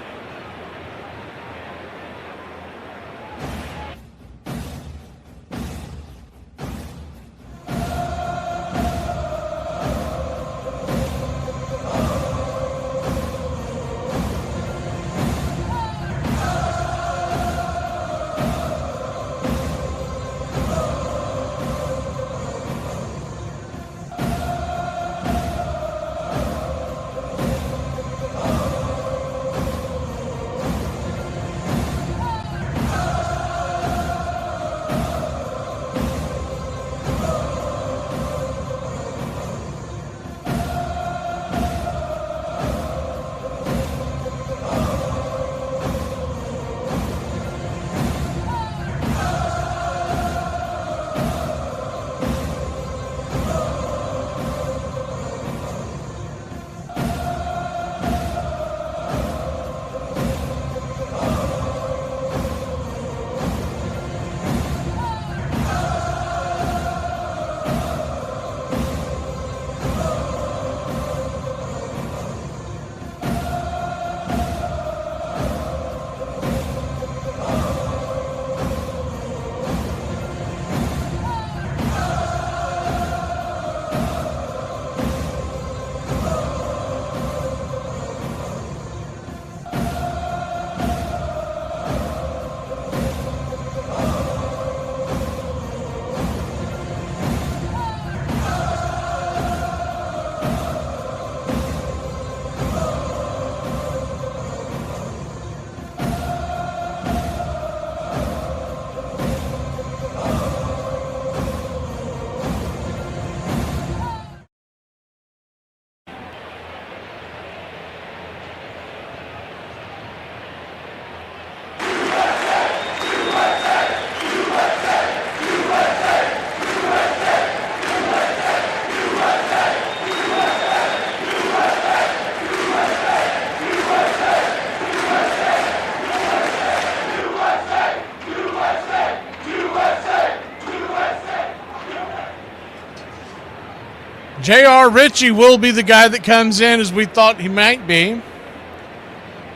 J.R. Ritchie will be the guy that comes in as we thought he might be.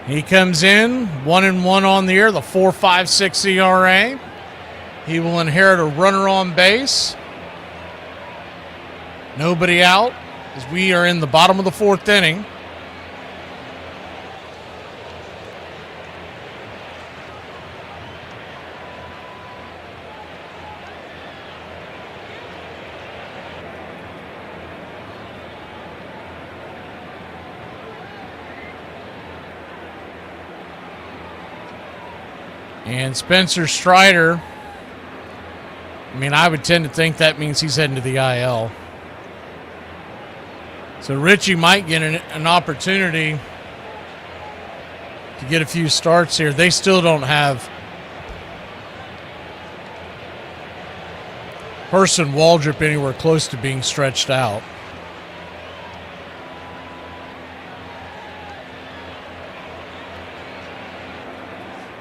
He comes in 1-1 on the year, the 4.56 ERA. He will inherit a runner on base. Nobody out as we are in the bottom of the fourth inning. And Spencer Strider, I mean, I would tend to think that means he's heading to the IL. So Richie might get an opportunity to get a few starts here. They still don't have Person Waldrop anywhere close to being stretched out.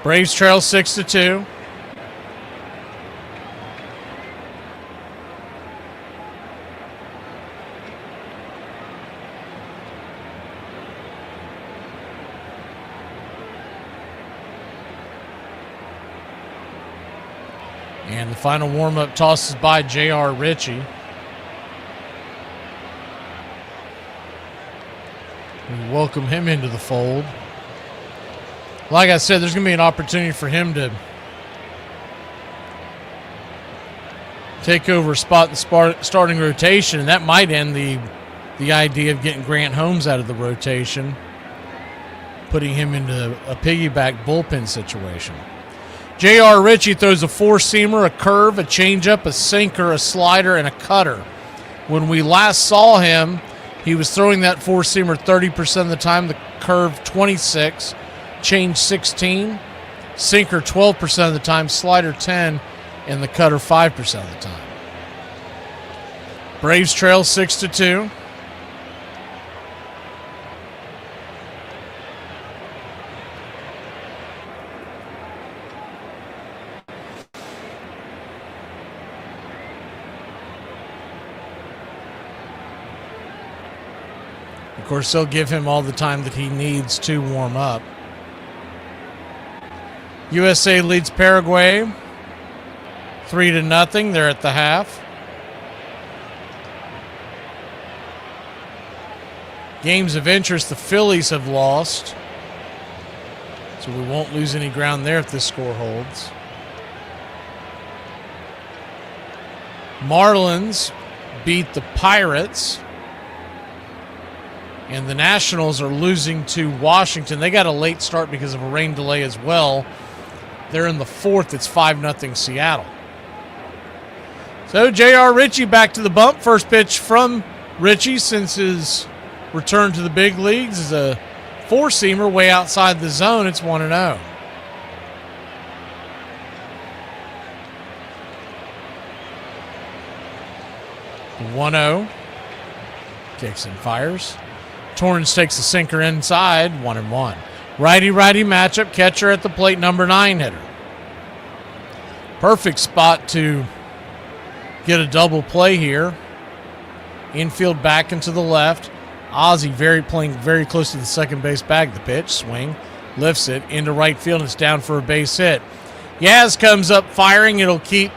Braves trail 6-2. And the final warm-up tosses by J.R. Ritchie. We welcome him into the fold. Like I said, there's going to be an opportunity for him to take over a spot in the starting rotation, and that might end the idea of getting Grant Holmes out of the rotation, putting him into a piggyback bullpen situation. J.R. Ritchie throws a four-seamer, a curve, a changeup, a sinker, a slider, and a cutter. When we last saw him, he was throwing that four-seamer 30% of the time, the curve 26%, change 16%, sinker 12% of the time, slider 10%, and the cutter 5% of the time. Braves trail 6-2. Of course, they'll give him all the time that he needs to warm up. USA leads Paraguay 3-0. They're at the half. Games of interest, the Phillies have lost, so we won't lose any ground there if this score holds. Marlins beat the Pirates. And the Nationals are losing to Washington. They got a late start because of a rain delay as well. They're in the fourth. It's 5-0 Seattle. So J.R. Ritchie back to the bump. First pitch from Ritchie since his return to the big leagues is a four-seamer way outside the zone. It's 1-0. The 1-0. Kicks and fires. Torrens takes the sinker inside, 1-1. Righty-righty matchup, catcher at the plate, number 9 hitter. Perfect spot to get a double play here. Infield back into the left. Ozzie playing very close to the second base bag. The pitch, swing, lifts it into right field, and it's down for a base hit. Yaz comes up firing. It'll keep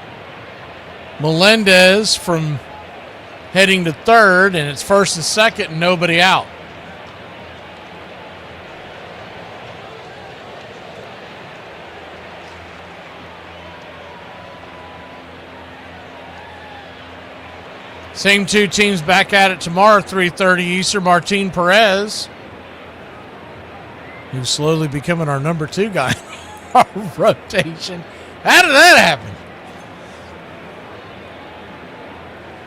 Melendez from heading to third, and it's first and second and nobody out. Same two teams back at it tomorrow, 3:30 Eastern. Martin Perez, who's slowly becoming our number 2 guy in our rotation. How did that happen?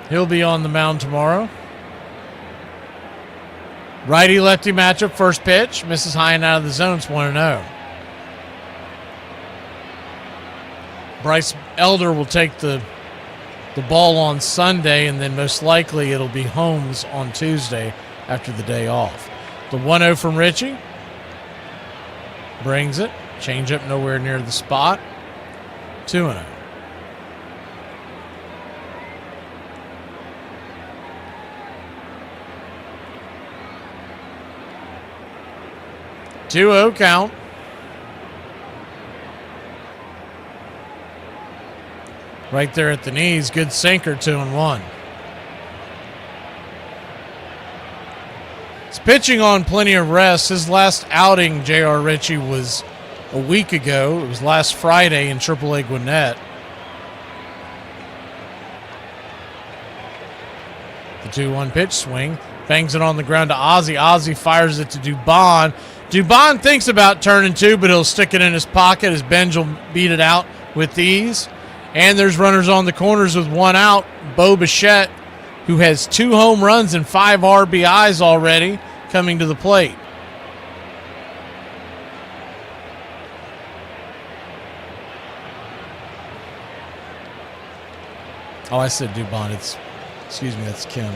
He'll be on the mound tomorrow. Righty-lefty matchup, first pitch. Misses high and out of the zone. It's 1-0. Bryce Elder will take the ball on Sunday, and then most likely it'll be Holmes on Tuesday after the day off. The 1-0 from Ritchie. Brings it. Changeup nowhere near the spot. 2-0. Two-0 count. Right there at the knees. Good sinker, 2-1. He's pitching on plenty of rest. His last outing, J.R. Ritchie, was a week ago. It was last Friday in AAA Gwinnett. The 2-1 pitch swing. Bangs it on the ground to Ozzie. Ozzie fires it to Dubon. Dubon thinks about turning 2, but he'll stick it in his pocket as Benj will beat it out with ease. And there's runners on the corners with 1 out. Bo Bichette, who has 2 home runs and 5 RBIs already, coming to the plate. Oh, I said Dubon. That's Kim.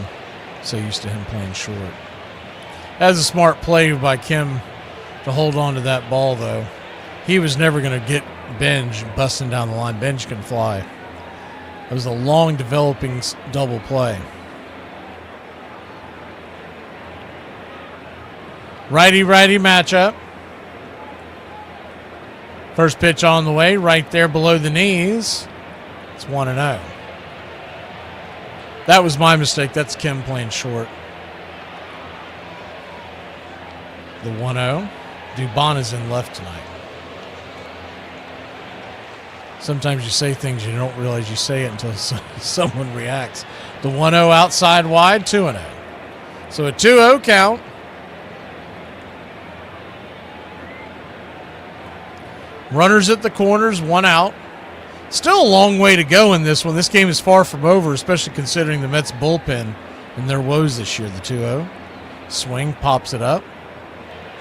So used to him playing short. That was a smart play by Kim to hold on to that ball, though. He was never going to get Benj busting down the line. Benj can fly. It was a long developing double play. Righty-righty matchup. First pitch on the way, right there below the knees. It's 1-0. That was my mistake. That's Kim playing short. The 1-0. Dubon is in left tonight. Sometimes you say things you don't realize you say it until someone reacts. The 1-0 outside wide, 2-0. So a 2-0 count. Runners at the corners, 1 out. Still a long way to go in this one. This game is far from over, especially considering the Mets bullpen and their woes this year. The 2-0. Swing, pops it up.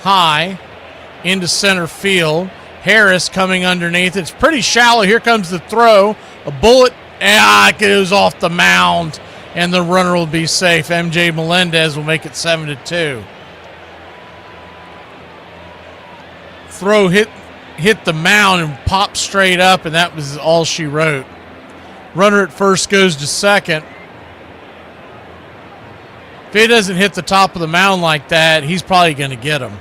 High into center field. Harris coming underneath. It's pretty shallow. Here comes the throw. A bullet. It goes off the mound, and the runner will be safe. MJ Melendez will make it 7-2. Throw hit the mound and popped straight up, and that was all she wrote. Runner at first goes to second. If he doesn't hit the top of the mound like that, he's probably going to get him.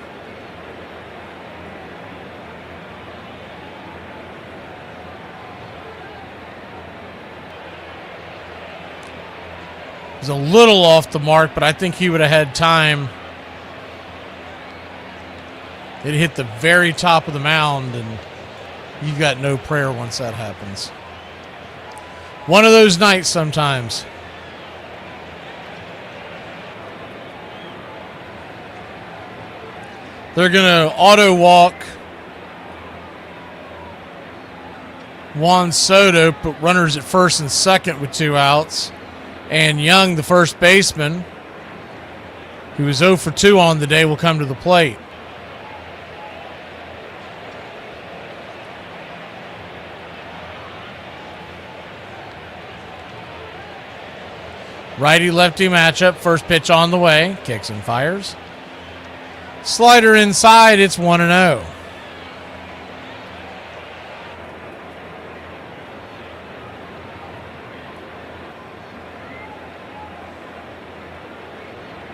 He's a little off the mark, but I think he would have had time. It hit the very top of the mound, and you've got no prayer once that happens. One of those nights sometimes. They're going to auto walk Juan Soto, put runners at first and second with 2 outs. And Young, the first baseman, who was 0 for 2 on the day, will come to the plate. Righty-lefty matchup. First pitch on the way. Kicks and fires. Slider inside. It's 1-0.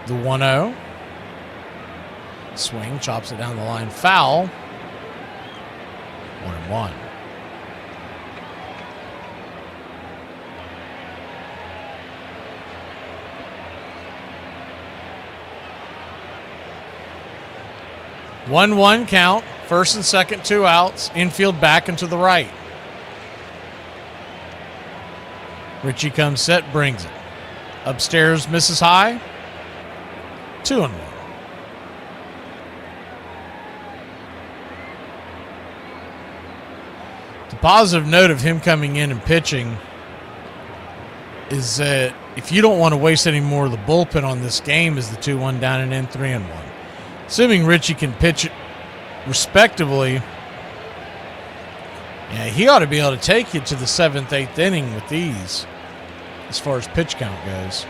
The 1-0. Swing. Chops it down the line. Foul. 1-1. One count. First and second, 2 outs. Infield back and to the right. Richie comes set, brings it. Upstairs, misses high. 2-1. The positive note of him coming in and pitching is that if you don't want to waste any more of the bullpen on this game, is the 2-1 down and in, 3-1. Assuming Richie can pitch it respectively, yeah, he ought to be able to take you to the 7th, 8th inning with ease as far as pitch count goes.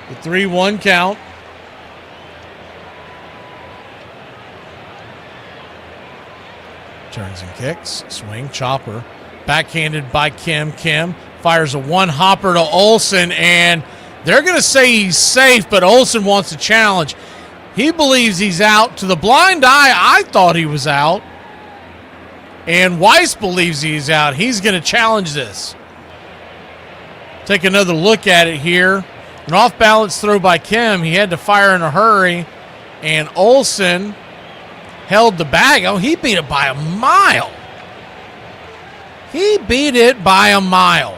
The 3-1 count. Turns and kicks. Swing. Chopper. Backhanded by Kim. Kim fires a 1-hopper to Olsen, and they're going to say he's safe, but Olsen wants a challenge. He believes he's out. To the blind eye, I thought he was out. And Weiss believes he's out. He's going to challenge this. Take another look at it here. An off-balance throw by Kim. He had to fire in a hurry. And Olsen held the bag. Oh, he beat it by a mile. He beat it by a mile.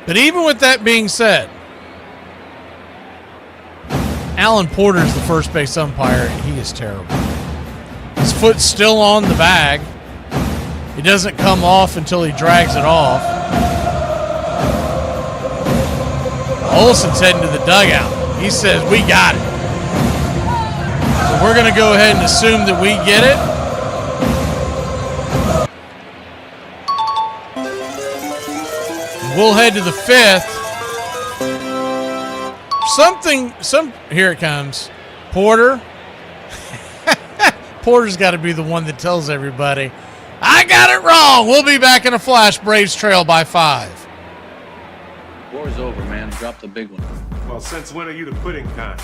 But even with that being said, Alan Porter's the first base umpire, and he is terrible. His foot's still on the bag. It doesn't come off until he drags it off. Olson's heading to the dugout. He says, we got it. So we're going to go ahead and assume that we get it. We'll head to the 5th. Here it comes. Porter. Porter's got to be the one that tells everybody, I got it wrong. We'll be back in a flash. Braves trail by 5. War's over, man. Drop the big one. Well, since when are you the pudding kind?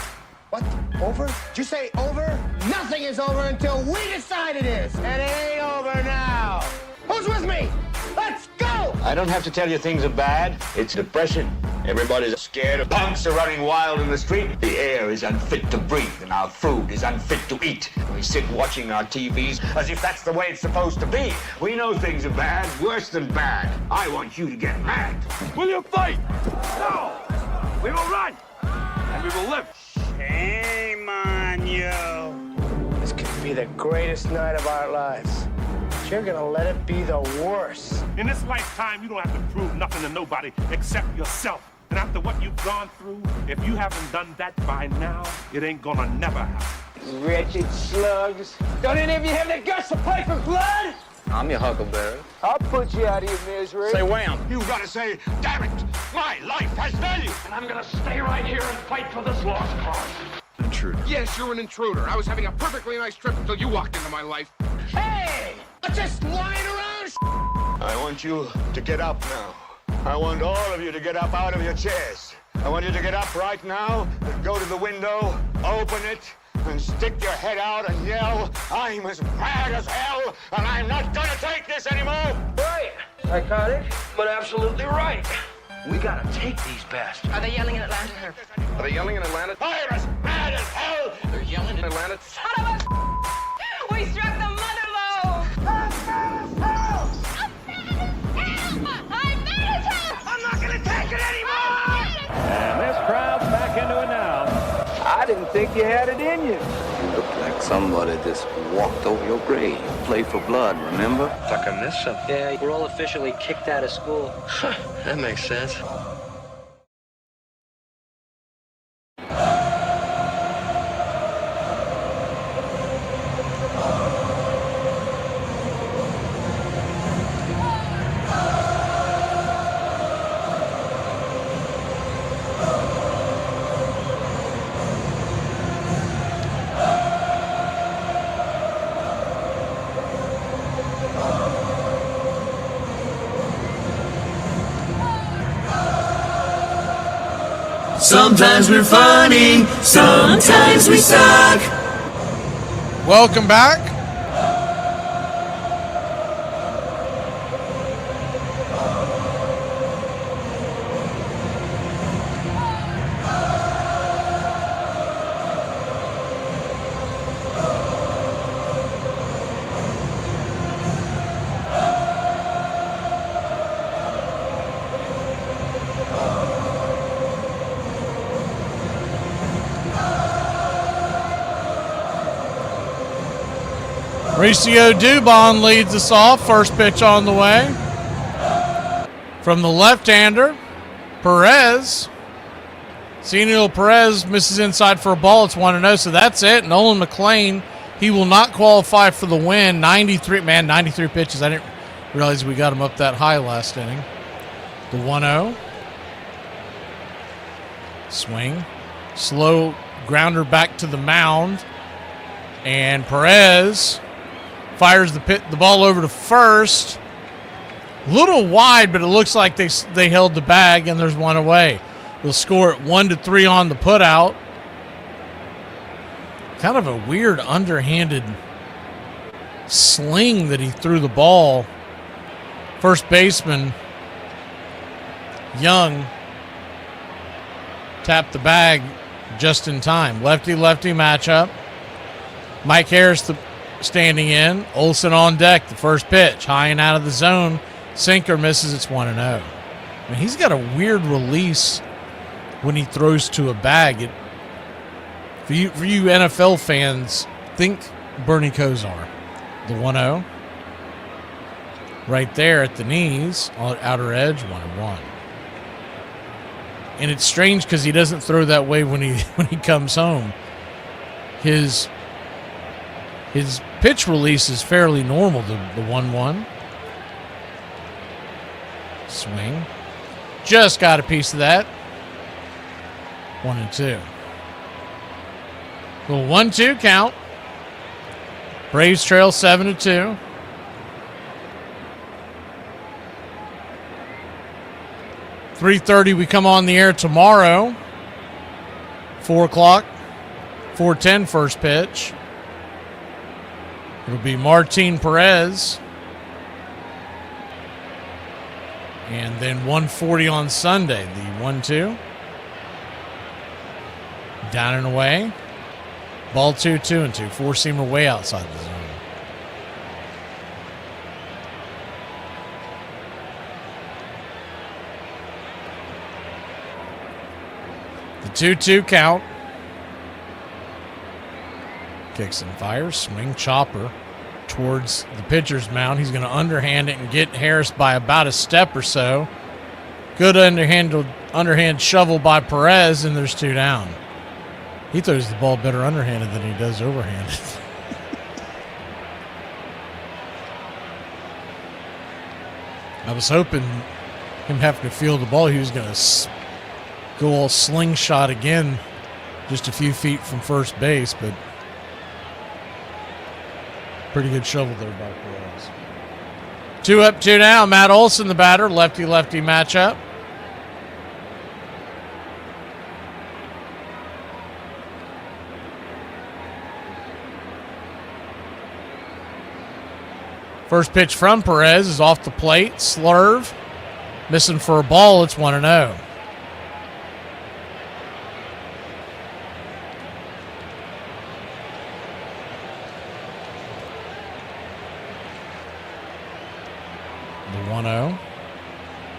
What? Over? Did you say over? Nothing is over until we decide it is. And it ain't over now. Who's with me? Let's go! I don't have to tell you things are bad. It's depression. Everybody's scared. Punks are running wild in the street. The air is unfit to breathe, and our food is unfit to eat. We sit watching our TVs as if that's the way it's supposed to be. We know things are bad, worse than bad. I want you to get mad. Will you fight? No! We will run! And we will live! Shame on you. This could be the greatest night of our lives. But you're gonna let it be the worst. In this lifetime, you don't have to prove nothing to nobody except yourself. And after what you've gone through, if you haven't done that by now, it ain't gonna never happen. Wretched slugs. Don't any of you have the guts to play for blood? I'm your huckleberry. I'll put you out of your misery. Say wham. You gotta say, damn it, my life has value. And I'm gonna stay right here and fight for this lost cause. Intruder. Yes, you're an intruder. I was having a perfectly nice trip until you walked into my life. Hey! I'm just lying around. I want you to get up now. I want all of you to get up out of your chairs. I want you to get up right now and go to the window, open it, and stick your head out and yell, I'm as mad as hell, and I'm not gonna take this anymore! Right. Iconic, but absolutely right. We gotta take these bastards. Are they yelling in Atlanta? Are they yelling in Atlanta? I'm as mad as hell! They're yelling in Atlanta. Son of a we struck the mother load! I'm mad as hell! I'm not gonna take it anymore! And this crowd's back into it now. I didn't think you had it in you. You look like somebody just walked over your grave. Play for blood, remember? Like I missed something. Yeah, we're all officially kicked out of school. That makes sense. Sometimes we're funny, sometimes we suck. Welcome back. Mauricio Dubon leads us off. First pitch on the way. From the left-hander, Perez. Senil Perez misses inside for a ball. It's 1-0, so that's it. Nolan McLean, he will not qualify for the win. 93 pitches. I didn't realize we got him up that high last inning. The 1-0. Swing. Slow grounder back to the mound. And Perez fires the ball over to first. A little wide, but it looks like they held the bag, and there's one away. They'll score it 1-3 on the putout. Kind of a weird underhanded sling that he threw the ball. First baseman Young tapped the bag just in time. Lefty-lefty matchup. Mike Harris standing in. Olson on deck. The first pitch. High and out of the zone. Sinker misses. It's 1-0. I mean, he's got a weird release when he throws to a bag. For you NFL fans, think Bernie Kosar. The 1-0. Right there at the knees, on outer edge, 1-1. And it's strange because he doesn't throw that way when he comes home. His pitch release is fairly normal, the 1-1. Swing. Just got a piece of that. 1-2. Little 1-2 count. Braves trail 7-2. $3:30 we come on the air tomorrow. 4 o'clock. 4:10 first pitch. It'll be Martin Perez. And then 1:40 on Sunday. The 1-2. Down and away. Ball 2-2. Four-seamer way outside the zone. The 2-2 count. Kicks and fires. Swing chopper towards the pitcher's mound. He's going to underhand it and get Harris by about a step or so. Good underhand shovel by Perez, and there's 2 down. He throws the ball better underhanded than he does overhanded. I was hoping him having to field the ball, he was going to go all slingshot again just a few feet from first base, but pretty good shovel there by Perez. 2 up, 2 down. Matt Olson, the batter, lefty-lefty matchup. First pitch from Perez is off the plate. Slurve. Missing for a ball. It's 1-0. The 1-0.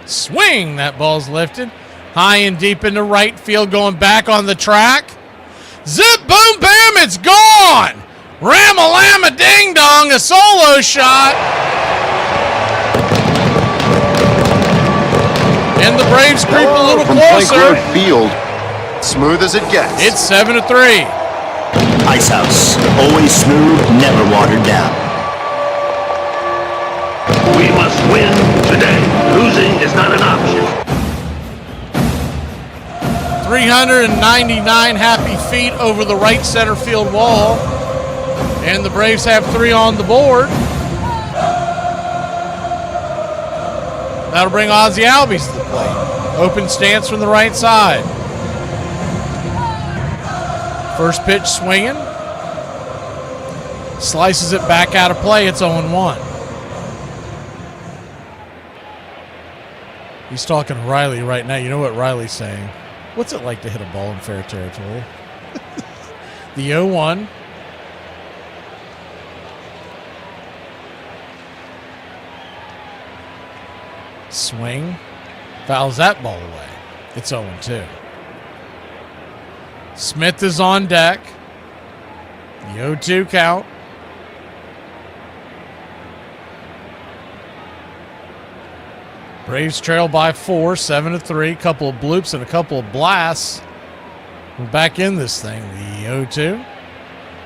Swing. That ball's lifted. High and deep into right field. Going back on the track. Zip, boom, bam. It's gone. Ram-a-lam-a ding-dong, a solo shot. And the Braves creep a little closer. Field, smooth as it gets. It's 7-3. Ice House, always smooth, never watered down. We must win today. Losing is not an option. 399 happy feet over the right center field wall. And the Braves have 3 on the board. That'll bring Ozzie Albies to the plate. Open stance from the right side. First pitch swinging. Slices it back out of play. It's 0-1. He's talking to Riley right now. You know what Riley's saying? What's it like to hit a ball in fair territory? The 0-1. Swing. Fouls that ball away. It's 0-2. Smith is on deck. The 0-2 count. Braves trail by 4, 7-3. Couple of bloops and a couple of blasts. We're back in this thing. The 0-2.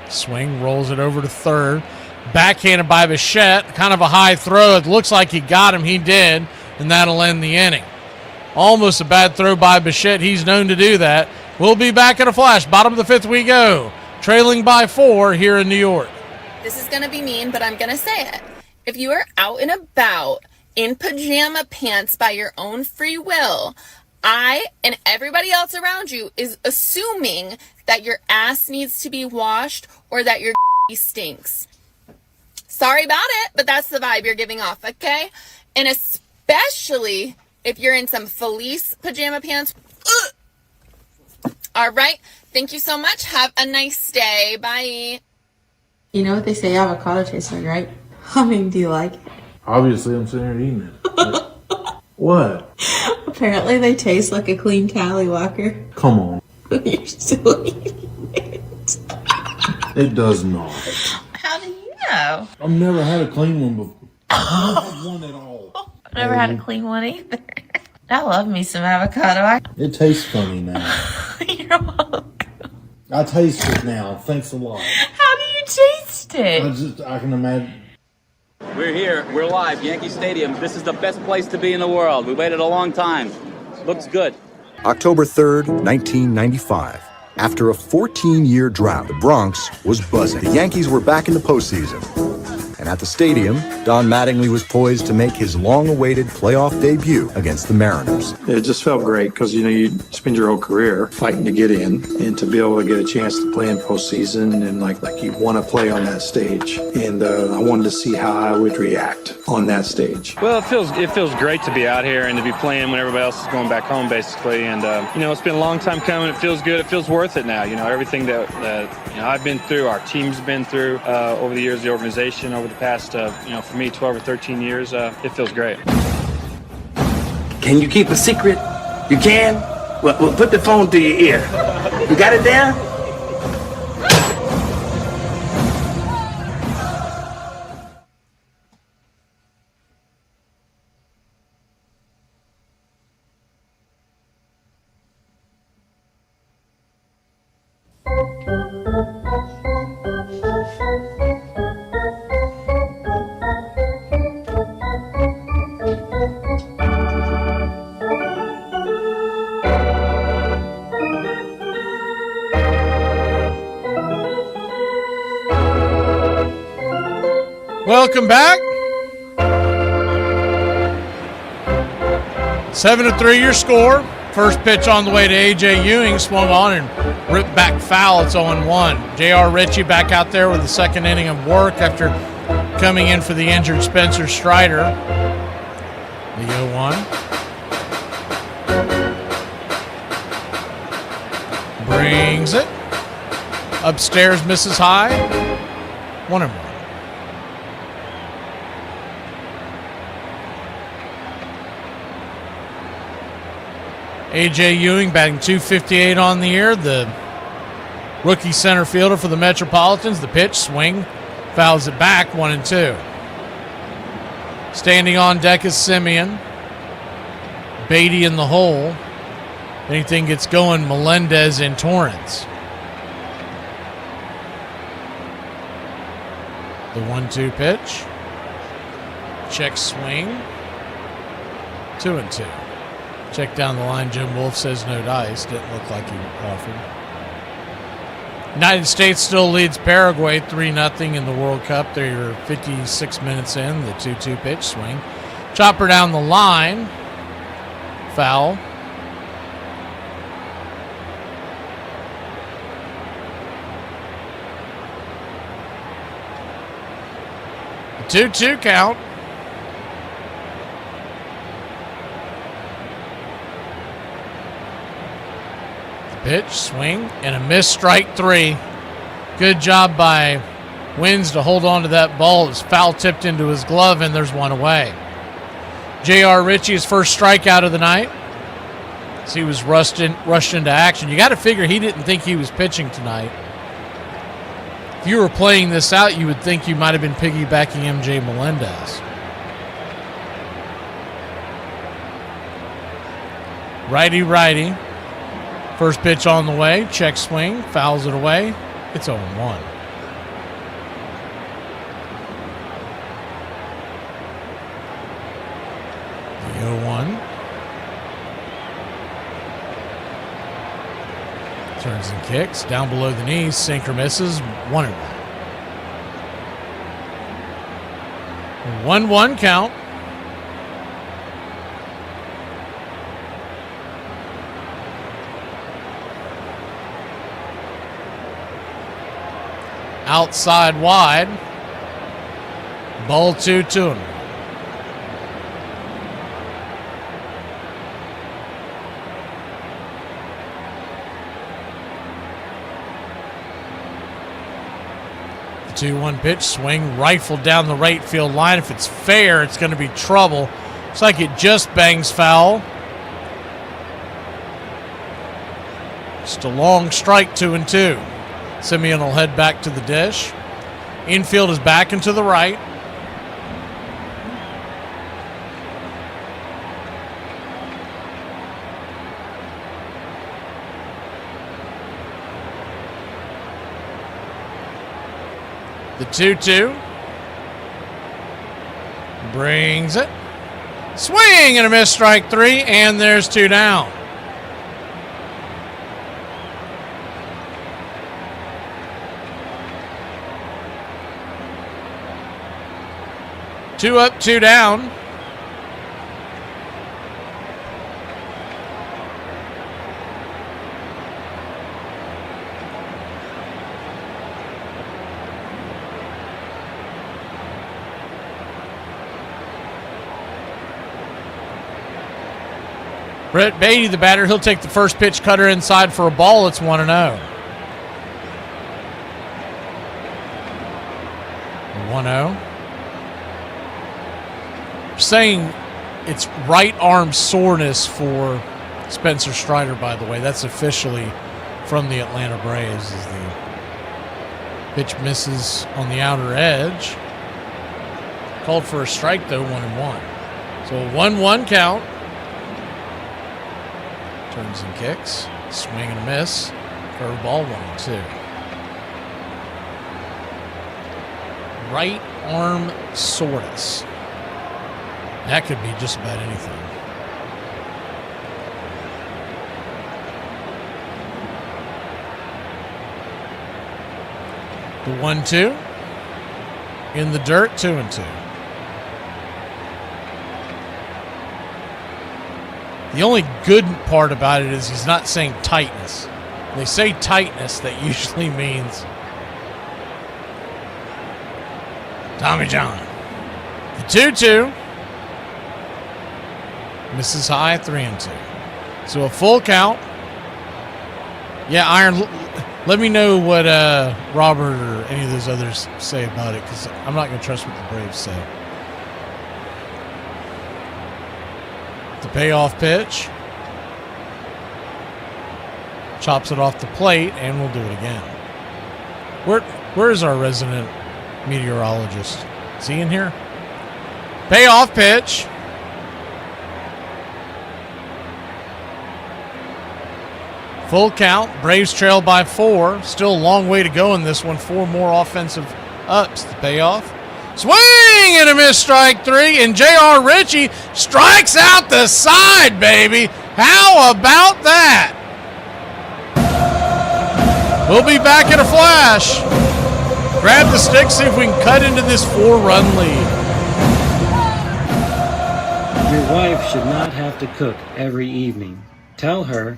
Swing, rolls it over to third. Backhanded by Bichette. Kind of a high throw. It looks like he got him. He did. And that'll end the inning. Almost a bad throw by Bichette. He's known to do that. We'll be back in a flash. Bottom of the 5th we go. Trailing by 4 here in New York. This is going to be mean, but I'm going to say it. If you are out and about in pajama pants by your own free will, I and everybody else around you is assuming that your ass needs to be washed or that your stinks. Sorry about it, but that's the vibe you're giving off, okay? And especially if you're in some Felice pajama pants. All right. Thank you so much. Have a nice day. Bye. You know what they say avocado tastes like, right? I mean, do you like it? Obviously, I'm sitting here eating it. What? Apparently, they taste like a clean tallywhacker. Come on. You're still eating it. It does not. How do you know? I've never had a clean one before. I've never had one at all. I've never had a clean one either. I love me some avocado. It tastes funny now. You're welcome. I taste it now. Thanks a lot. How do you taste it? I can imagine. We're here. We're live. Yankee Stadium. This is the best place to be in the world. We waited a long time. Looks good. October 3rd, 1995. After a 14-year drought, the Bronx was buzzing. The Yankees were back in the postseason. And at the stadium, Don Mattingly was poised to make his long-awaited playoff debut against the Mariners. It just felt great because, you spend your whole career fighting to get in, and to be able to get a chance to play in postseason and like you want to play on that stage. And I wanted to see how I would react on that stage. Well, it feels great to be out here and to be playing when everybody else is going back home, basically. And it's been a long time coming. It feels good. It feels worth it now. Everything that I've been through, our team's been through over the years, the organization over the past, for me, 12 or 13 years, it feels great. Can you keep a secret? You can? Well, put the phone to your ear. You got it down? Welcome back. 7-3 your score. First pitch on the way to A.J. Ewing, swung on and ripped back foul. It's 0-1. J.R. Ritchie back out there with the second inning of work after coming in for the injured Spencer Strider. The 0-1. Brings it. Upstairs, misses high. 1-1. A.J. Ewing batting .258 on the year, the rookie center fielder for the Metropolitans. The pitch, swing, fouls it back, 1-2. Standing on deck is Simeon. Beatty in the hole. Anything gets going, Melendez and Torrance. The 1-2 pitch. Check swing. 2-2. Check down the line. Jim Wolf says no dice. Didn't look like he offered. United States still leads Paraguay 3-0 in the World Cup. They're 56 minutes in. The 2-2 pitch swing. Chopper down the line. Foul. The 2-2 count. Pitch, swing, and a missed strike 3. Good job by Wins to hold on to that ball. It was foul tipped into his glove, and there's one away. J.R. Ritchie's first strikeout of the night. As he was rushed into action. You got to figure he didn't think he was pitching tonight. If you were playing this out, you would think you might have been piggybacking M.J. Melendez. Righty. First pitch on the way. Check swing. Fouls it away. It's 0-1. The 0-1. Turns and kicks. Down below the knees. Sinker misses. 1-1. 1-1 count. Outside wide. Ball 2-2. The 2-1 pitch, swing, rifled down the right field line. If it's fair, it's going to be trouble. Looks like it just bangs foul. Just a long strike, 2-2. Simeon will head back to the dish. Infield is back and to the right. The 2-2. Brings it. Swing and a miss, strike 3, and there's 2 down. Two up, 2 down. Brett Beatty, the batter, he'll take the first pitch, cutter inside for a ball. It's 1-0. 1-0. Saying it's right arm soreness for Spencer Strider, by the way. That's officially from the Atlanta Braves. As the pitch misses on the outer edge. Called for a strike, though, 1-1. So a 1-1 count. Turns and kicks. Swing and a miss. Curveball, 1-2. Right arm soreness. That could be just about anything. The 1-2. In the dirt, 2-2. The only good part about it is he's not saying tightness. When they say tightness, that usually means Tommy John. The 2-2. Misses high, 3-2. So a full count. Yeah, Iron, let me know what Robert or any of those others say about it, because I'm not going to trust what the Braves say. The payoff pitch. Chops it off the plate, and we'll do it again. Where's our resident meteorologist? Is he in here? Payoff pitch. Full count. Braves trail by 4. Still a long way to go in this one. 4 more offensive ups. The payoff. Swing and a miss, strike 3. And J.R. Ritchie strikes out the side, baby. How about that? We'll be back in a flash. Grab the stick, see if we can cut into this 4-run lead. Your wife should not have to cook every evening. Tell her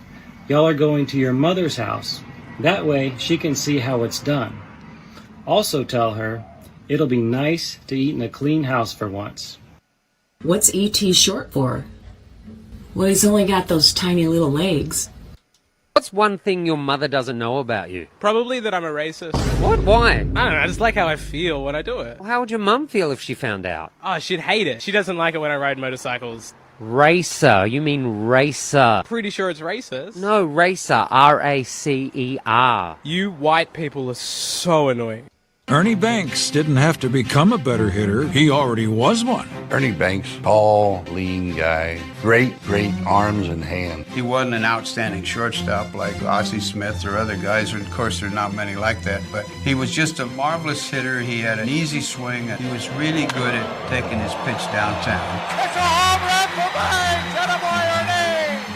y'all are going to your mother's house. That way she can see how it's done. Also tell her it'll be nice to eat in a clean house for once. What's E.T. short for? Well, he's only got those tiny little legs. What's one thing your mother doesn't know about you? Probably that I'm a racist. What? Why? I don't know, I just like how I feel when I do it. Well, how would your mum feel if she found out? Oh, she'd hate it. She doesn't like it when I ride motorcycles. Racer. You mean racer. Pretty sure it's racist. No, racer. R-A-C-E-R. You white people are so annoying. Ernie Banks didn't have to become a better hitter. He already was one. Ernie Banks, tall, lean guy, great arms and hands. He wasn't an outstanding shortstop like Ozzie Smith or other guys, and of course there are not many like that, but he was just a marvelous hitter. He had an easy swing, and he was really good at taking his pitch downtown. It's a home run for Banks! Attaboy, Ernie!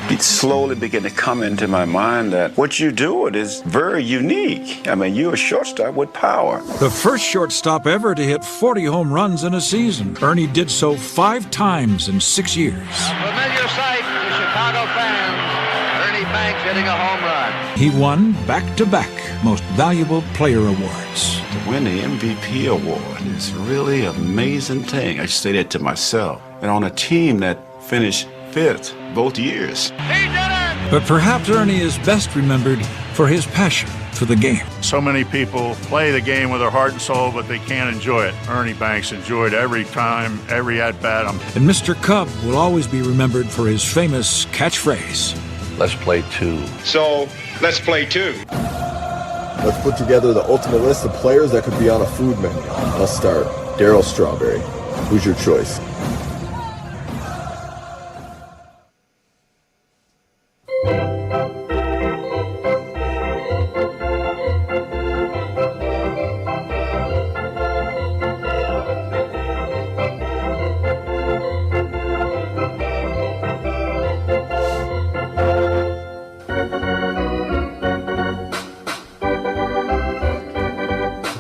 It slowly began to come into my mind that what you're doing is very unique. I mean, you're a shortstop with power. The first shortstop ever to hit 40 home runs in a season. Ernie did so 5 times in 6 years. A familiar sight to Chicago fans. Ernie Banks hitting a home run. He won back-to-back Most Valuable Player awards. To win the MVP award is really an amazing thing. I say that to myself. And on a team that finished 5th both years. He did it! But perhaps Ernie is best remembered for his passion for the game. So many people play the game with their heart and soul, but they can't enjoy it. Ernie Banks enjoyed every time, every at-bat. And Mr. Cub will always be remembered for his famous catchphrase. Let's play 2. So, let's play 2. Let's put together the ultimate list of players that could be on a food menu. I'll start. Darryl Strawberry. Who's your choice?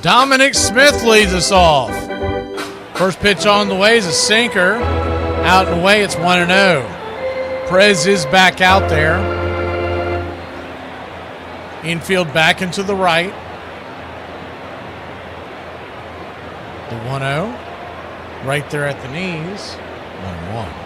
Dominic Smith leads us off. First pitch on the way is a sinker. Out and away, it's 1-0. Perez is back out there. Infield back into the right. The 1-0. Right there at the knees. 1-1.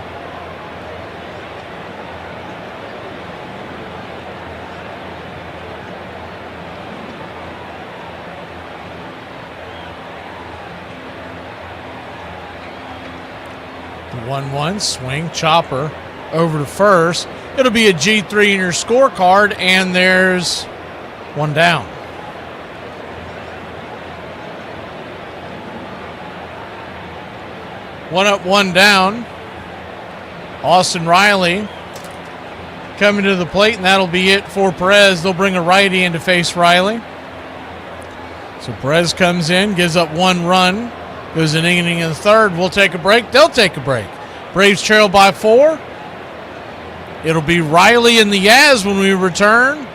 The 1-1 swing, chopper over to first. It'll be a G3 in your scorecard, and there's one down. One up, one down. Austin Riley coming to the plate, and that'll be it for Perez. They'll bring a righty in to face Riley. So Perez comes in, gives up one run. Goes an inning in the third. We'll take a break. They'll take a break. Braves trail by 4. It'll be Riley and the Yaz when we return.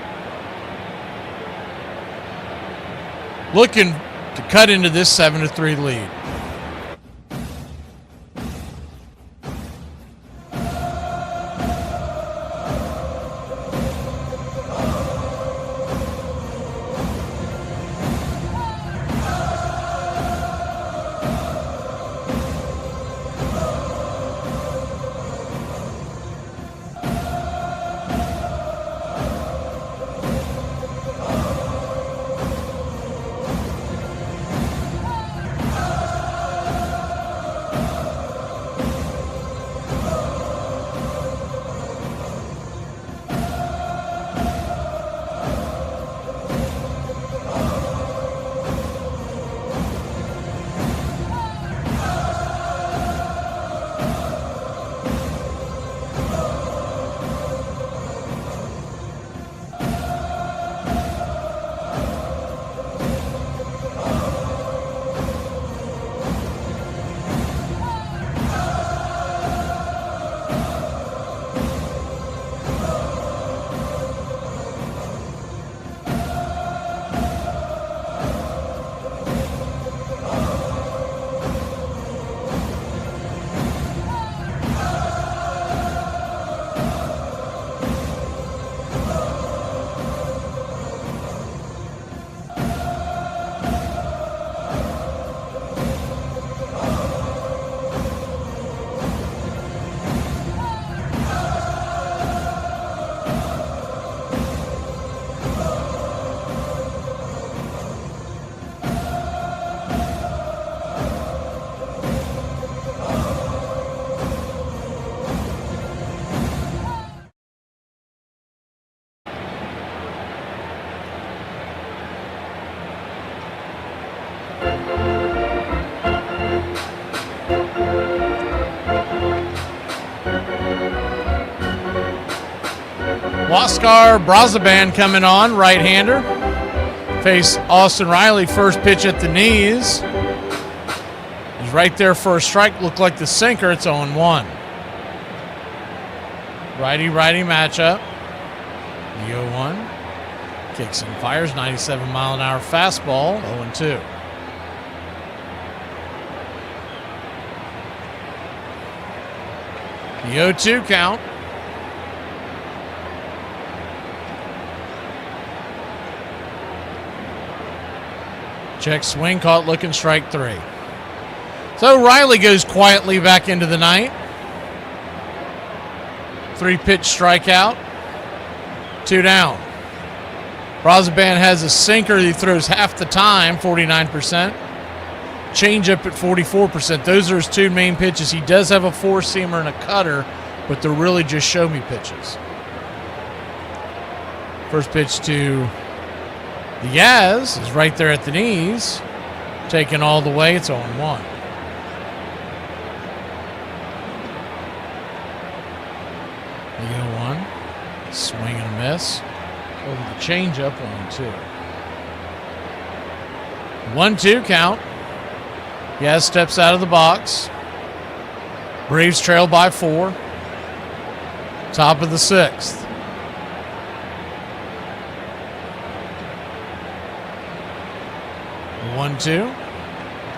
Looking to cut into this 7-3 lead. Oscar Brazaban coming on, right-hander. Face Austin Riley, first pitch at the knees. He's right there for a strike. Looked like the sinker. It's 0-1. Righty-righty matchup. The 0-1. Kicks and fires, 97-mile-an-hour fastball, 0-2. The 0-2 count. Check swing, caught looking, strike 3. So Riley goes quietly back into the ninth. 3-pitch strikeout. 2 down. Brazaban has a sinker he throws half the time, 49%. Changeup at 44%. Those are his 2 main pitches. He does have a 4-seamer and a cutter, but they're really just show-me pitches. First pitch to The Yaz is right there at the knees. Taken all the way. It's 0-1. The 0-1. Swing and a miss. Over the changeup, 1-2. 1-2 count. Yaz steps out of the box. Braves trail by 4. Top of the 6th. 1-2.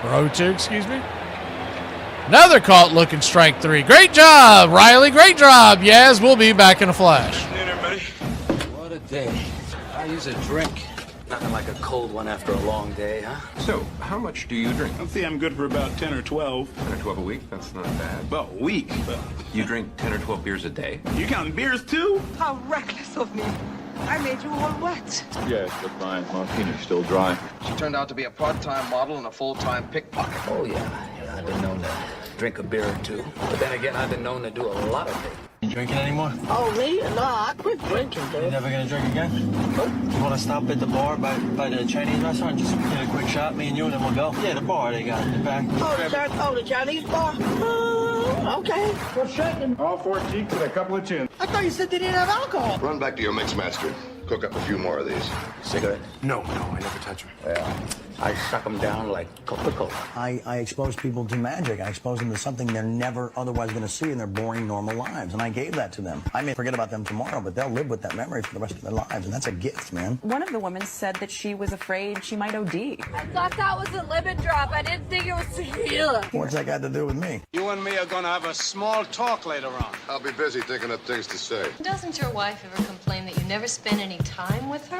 Or 0-2, excuse me. Another caught looking strike 3. Great job, Riley. Great job. Yaz, we'll be back in a flash. What a day. I use a drink. Nothing like a cold one after a long day, huh? So, how much do you drink? I think I'm good for about 10 or 12. 10 or 12 a week? That's not bad. About a week. You drink 10 or 12 beers a day? You counting beers too? How reckless of me. I made you all wet. Yes, but my martini's still dry. She turned out to be a part-time model and a full-time pickpocket. Oh, yeah. I've been known to drink a beer or two. But then again, I've been known to do a lot of things. You drinking anymore? Oh, me? No, I quit drinking, dude. You never gonna drink again? Nope. You wanna stop at the bar by the Chinese restaurant? Just get a quick shot, me and you, and then we'll go? Yeah, the bar they got in the back. Oh, the Chinese bar? Okay. What's shaking? All 4 cheeks and a couple of chins. I thought you said they didn't have alcohol. Run back to your mix master. Cook up a few more of these. Cigarette? No, I never touch them. Yeah. I suck them down like Coca-Cola. I expose people to magic. I expose them to something they're never otherwise going to see in their boring, normal lives. And I gave that to them. I may forget about them tomorrow, but they'll live with that memory for the rest of their lives. And that's a gift, man. One of the women said that she was afraid she might OD. I thought that was a lemon drop. I didn't think it was tequila. What's that got to do with me? You and me are going to have a small talk later on. I'll be busy thinking of things to say. Doesn't your wife ever complain that you never spend any time with her?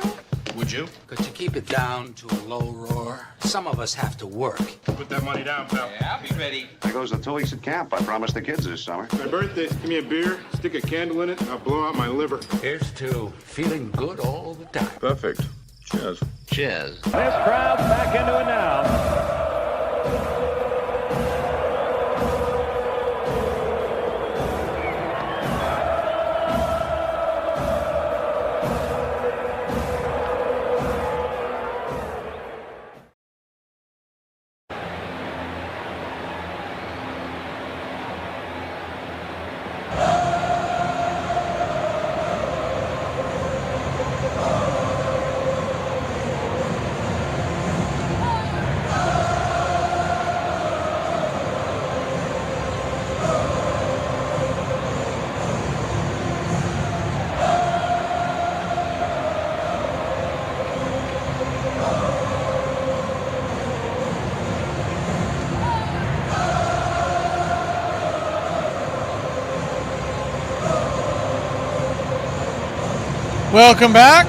Would you? But to keep it down to a low roar, some of us have to work. Put that money down, pal. Yeah, I'll be ready. There goes the 2 weeks at camp. I promised the kids this summer. My birthday, give me a beer, stick a candle in it, and I'll blow out my liver. Here's to feeling good all the time. Perfect. Cheers. Cheers. This crowd's back into it now. Welcome back.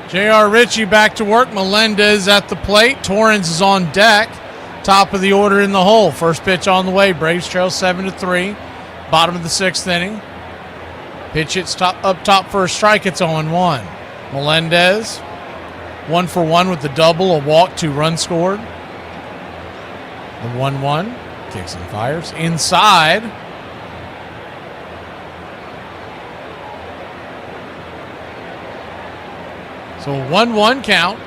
J.R. Ritchie back to work. Melendez at the plate. Torrens is on deck. Top of the order in the hole. First pitch on the way. Braves trail 7-3. Bottom of the 6th inning. Pitch hits up top for a strike. It's 0-1. Melendez 1 for 1 with the double, a walk, 2 runs scored. The 1-1 kicks and fires inside. So 1-1 count.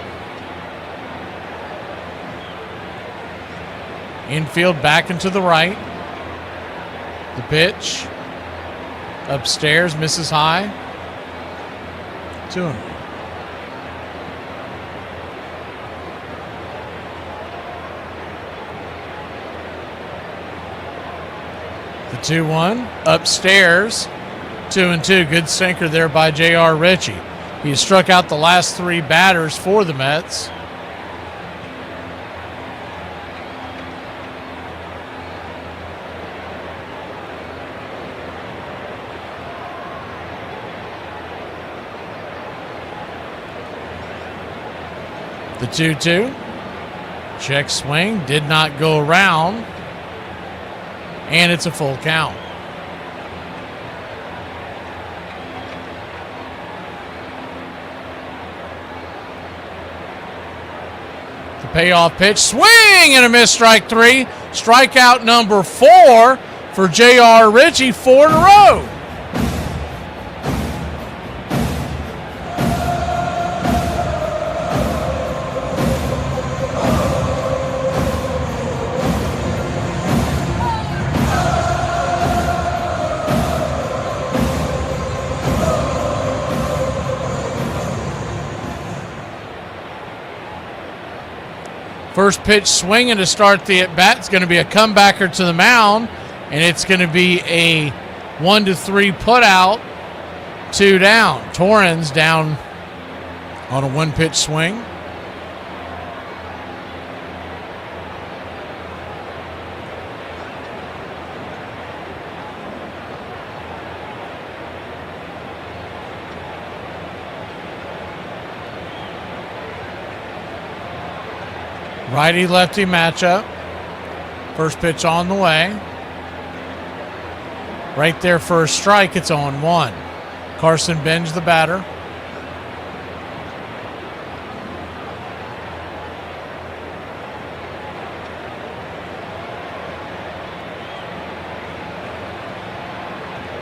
Infield back and to the right. The pitch. Upstairs, misses high. 2-1. The 2-1. Upstairs. 2-2. Good sinker there by J.R. Ritchie. He has struck out the last 3 batters for the Mets. The 2-2. Check swing. Did not go around. And it's a full count. Payoff pitch, swing and a miss, strike 3. Strikeout number 4 for J.R. Ritchie, 4 in a row. First pitch swinging to start the at-bat. It's going to be a comebacker to the mound, and it's going to be a 1-3 put out, 2 down. Torrens down on a one-pitch swing. Righty-lefty matchup. First pitch on the way. Right there for a strike. It's 0-1. Carson Benj, the batter.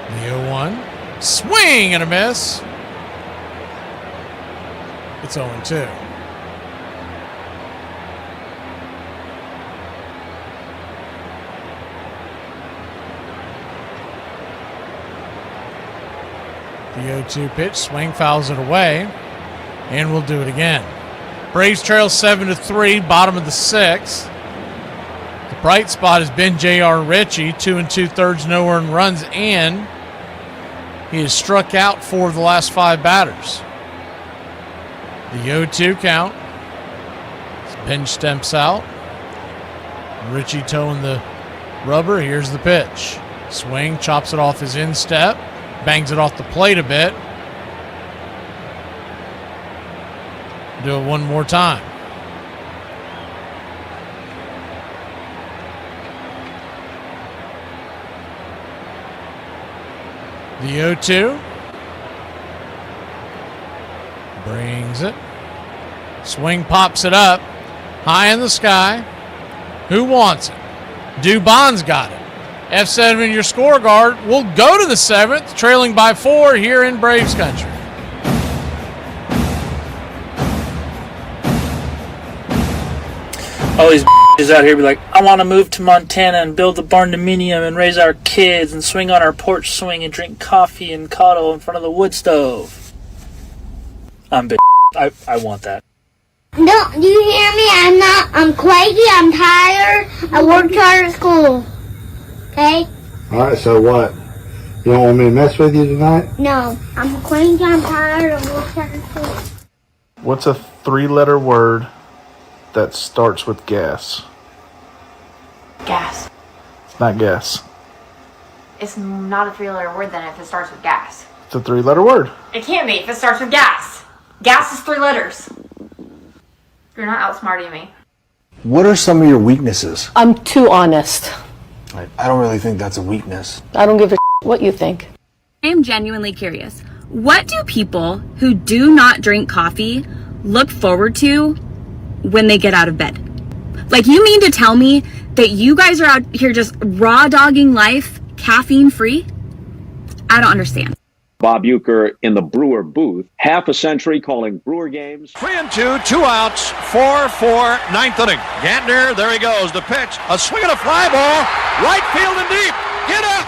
The 0-1. Swing and a miss. It's 0-2. The 0-2 pitch, swing, fouls it away, and we'll do it again. Braves trail 7-3, bottom of the 6th. The bright spot has been J.R. Ritchie, 2 2/3, no earned runs, and he has struck out 4 of the last 5 batters. The 0-2 count. Bench steps out. Ritchie toeing the rubber. Here's the pitch. Swing, chops it off his instep. Bangs it off the plate a bit. Do it one more time. The 0-2. Brings it. Swing, pops it up. High in the sky. Who wants it? Dubon's got it. F7, your score guard, will go to the 7th, trailing by 4 here in Braves country. All these is out here be like, I want to move to Montana and build a barn dominium and raise our kids and swing on our porch swing and drink coffee and cuddle in front of the wood stove. I'm bitch. I want that. No, do you hear me? I'm cranky, I'm tired, I worked hard at school. Okay? Alright, so what? You don't want me to mess with you tonight? No, I'm cranky, I'm tired, I worked hard at school. What's a 3-letter word that starts with gas? Gas. It's not gas. It's not a 3-letter word then if it starts with gas. It's a 3-letter word. It can't be if it starts with gas. Gas is 3 letters. You're not outsmarting me. What are some of your weaknesses? I'm too honest. I don't really think that's a weakness. I don't give a what you think. I am genuinely curious. What do people who do not drink coffee look forward to when they get out of bed? Like, you mean to tell me that you guys are out here just raw dogging life, caffeine free? I don't understand. Bob Uecker in the Brewer booth, half a century calling Brewer games. 3-2, 2 outs, 4-4, 9th inning. Gantner, there he goes. The pitch, a swing and a fly ball, right field and deep. Get up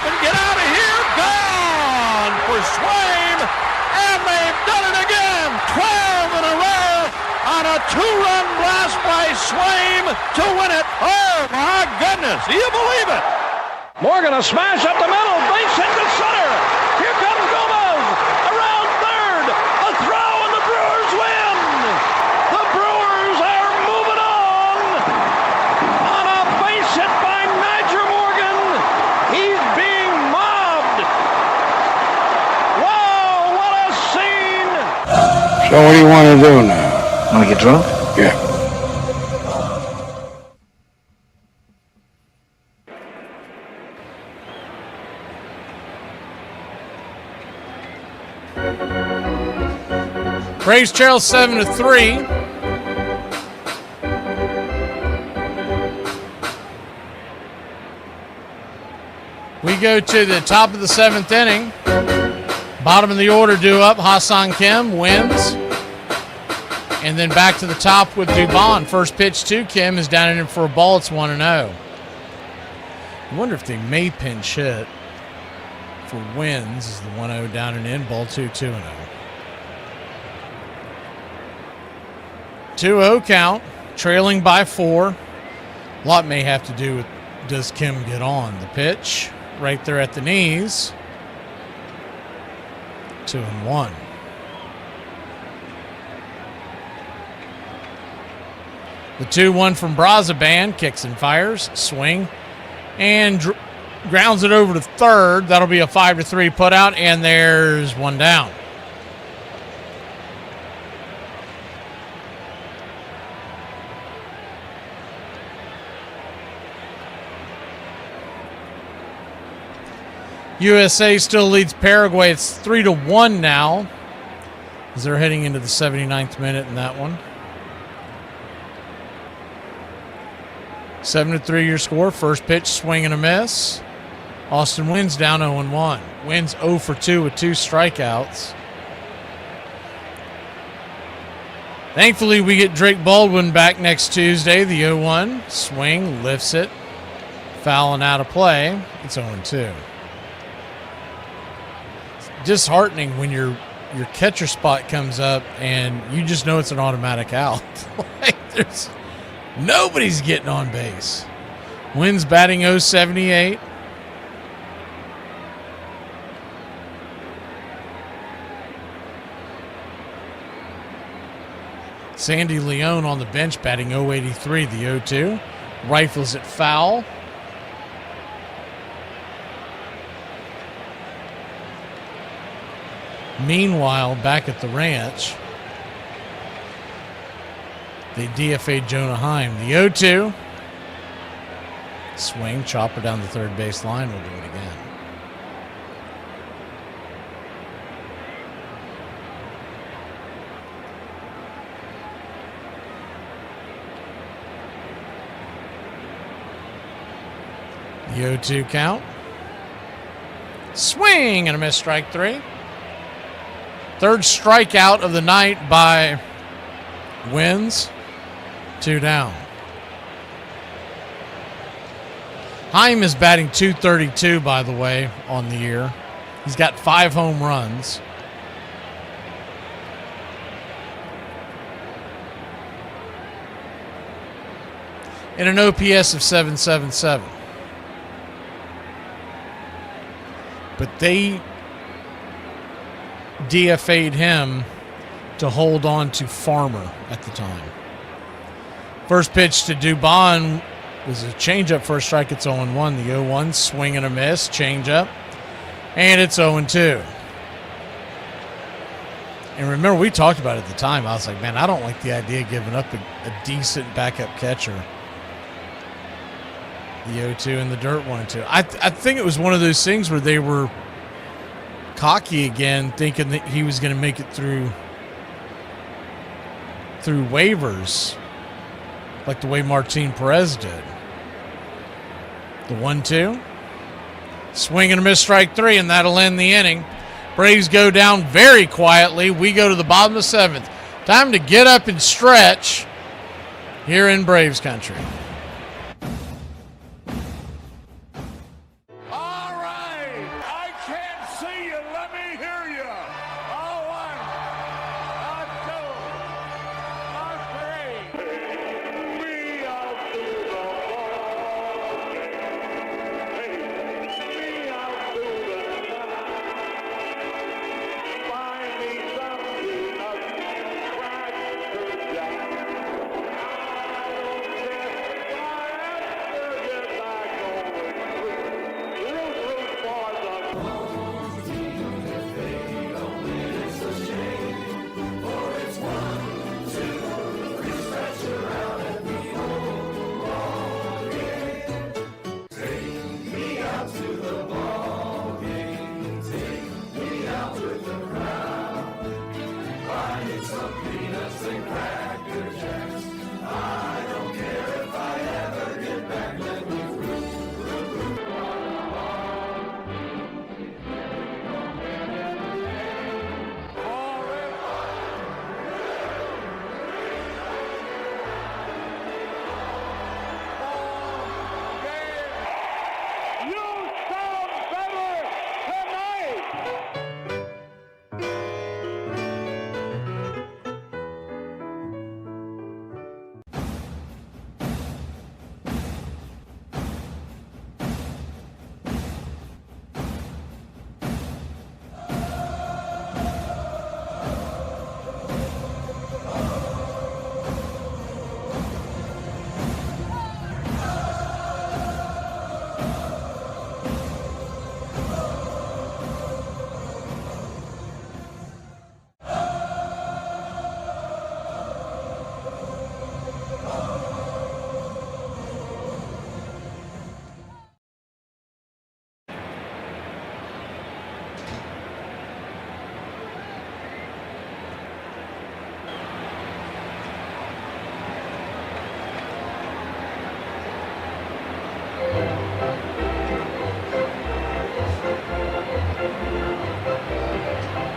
and get out of here. Gone for Swaim, and they've done it again. 12 in a row on a 2-run blast by Swaim to win it. Oh my goodness, do you believe it? Morgan, a smash up the middle, base hit to center. Here comes Gomez, around third, a throw, and the Brewers win! The Brewers are moving on a base hit by Niger Morgan. He's being mobbed. Whoa, what a scene! So what do you want to do now? Want to get drunk? Yeah. Braves trail 7-3. We go to the top of the 7th inning. Bottom of the order due up. Hassan Kim wins. And then back to the top with Dubon. First pitch to Kim is down in for a ball. It's 1-0. I wonder if they may pinch hit for wins. Is the 1-0 down and in. Ball 2-0. 2-0 count. trailing by 4. A lot may have to do with, does Kim get on? The pitch right there at the knees. 2-1. The 2-1 from Brazaban, kicks and fires, swing, and grounds it over to third. That'll be a 5-3 putout, and there's one down. USA still leads Paraguay. It's 3-1 now, as they're heading into the 79th minute in that one. 7-3 your score. First pitch, swing and a miss. Austin Wins down 0-1. Wins 0 for 2 with 2 strikeouts. Thankfully, we get Drake Baldwin back next Tuesday. The 0-1. Swing, lifts it. Foul and out of play. It's 0-2. It's disheartening when your catcher spot comes up and you just know it's an automatic out. Nobody's getting on base. Wins batting 078. Sandy Leone on the bench batting 083, the 0-2. Rifles it foul. Meanwhile, back at the ranch, they DFA'd Jonah Heim. The 0-2. Swing, chopper down the third base line. We'll do it again. The 0-2 count. Swing and a miss, strike 3. Third strikeout of the night by Wins. 2 down. Heim is batting .232, by the way, on the year. He's got 5 home runs. And an OPS of 777. But they DFA'd him to hold on to Farmer at the time. First pitch to Dubon was a changeup for a strike. It's 0-1. The 0-1, swing and a miss, changeup, and it's 0-2. And remember, we talked about it at the time. I was like, man, I don't like the idea of giving up a decent backup catcher. The 0-2 in the dirt, 1-2. I think it was one of those things where they were cocky again, thinking that he was going to make it through waivers, like the way Martin Perez did. The 1-2. Swing and a miss, strike 3, and that'll end the inning. Braves go down very quietly. We go to the bottom of the 7th. Time to get up and stretch here in Braves country.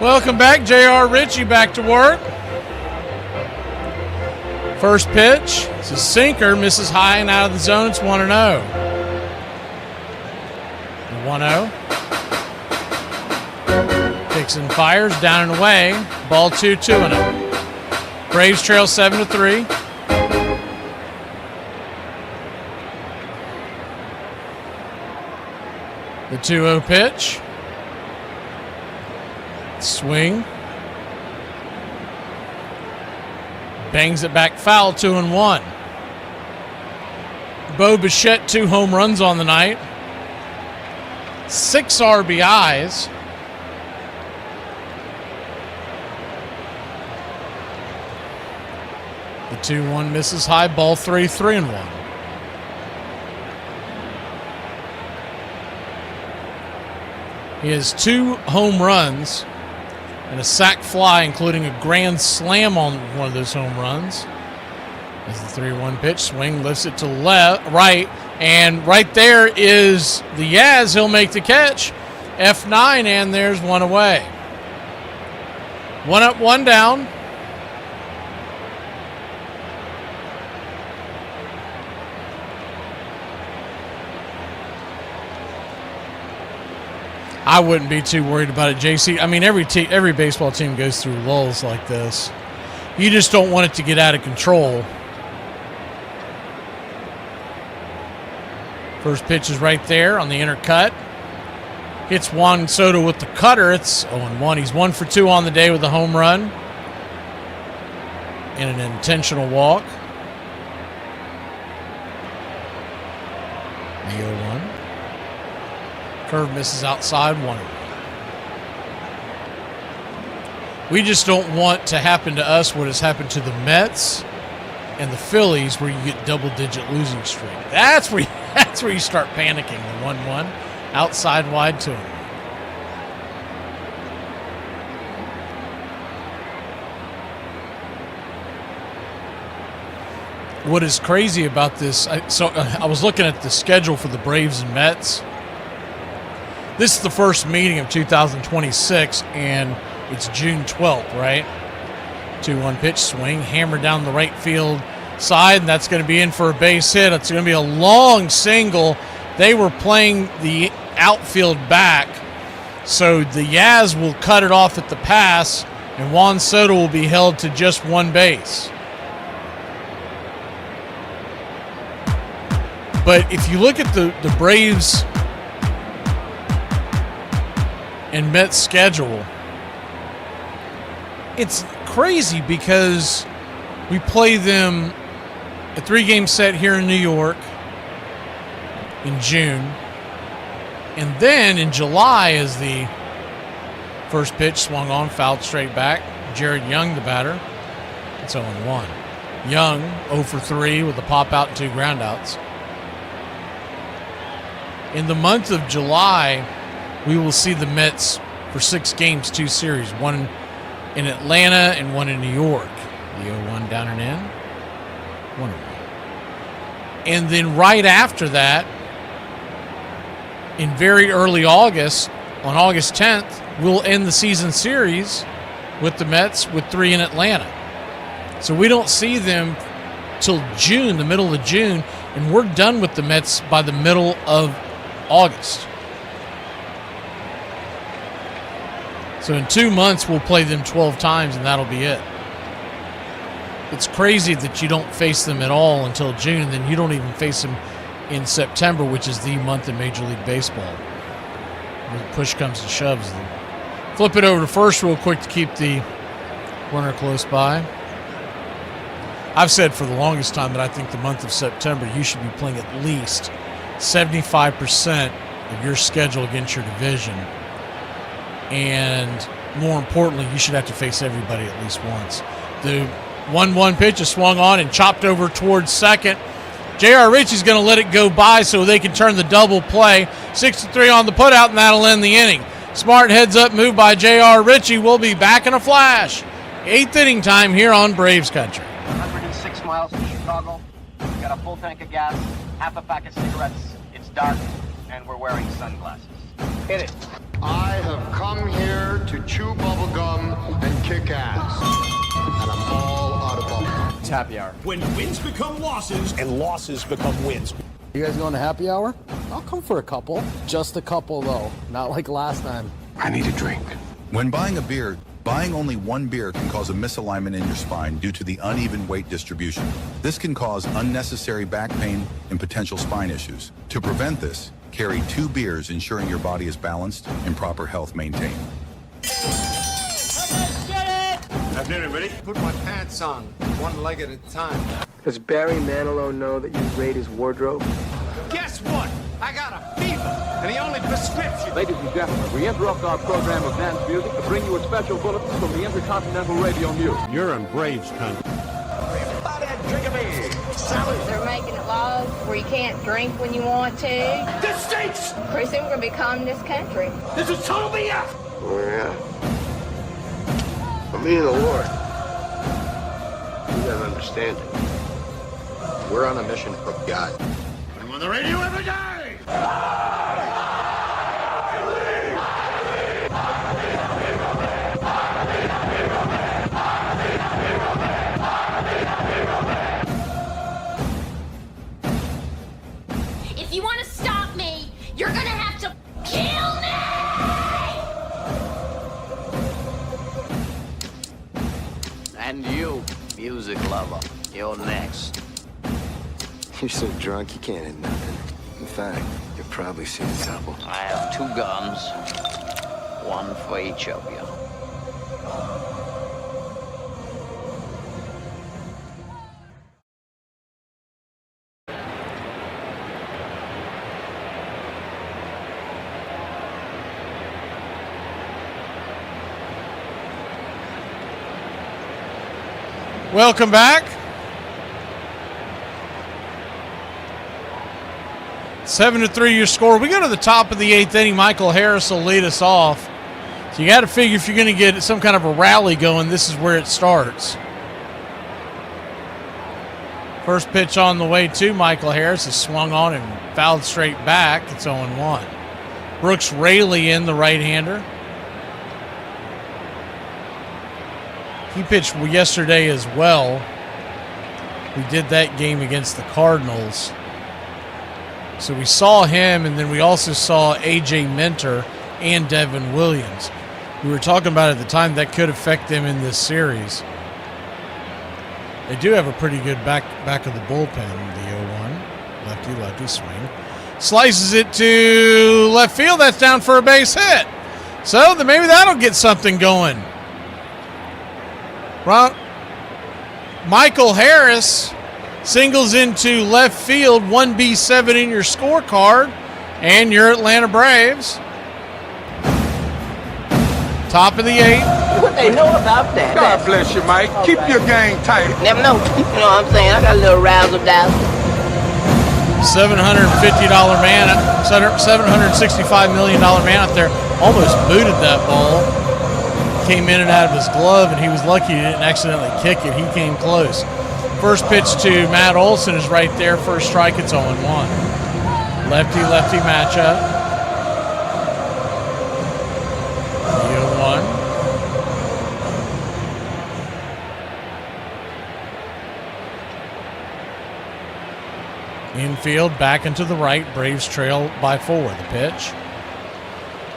Welcome back. J.R. Ritchie back to work. First pitch. It's a sinker. Misses high and out of the zone. It's 1-0. 1-0. Dixon fires. Down and away. Ball 2, 2-0. Braves trail 7-3. The 2-0 pitch. Swing. Bangs it back foul, 2-1. Bo Bichette, 2 home runs on the night. 6 RBIs. The 2-1 misses high, ball 3, 3-1. He has 2 home runs and a sac fly, including a grand slam on one of those home runs. As the 3-1 pitch, swing, lifts it to right, and right there is the Yaz. He'll make the catch. F9, and there's one away. 1 up, 1 down. I wouldn't be too worried about it, JC. I mean, every baseball team goes through lulls like this. You just don't want it to get out of control. First pitch is right there on the inner cut. Hits Juan Soto with the cutter. It's 0-1. He's 1 for 2 on the day with a home run and an intentional walk. The 0-1. Curve misses outside, 1. We just don't want to happen to us what has happened to the Mets and the Phillies, where you get double-digit losing streak. That's where you start panicking. The 1-1, outside wide, 2. What is crazy about this? I was looking at the schedule for the Braves and Mets. This is the first meeting of 2026, and it's June 12th, right? 2-1 pitch, swing, hammer down the right field side, and that's going to be in for a base hit. It's going to be a long single. They were playing the outfield back, so the Yaz will cut it off at the pass, and Juan Soto will be held to just 1 base. But if you look at the Braves and Mets schedule, it's crazy because we play them a 3-game set here in New York in June, and then in July is the first pitch, swung on, fouled straight back. Jared Young, the batter. It's 0-1. Young 0 for 3 with a pop out and 2 groundouts. In the month of July, we will see the Mets for 6 games, 2 series, 1 in Atlanta and 1 in New York. The 0-1 down and in, 1-1. And then right after that, in very early August, on August 10th, we'll end the season series with the Mets with 3 in Atlanta. So we don't see them till June, the middle of June, and we're done with the Mets by the middle of August. So in 2 months, we'll play them 12 times, and that'll be it. It's crazy that you don't face them at all until June, and then you don't even face them in September, which is the month in Major League Baseball. When push comes to shoves. Flip it over to first real quick to keep the runner close by. I've said for the longest time that I think the month of September, you should be playing at least 75% of your schedule against your division. And more importantly, you should have to face everybody at least once. The 1-1 pitch is swung on and chopped over towards second. J.R. Ritchie's going to let it go by so they can turn the double play. 6-3 on the putout, and that'll end the inning. Smart heads up move by J.R. Ritchie. We'll be back in a flash. 8th inning time here on Braves Country. 106 miles from Chicago. We've got a full tank of gas, half a pack of cigarettes. It's dark, and we're wearing sunglasses. Hit it. I have come here to chew bubblegum and kick ass. And I'm all out of bubblegum. It's happy hour. When wins become losses and losses become wins. You guys going to happy hour? I'll come for a couple. Just a couple, though. Not like last time. I need a drink. When buying a beer, buying only one beer can cause a misalignment in your spine due to the uneven weight distribution. This can cause unnecessary back pain and potential spine issues. To prevent this, carry 2 beers, ensuring your body is balanced and proper health maintained. Have dinner, buddy. Put my pants on, one leg at a time. Does Barry Manilow know that you raid his wardrobe? Guess what? I got a fever, and the only prescription. Ladies and gentlemen, we interrupt our program of dance music to bring you a special bulletin from the Intercontinental Radio News. You're in Braves country. Everybody drink a beer. Salad. They're making it laws where you can't drink when you want to. This stinks. Pretty soon we're going to be communist country. This is total BS. Oh, yeah. For me and the Lord. You gotta understand it. We're on a mission for God. I'm on the radio every day. If you want to stop me, you're gonna have to kill me! And you, music lover, you're next. You're so drunk you can't hit nothing. In fact, you've probably seen double. I have 2 guns, one for each of you. Welcome back. 7-3 your score. We go to the top of the 8th inning. Michael Harris will lead us off. So you got to figure if you're going to get some kind of a rally going, this is where it starts. First pitch on the way to Michael Harris is swung on and fouled straight back. It's 0-1. Brooks Raley in, the right-hander. He pitched yesterday as well. We did that game against the Cardinals. So we saw him, and then we also saw A.J. Minter and Devin Williams. We were talking about at the time that could affect them in this series. They do have a pretty good back of the bullpen, the 0-1. Lefty swing. Slices it to left field. That's down for a base hit. So then maybe that'll get something going. Michael Harris singles into left field, 1B7 in your scorecard, and your Atlanta Braves. Top of the 8th. What they know about that? God bless you, Mike. Keep your game tight. Never know. You know what I'm saying? I got a little razzle dazzle. $750 man, $765 million man out there. Almost booted that ball. Came in and out of his glove, and he was lucky he didn't accidentally kick it. He came close. First pitch to Matt Olson is right there. First strike, it's 0-1. Lefty-lefty matchup. The 0-1. Infield, back into the right. Braves trail by 4. The pitch.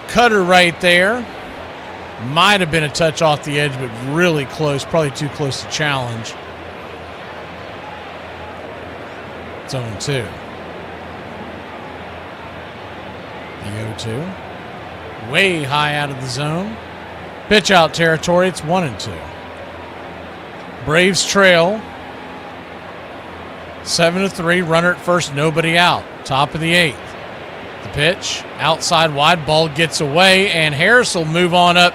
Cutter right there. Might have been a touch off the edge, but really close. Probably too close to challenge. It's 0-2. The 0-2. Way high out of the zone. Pitch out territory. It's 1-2. Braves trail. 7-3. Runner at first. Nobody out. Top of the 8th. The pitch. Outside wide. Ball gets away. And Harris will move on up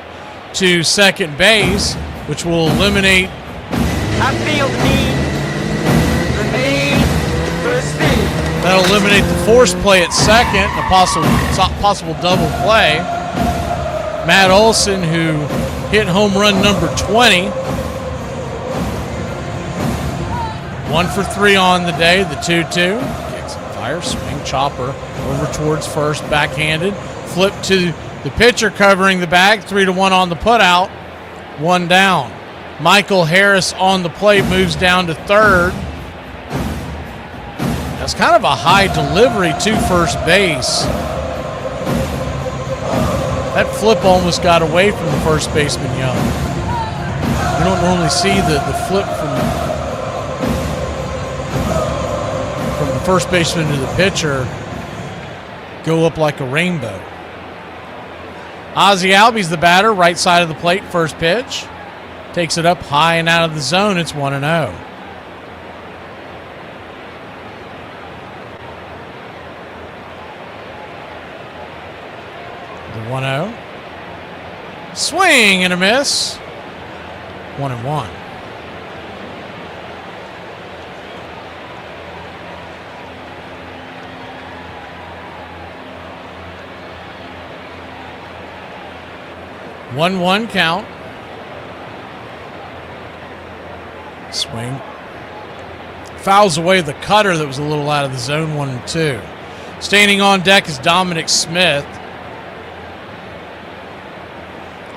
to second base, which will eliminate. I feel the need for speed. That'll eliminate the force play at second, a possible double play. Matt Olson, who hit home run number 20. 1 for 3 on the day, the 2-2. Kicks and fire, swing, chopper over towards first, backhanded. Flip to The pitcher covering the bag, 3-1 on the putout, 1 down. Michael Harris on the plate moves down to third. That's kind of a high delivery to first base. That flip almost got away from the first baseman Young. We don't normally see the flip from the first baseman to the pitcher go up like a rainbow. Ozzie Albies the batter, right side of the plate, first pitch. Takes it up high and out of the zone. It's 1-0. The 1-0. Swing and a miss. 1-1. One count. Swing. Fouls away the cutter that was a little out of the zone, 1-2. Standing on deck is Dominic Smith.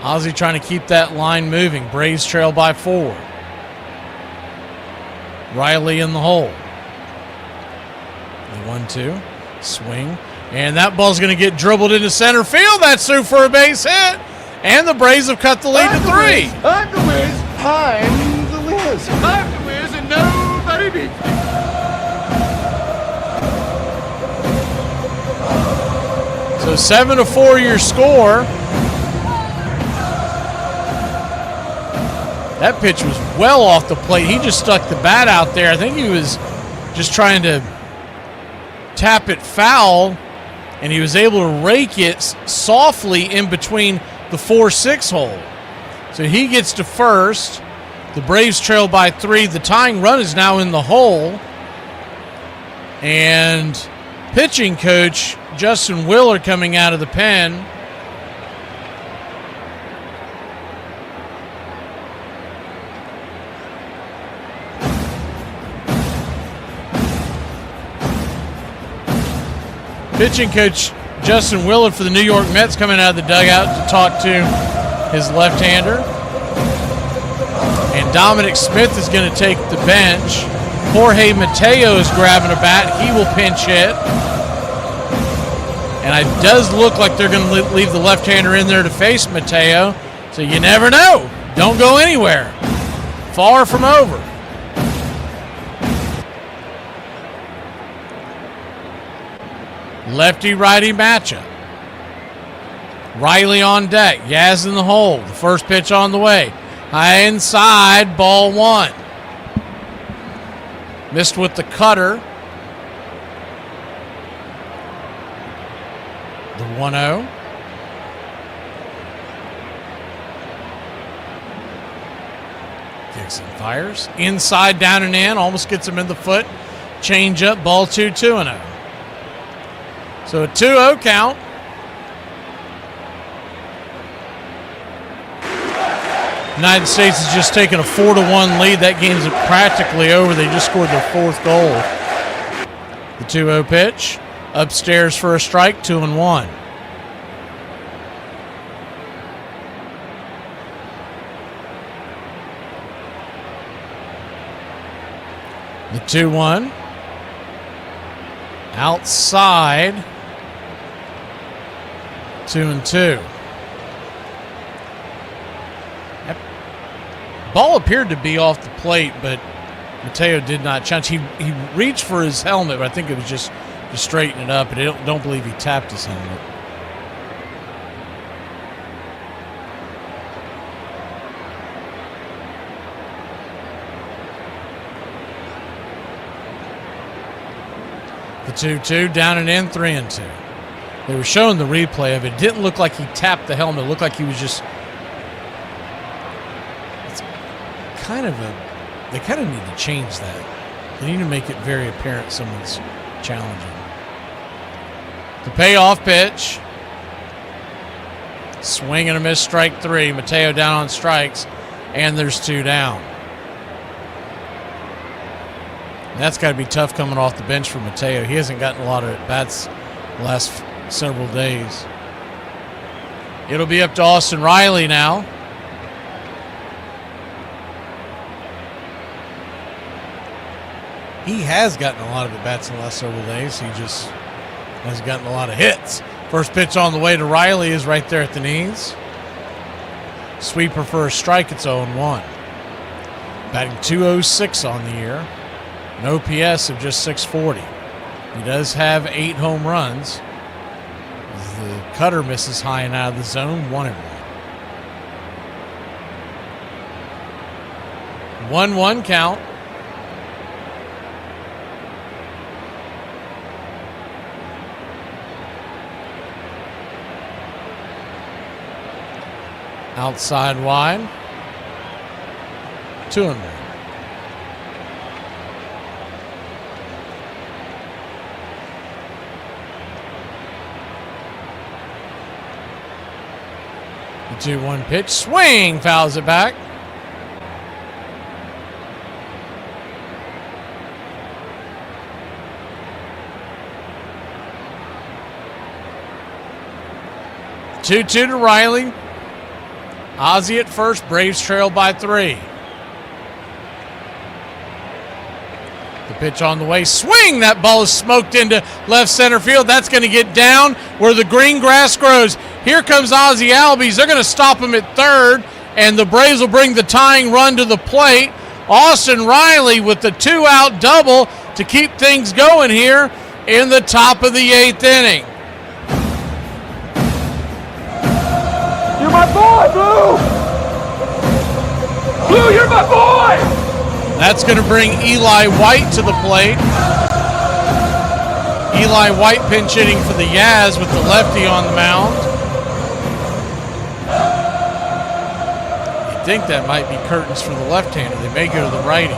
Ozzie trying to keep that line moving. Braves trail by 4. Riley in the hole. The 1-2. Swing. And that ball's going to get dribbled into center field. That's through for a base hit. And the Braves have cut the lead to 3. I'm the Wiz. I'm the Wiz. I'm the Wiz, and nobody beats me. So 7-4 your score. That pitch was well off the plate. He just stuck the bat out there. I think he was just trying to tap it foul, and he was able to rake it softly in between the 4-6 hole. So he gets to first. The Braves trail by 3. The tying run is now in the hole. And pitching coach Justin Willard coming out of the pen. Pitching coach Justin Willard for the New York Mets coming out of the dugout to talk to his left-hander. And Dominic Smith is going to take the bench. Jorge Mateo is grabbing a bat. He will pinch hit. And it does look like they're going to leave the left-hander in there to face Mateo. So you never know. Don't go anywhere. Far from over. Lefty-righty matchup. Riley on deck. Yaz in the hole. The first pitch on the way. High inside. Ball 1. Missed with the cutter. The 1-0. Kicks and fires. Inside, down and in. Almost gets him in the foot. Change up. Ball 2, 2-0. So a 2-0 count. United States has just taken a 4-1 lead. That game's practically over. They just scored their 4th goal. The 2-0 pitch. Upstairs for a strike, 2-1. The 2-1. Outside. 2-2. That ball appeared to be off the plate, but Mateo did not challenge. He reached for his helmet, but I think it was just to straighten it up. But I don't believe he tapped his helmet. The 2-2, down and in, 3-2. They were showing the replay of it. It didn't look like he tapped the helmet. It looked like he was just... It's kind of a... They kind of need to change that. They need to make it very apparent someone's challenging. The payoff pitch. Swing and a miss, strike 3. Mateo down on strikes, and there's 2 down. That's got to be tough coming off the bench for Mateo. He hasn't gotten a lot of at-bats the last several days. It'll be up to Austin Riley now. He has gotten a lot of at-bats in the last several days. He just has gotten a lot of hits. First pitch on the way to Riley is right there at the knees. Sweeper for a strike. It's 0-1. Batting .206 on the year. An OPS of just .640. He does have 8 home runs. The cutter misses high and out of the zone. 1-1. 1-1 count. Outside wide. 2-1. The 2-1 pitch. Swing. Fouls it back. Two-two to Riley. Ozzie at first. Braves trail by 3. The pitch on the way. Swing! That ball is smoked into left center field. That's going to get down where the green grass grows. Here comes Ozzie Albies. They're going to stop him at third, and the Braves will bring the tying run to the plate. Austin Riley with the 2-out double to keep things going here in the top of the 8th inning. You're my boy, Blue! Blue, you're my boy! That's going to bring Eli White to the plate. Eli White pinch hitting for the Yaz with the lefty on the mound. You'd think that might be curtains for the left-hander. They may go to the righty.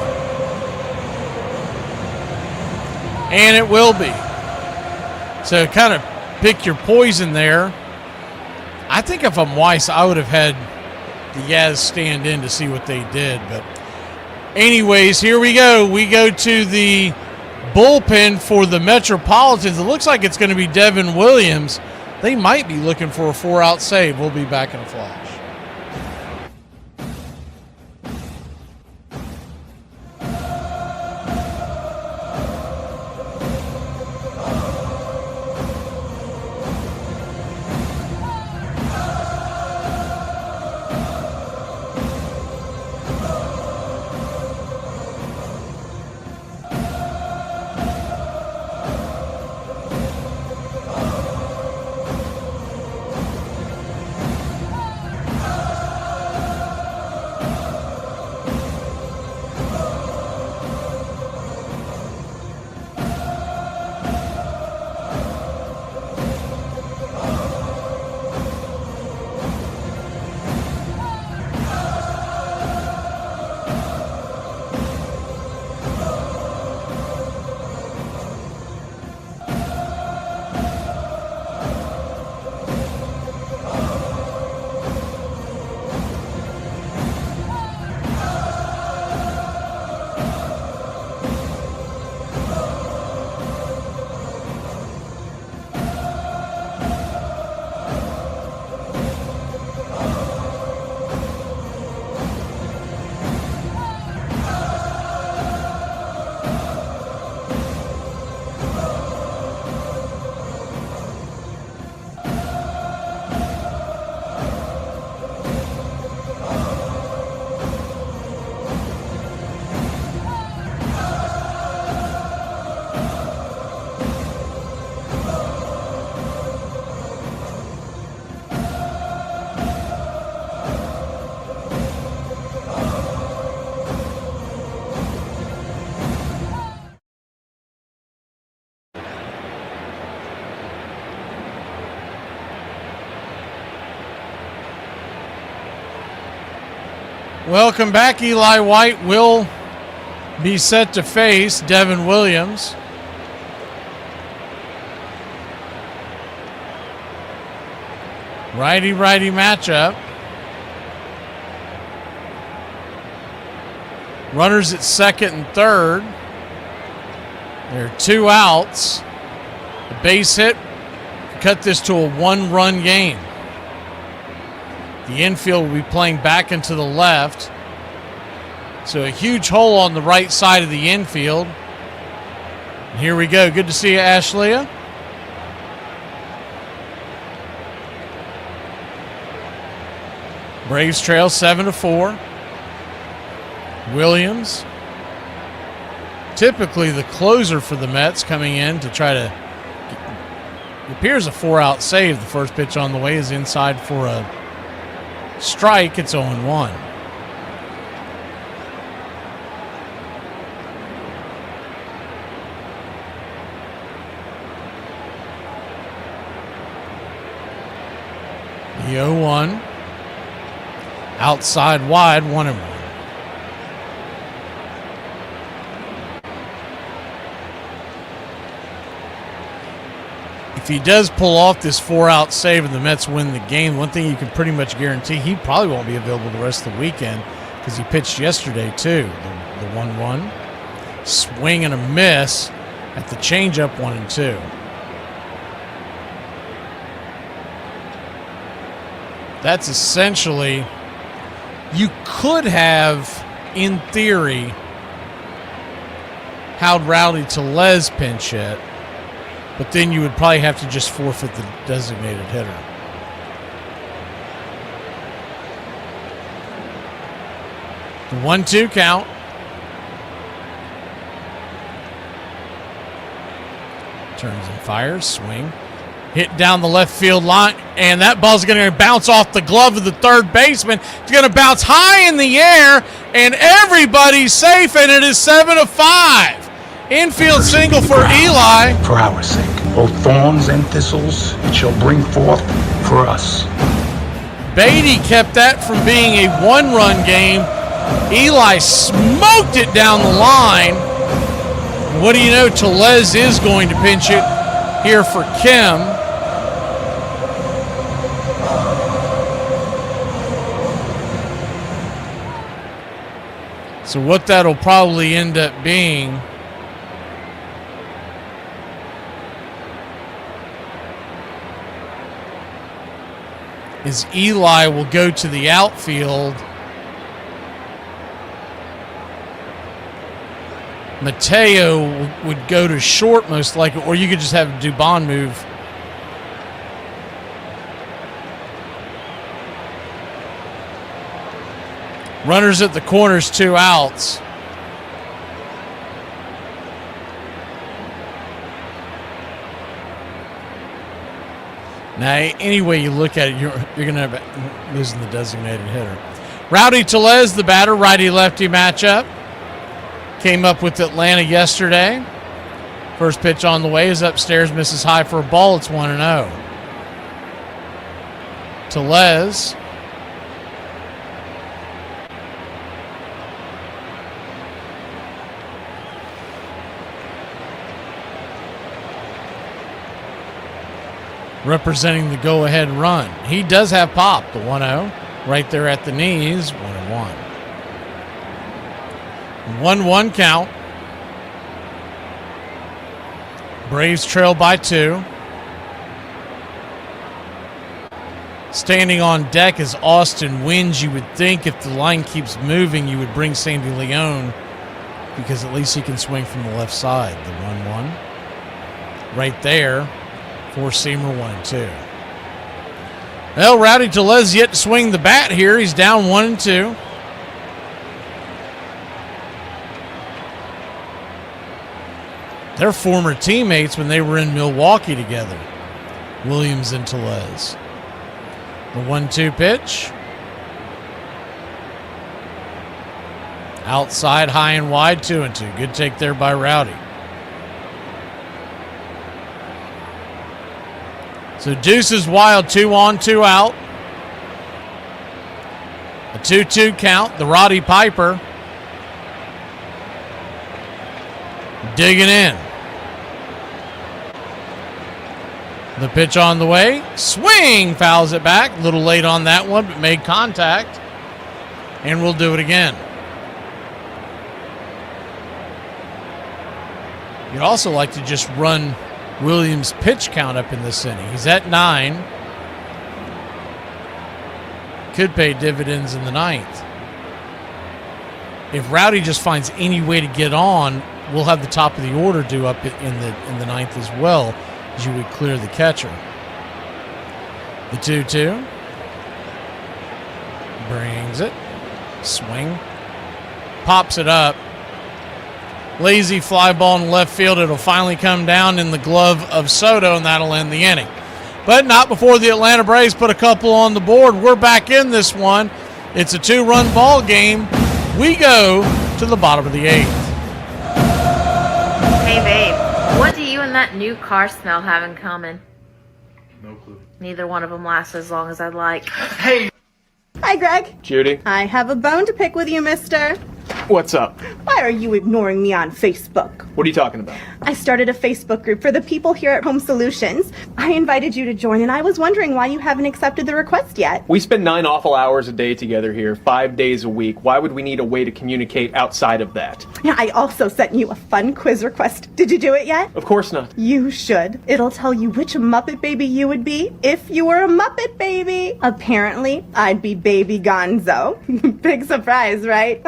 And it will be. So kind of pick your poison there. I think if I'm Weiss, I would have had the Yaz stand in to see what they did. But anyways, here we go. We go to the bullpen for the Metropolitans. It looks like it's going to be Devin Williams. They might be looking for a 4-out save. We'll be back in a flash. Welcome back. Eli White will be set to face Devin Williams. Righty-righty matchup. Runners at second and third. There are 2 outs. The base hit cut this to a 1-run game. The infield will be playing back into the left. So a huge hole on the right side of the infield. And here we go. Good to see you, Ashleigh. Braves trail 7-4. Williams, typically the closer for the Mets, coming in to try to. It appears a 4-out save. The first pitch on the way is inside for a strike. It's 0-1. The 0-1. Outside wide, 1-1. If he does pull off this 4-out save and the Mets win the game, one thing you can pretty much guarantee, he probably won't be available the rest of the weekend because he pitched yesterday too. The 1-1. Swing and a miss at the changeup, 1-2. That's essentially, you could have, in theory, how'd Rowdy Tellez pinch hit, but then you would probably have to just forfeit the designated hitter. The 1-2 count. Turns and fires, swing. Hit down the left field line, and that ball's going to bounce off the glove of the third baseman. It's going to bounce high in the air, and everybody's safe, and it is 7-5. Infield single for Eli. For our sake, both thorns and thistles it shall bring forth for us. Beatty kept that from being a one-run game. Eli smoked it down the line. What do you know? Tellez is going to pinch it here for Kim. So what that'll probably end up being is Eli will go to the outfield. Mateo would go to short most likely, or you could just have Dubon move. Runners at the corners, 2 outs. Now, any way you look at it, you're going to have losing the designated hitter. Rowdy Tellez, the batter, righty-lefty matchup. Came up with Atlanta yesterday. First pitch on the way is upstairs, misses high for a ball. It's 1-0. Tellez. Representing the go-ahead run. He does have pop, the 1-0. Right there at the knees, 1-1. 1-1 count. Braves trail by 2. Standing on deck is Austin Wynns. You would think if the line keeps moving, you would bring Sandy Leone because at least he can swing from the left side. The 1-1. Right there. Four-seamer, 1-2. Well, Rowdy Tellez yet to swing the bat here. He's down 1-2. They're former teammates when they were in Milwaukee together. Williams and Tellez. The 1-2 pitch. Outside, high and wide, 2-2. Good take there by Rowdy. So Deuce is wild, 2 on, 2 out. A 2-2 count. The Roddy Piper digging in. The pitch on the way. Swing, fouls it back. A little late on that one, but made contact. And we'll do it again. You'd also like to just run Williams' pitch count up in this inning. He's at 9. could pay dividends in the ninth. If Rowdy just finds any way to get on, we'll have the top of the order due up in the ninth as well, as you would clear the catcher. The 2-2. Brings it. Swing. Pops it up. Lazy fly ball in left field. It'll finally come down in the glove of Soto, and that'll end the inning. But not before the Atlanta Braves put a couple on the board. We're back in this one. It's a 2-run ball game. We go to the bottom of the 8th. Hey, babe. What do you and that new car smell have in common? No clue. Neither one of them lasts as long as I'd like. Hey! Hi, Greg. Judy. I have a bone to pick with you, mister. What's up? Why are you ignoring me on Facebook? What are you talking about? I started a Facebook group for the people here at Home Solutions. I invited you to join, and I was wondering why you haven't accepted the request yet. We spend 9 awful hours a day together here, 5 days a week. Why would we need a way to communicate outside of that? Yeah, I also sent you a fun quiz request. Did you do it yet? Of course not. You should. It'll tell you which Muppet Baby you would be if you were a Muppet Baby. Apparently, I'd be Baby Gonzo. Big surprise, right?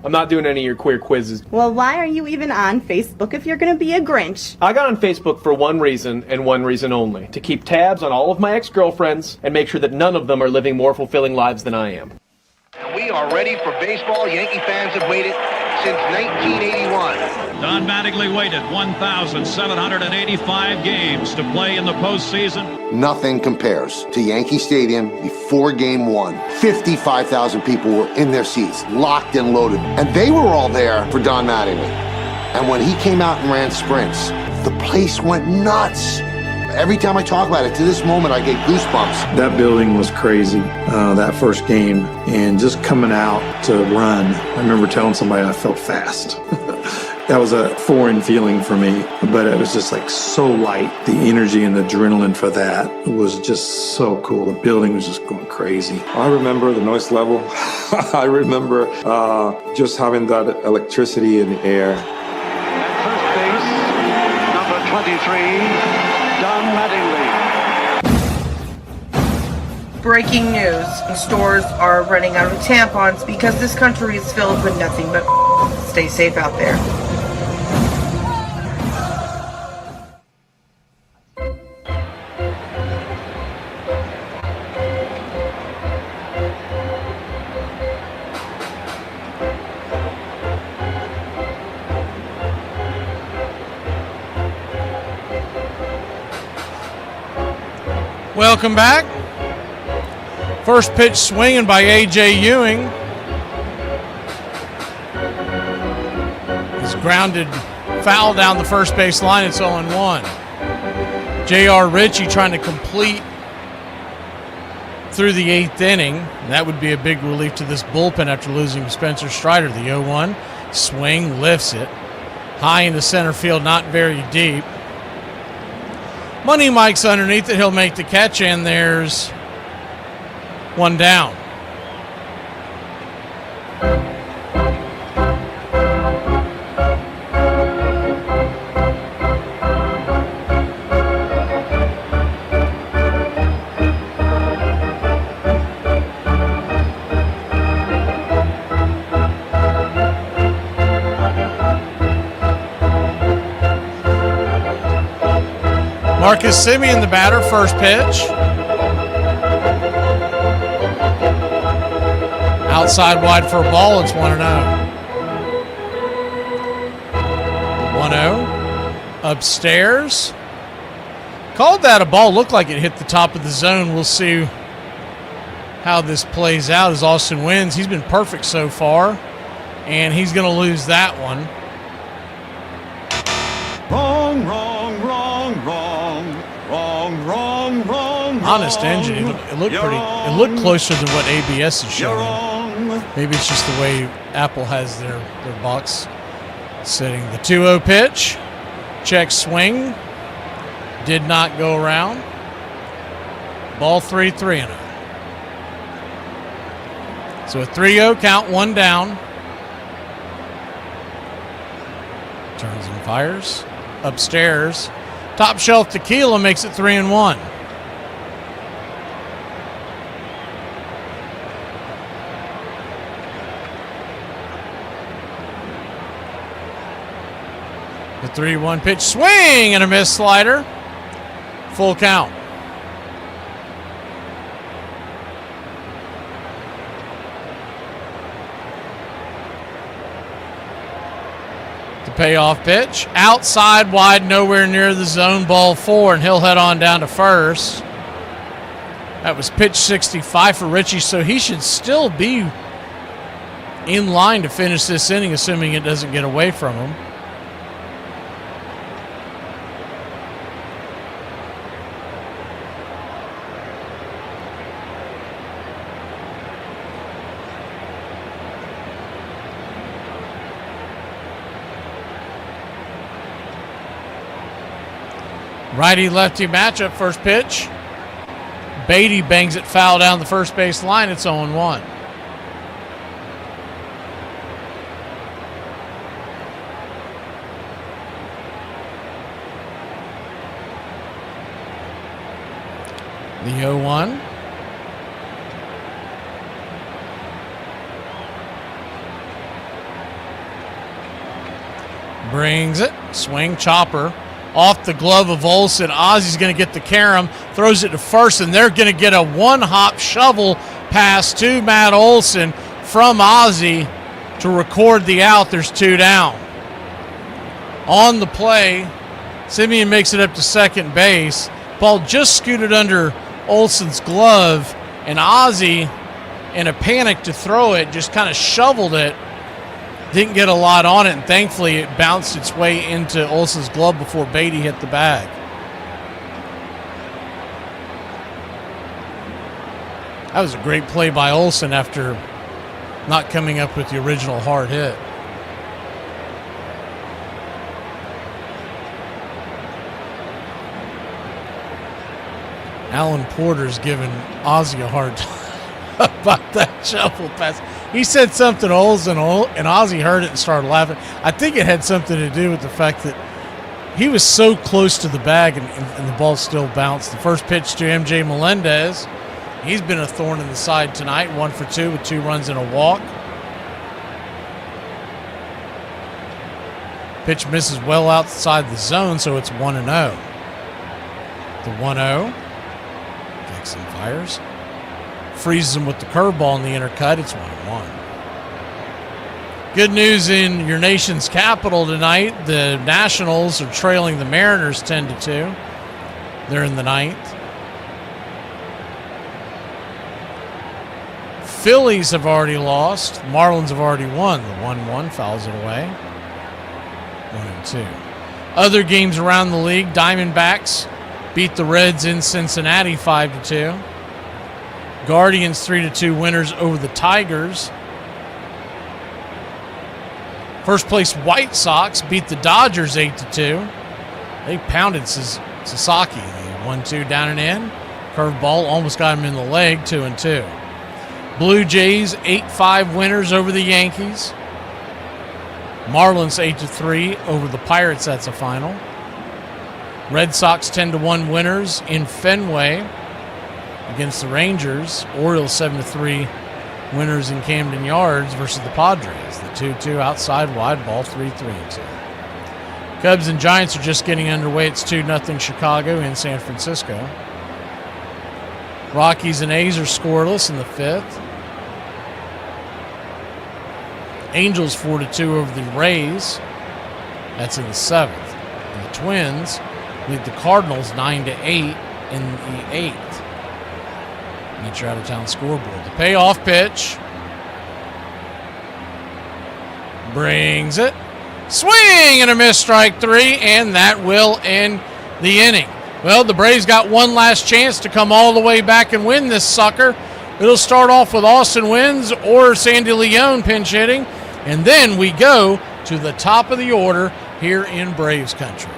I'm not doing any of your queer quizzes. Well, why are you even on Facebook if you're going to be a Grinch? I got on Facebook for one reason and one reason only. To keep tabs on all of my ex-girlfriends and make sure that none of them are living more fulfilling lives than I am. We are ready for baseball. Yankee fans have waited since 1981. Don Mattingly waited 1,785 games to play in the postseason. Nothing compares to Yankee Stadium before Game 1. 55,000 people were in their seats, locked and loaded. And they were all there for Don Mattingly. And when he came out and ran sprints, the place went nuts. Every time I talk about it, to this moment, I get goosebumps. That building was crazy, that first game. And just coming out to run, I remember telling somebody I felt fast. That was a foreign feeling for me, but it was just like so light. The energy and adrenaline for that was just so cool. The building was just going crazy. I remember the noise level. I remember just having that electricity in the air. First base, number 23, Don Mattingly. Breaking news. Stores are running out of tampons because this country is filled with nothing but stay safe out there. Welcome back. First pitch swinging by A.J. Ewing. He's grounded foul down the first base line. It's 0-1. J.R. Ritchie trying to complete through the 8th inning. And that would be a big relief to this bullpen after losing Spencer Strider. The 0-1 swing, lifts it. High into center field, not very deep. Money Mike's underneath it. He'll make the catch, and there's one down. Marcus Semien, the batter, first pitch. Outside wide for a ball, it's 1-0. 1-0. Upstairs. Called that a ball. Looked like it hit the top of the zone. We'll see how this plays out as Austin wins. He's been perfect so far, and he's going to lose that one. Wrong, wrong, wrong, wrong, wrong, wrong, wrong. Honest engine. It looked pretty. It looked closer than what ABS is showing. Maybe it's just the way Apple has their box setting. The 2-0 pitch. Check swing. Did not go around. Ball 3-0. So a 3-0 count, one down. Turns and fires. Upstairs. Top shelf tequila makes it 3-1. The 3-1 pitch, swing and a miss slider. Full count. The payoff pitch, outside, wide, nowhere near the zone, ball 4, and he'll head on down to first. That was pitch 65 for Richie, so he should still be in line to finish this inning, assuming it doesn't get away from him. Righty-lefty matchup, first pitch. Beatty bangs it foul down the first base line. It's 0-1. The 0-1. Brings it. Swing, chopper. Off the glove of Olsen. Ozzy's going to get the carom, throws it to first, and they're going to get a one-hop shovel pass to Matt Olsen from Ozzy to record the out. There's 2 down. On the play, Simeon makes it up to second base. Ball just scooted under Olsen's glove, and Ozzy, in a panic to throw it, just kind of shoveled it. Didn't get a lot on it, and thankfully it bounced its way into Olsen's glove before Beatty hit the bag. That was a great play by Olsen after not coming up with the original hard hit. Alan Porter's giving Ozzy a hard time about that shovel pass. He said something to Olsen, and Ozzy heard it and started laughing. I think it had something to do with the fact that he was so close to the bag and the ball still bounced. The first pitch to MJ Melendez. He's been a thorn in the side tonight, 1 for 2 with 2 runs and a walk. Pitch misses well outside the zone, so it's 1-0. The 1-0. Dixon fires. Freezes him with the curveball in the inner cut. It's 1-1. Good news in your nation's capital tonight. The Nationals are trailing the Mariners 10-2. They're in the 9th. Phillies have already lost. Marlins have already won. The 1-1 fouls it away. 1-2. Other games around the league. Diamondbacks beat the Reds in Cincinnati 5-2. Guardians 3-2 winners over the Tigers. First place White Sox beat the Dodgers 8-2. They pounded Sasaki. 1-2 down and in. Curveball almost got him in the leg. 2-2. Blue Jays 8-5 winners over the Yankees. Marlins 8-3 over the Pirates. That's a final. Red Sox 10-1 winners in Fenway against the Rangers. Orioles 7-3 winners in Camden Yards versus the Padres. The 2-2 outside wide ball, 3-3-2. Cubs and Giants are just getting underway. It's 2-0 Chicago in San Francisco. Rockies and A's are scoreless in the 5th. Angels 4-2 over the Rays. That's in the 7th. And the Twins lead the Cardinals 9-8 in the 8th. Get your out-of-town scoreboard. The payoff pitch. Brings it. Swing and a miss, strike 3, and that will end the inning. Well, the Braves got one last chance to come all the way back and win this sucker. It'll start off with Austin Wynns or Sandy Leone pinch hitting, and then we go to the top of the order here in Braves country.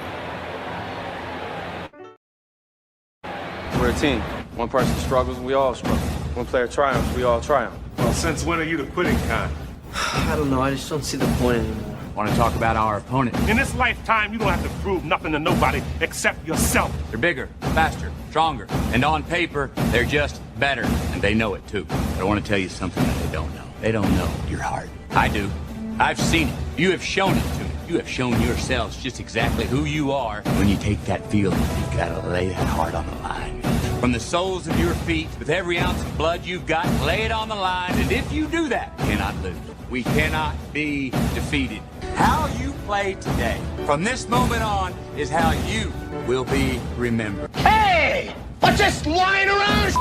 We're a team. One person struggles, we all struggle. One player triumphs, we all triumph. Well, since when are you the quitting kind? I don't know, I just don't see the point anymore. Want to talk about our opponent? In this lifetime, you don't have to prove nothing to nobody except yourself. They're bigger, faster, stronger, and on paper, they're just better, and they know it too. But I want to tell you something that they don't know. They don't know your heart. I do. I've seen it. You have shown it to me. You have shown yourselves just exactly who you are. When you take that field, you've got to lay that heart on the line. From the soles of your feet, with every ounce of blood you've got, lay it on the line. And if you do that, you cannot lose. We cannot be defeated. How you play today, from this moment on, is how you will be remembered. Hey! What's this lying around?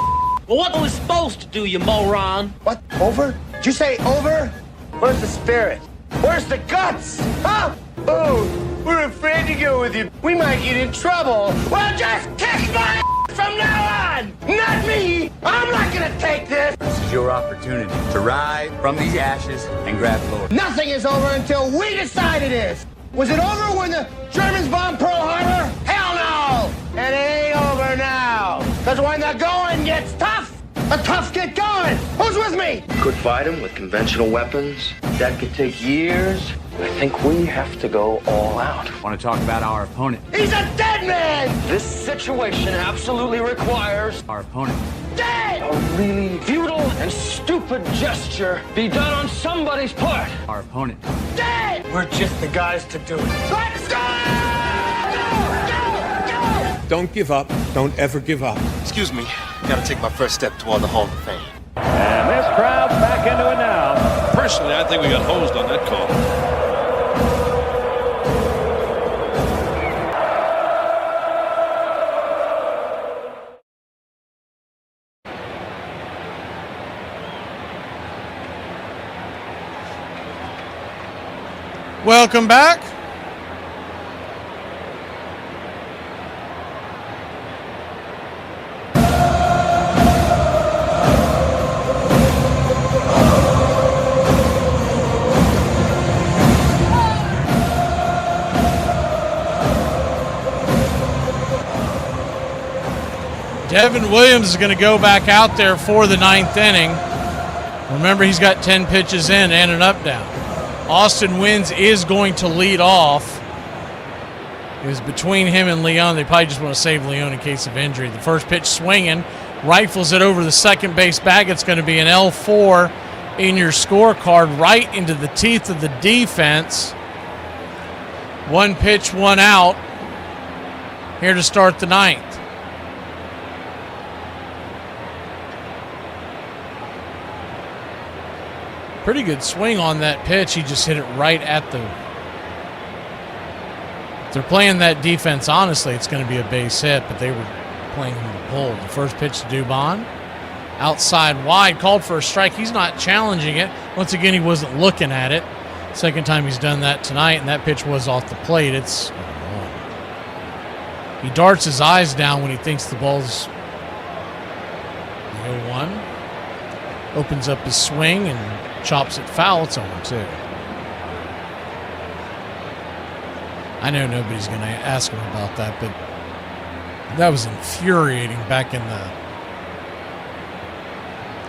Well, what are we supposed to do, you moron? What? Over? Did you say over? Where's the spirit? Where's the guts? Huh? Oh, we're afraid to go with you. We might get in trouble. Well, just kick my from now on! Not me! I'm not gonna take this! This is your opportunity to rise from these ashes and grab glory. Nothing is over until we decide it is! Was it over when the Germans bombed Pearl Harbor? Hell no! And it ain't over now! Because when the going gets tough, the tough get going! Who's with me? Could fight him with conventional weapons. That could take years. I think we have to go all out. Want to talk about our opponent? He's a dead man! This situation absolutely requires our opponent. Dead! A really futile and stupid gesture be done on somebody's part. Our opponent. Dead! We're just the guys to do it. Let's go! Go! Don't give up. Don't ever give up. Excuse me. Gotta take my first step toward the Hall of Fame. And this crowd's back into it now. Personally, I think we got hosed on that call. Welcome back. Devin Williams is going to go back out there for the ninth inning. Remember, he's got 10 pitches in and an up down. Austin Wins is going to lead off. It was between him and Leon. They probably just want to save Leon in case of injury. The first pitch swinging, rifles it over the second base bag. It's going to be an L4 in your scorecard, right into the teeth of the defense. One pitch, one out. Here to start the ninth. Pretty good swing on that pitch. He just hit it right at the... If they're playing that defense, honestly, it's going to be a base hit, but they were playing him to pull. The first pitch to Dubon. Outside wide, called for a strike. He's not challenging it. Once again, he wasn't looking at it. Second time he's done that tonight, and that pitch was off the plate. It's... He darts his eyes down when he thinks the ball's the 0-1. Opens up his swing and chops it foul. It's 0-2. I know nobody's going to ask him about that, but that was infuriating back in the,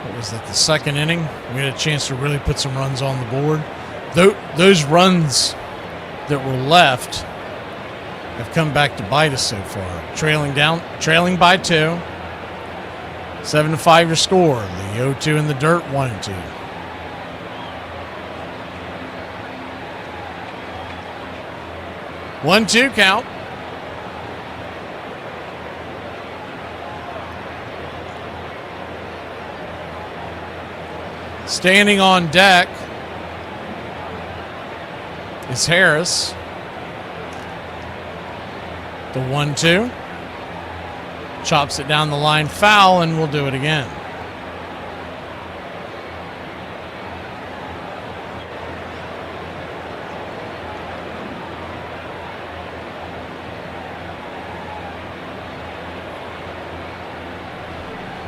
what was that, the second inning? We had a chance to really put some runs on the board. Those runs that were left have come back to bite us so far. Trailing by 2. 7-5 your score. The 0-2 in the dirt, 1-2. One-two count. Standing on deck is Harris. The 1-2. Chops it down the line, foul, and we'll do it again.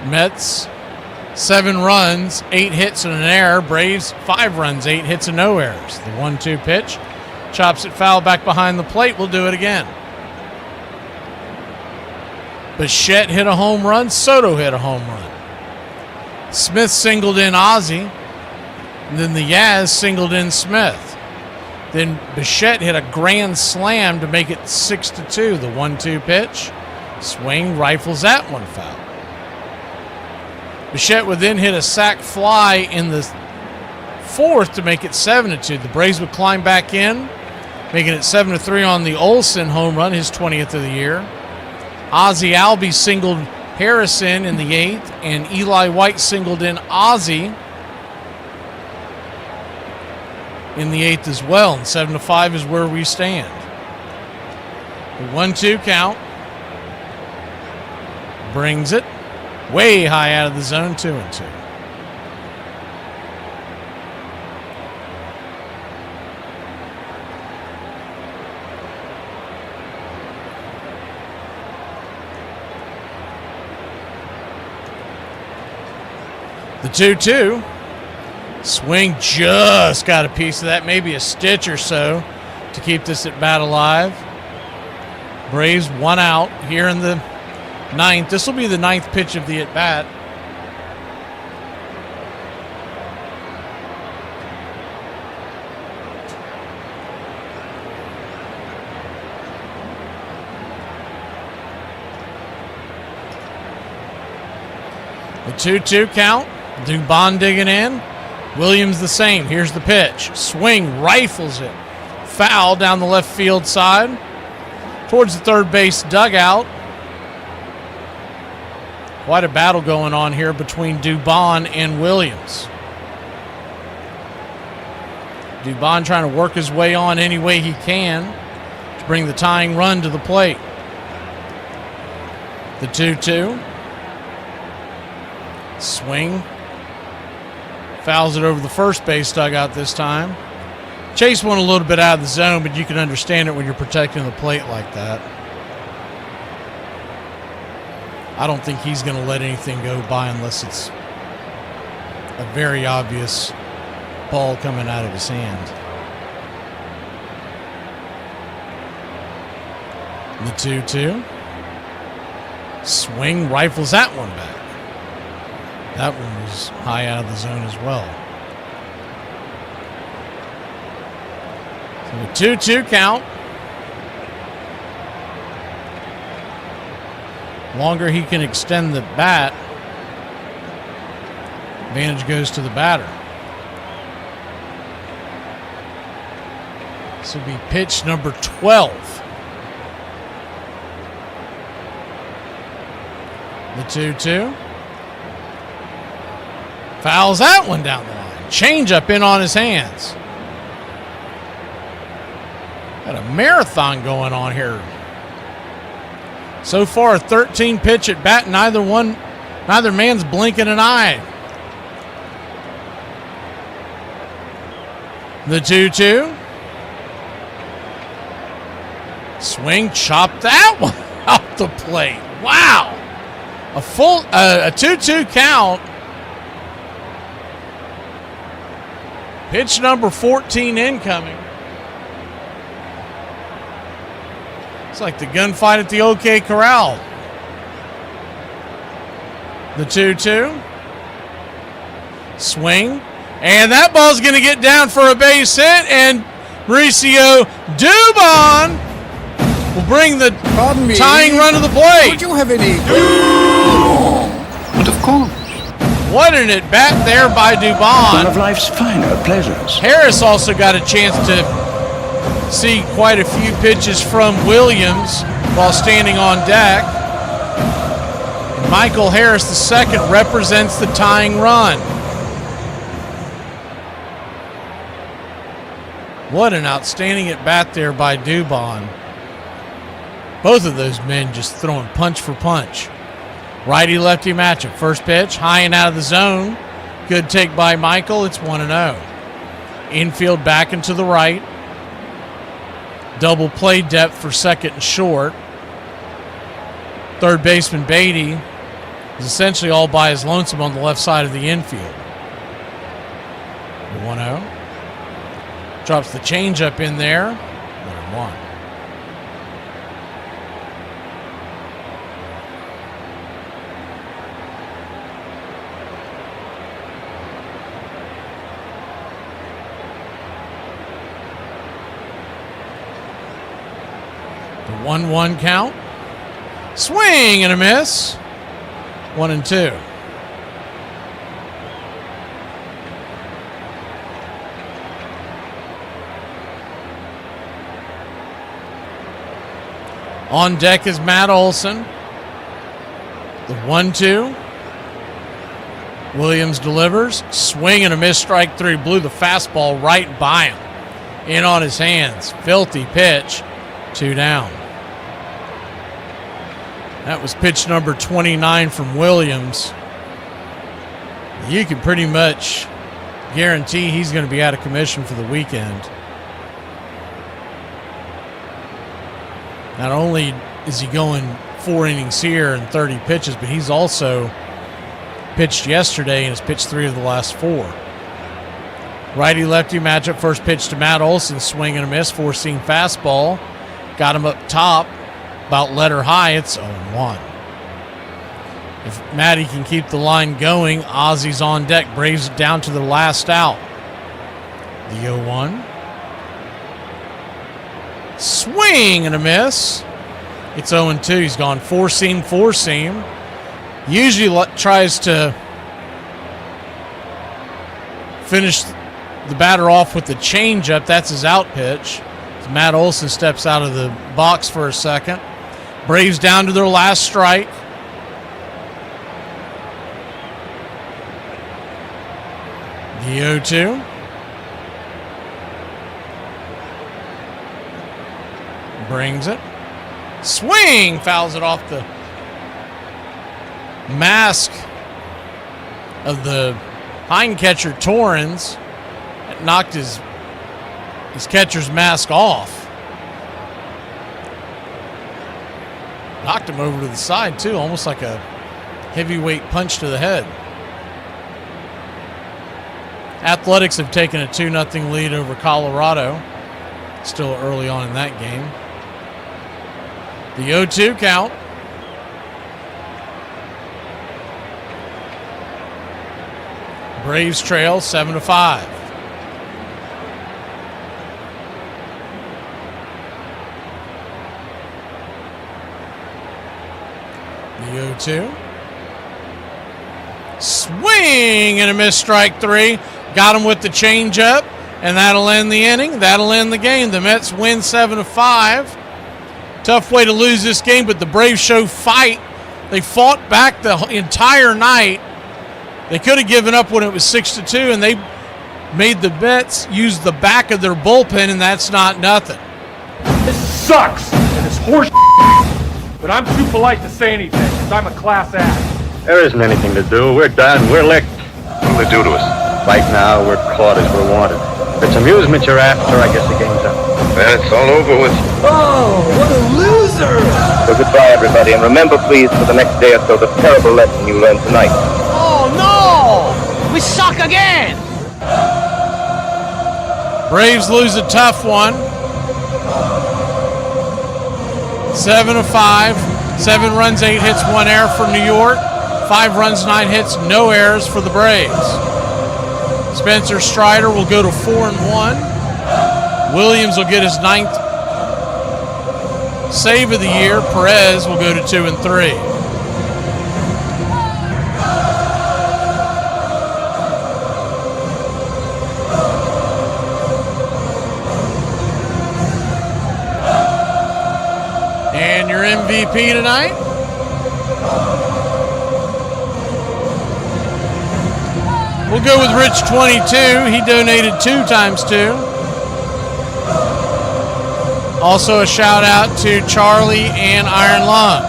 Mets, 7 runs, 8 hits and an error. Braves, 5 runs, 8 hits and no errors. The 1-2 pitch. Chops it foul back behind the plate. We'll do it again. Bichette hit a home run. Soto hit a home run. Smith singled in Ozzie. And then the Yaz singled in Smith. Then Bichette hit a grand slam to make it 6-2. The 1-2 pitch. Swing, rifles that one foul. Bichette would then hit a sac fly in the 4th to make it 7-2. The Braves would climb back in. making it 7-3 on the Olsen home run, his 20th of the year. Ozzie Albies singled Harrison in the 8th, and Eli White singled in Ozzie in the 8th as well. And 7-5 is where we stand. The 1-2 count. Brings it way high out of the zone, 2-2. The 2-2. Swing just got a piece of that, maybe a stitch or so to keep this at bat alive. Braves 1 out here in the 9th. This will be the 9th pitch of the at bat. The 2-2 count. Dubon digging in. Williams the same. Here's the pitch. Swing, rifles it. Foul down the left field side towards the third base dugout. Quite a battle going on here between Dubon and Williams. Dubon trying to work his way on any way he can to bring the tying run to the plate. The 2-2. Swing. Fouls it over the first base dugout this time. Chase went a little bit out of the zone, but you can understand it when you're protecting the plate like that. I don't think he's going to let anything go by unless it's a very obvious ball coming out of his hand. The 2-2. Swing, rifles that one back. That one was high out of the zone as well. So the 2-2 count. Longer he can extend the bat, advantage goes to the batter. This will be pitch number 12. The 2-2. Fouls that one down the line. Change up in on his hands. Got a marathon going on here. So far, a 13 pitch at bat. Neither man's blinking an eye. The 2-2. Swing, chop that one off the plate. Wow. A 2-2 count. Pitch number 14 incoming. It's like the gunfight at the OK Corral. The 2-2. Swing. And that ball's going to get down for a base hit. And Mauricio Dubon will bring the tying run to the plate. Would you have any? But of course. What an at bat there by Dubon. One of life's finer pleasures. Harris also got a chance to see quite a few pitches from Williams while standing on deck. And Michael Harris II represents the tying run. What an outstanding at bat there by Dubon. Both of those men just throwing punch for punch. Righty-lefty matchup. First pitch, high and out of the zone. Good take by Michael. It's 1-0. Infield back and to the right. Double play depth for second and short. Third baseman Beatty is essentially all by his lonesome on the left side of the infield. 1-0. Drops the changeup in there. 1-1. The 1-1 count. Swing and a miss. 1-2. On deck is Matt Olson. The 1-2. Williams delivers. Swing and a miss, strike three. Blew the fastball right by him. In on his hands. Filthy pitch. 2 down. That was pitch number 29 from Williams. You can pretty much guarantee he's going to be out of commission for the weekend. Not only is he going 4 innings here and 30 pitches, but he's also pitched yesterday and has pitched 3 of the last 4. Righty-lefty matchup, first pitch to Matt Olson, swing and a miss, 4-seam fastball. Got him up top, about letter high, it's 0-1. If Matty can keep the line going, Ozzy's on deck, Braves it down to the last out. The 0-1. Swing and a miss. It's 0-2. He's gone 4-seam, 4-seam. Usually tries to finish the batter off with the changeup. That's his out pitch. As Matt Olson steps out of the box for a second. Braves down to their last strike. The 0-2. Brings it. Swing! Fouls it off the mask of the hind catcher, Torrens. It knocked his catcher's mask off. Knocked him over to the side, too, almost like a heavyweight punch to the head. Athletics have taken a 2-0 lead over Colorado. Still early on in that game. The 0-2 count. Braves trail 7-5. The 0-2. Swing and a miss, strike three. Got him with the changeup, and that'll end the inning. That'll end the game. The Mets win 7-5. Tough way to lose this game, but the Braves show fight. They fought back the entire night. They could have given up when it was 6-2, and they made the Mets use the back of their bullpen, and that's not nothing. This sucks, and it's horse but I'm too polite to say anything, because I'm a class act. There isn't anything to do. We're done. We're licked. What do they do to us? Right now, we're caught as we're wanted. If it's amusement you're after, I guess the game's up. Then it's all over with. Oh, what a loser! So goodbye, everybody, and remember, please, for the next day or so, the terrible lesson you learned tonight. Oh, no! We suck again! Braves lose a tough one. 7-5. 7 runs, 8 hits, 1 error for New York. 5 runs, 9 hits, no errors for the Braves. Spencer Strider will go to 4-1. Williams will get his 9th save of the year. Perez will go to 2-3. And your MVP tonight? We'll go with Rich 22. He donated 2 times 2. Also a shout out to Charlie and Iron Lung.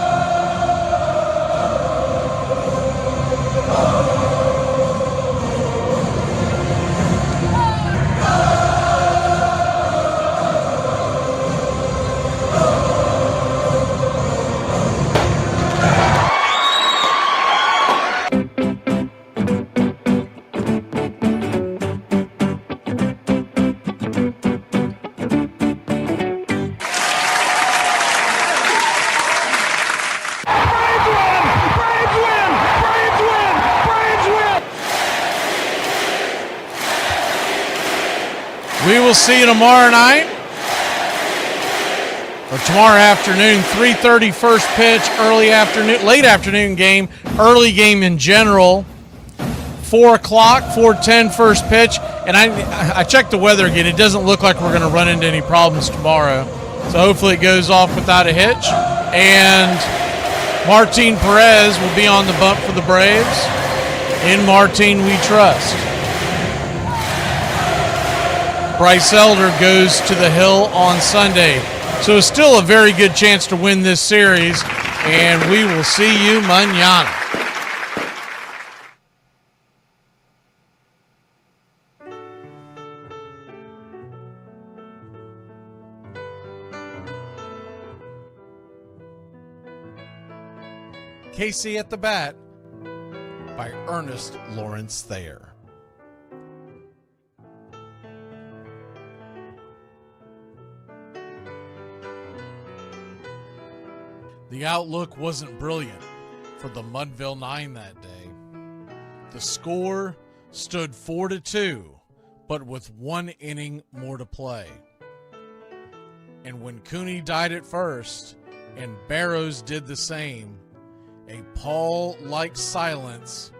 We will see you tomorrow night, or tomorrow afternoon, 3:30 first pitch, early afternoon, late afternoon game, early game in general, 4 o'clock, 4:10 first pitch, and I checked the weather again. It doesn't look like we're going to run into any problems tomorrow. So hopefully it goes off without a hitch. And Martin Perez will be on the bump for the Braves. In Martin we trust. Bryce Elder goes to the hill on Sunday. So it's still a very good chance to win this series. And we will see you mañana. Casey at the Bat by Ernest Lawrence Thayer. The outlook wasn't brilliant for the Mudville Nine that day. The score stood 4-2, but with 1 inning more to play. And when Cooney died at first and Barrows did the same, a pall-like silence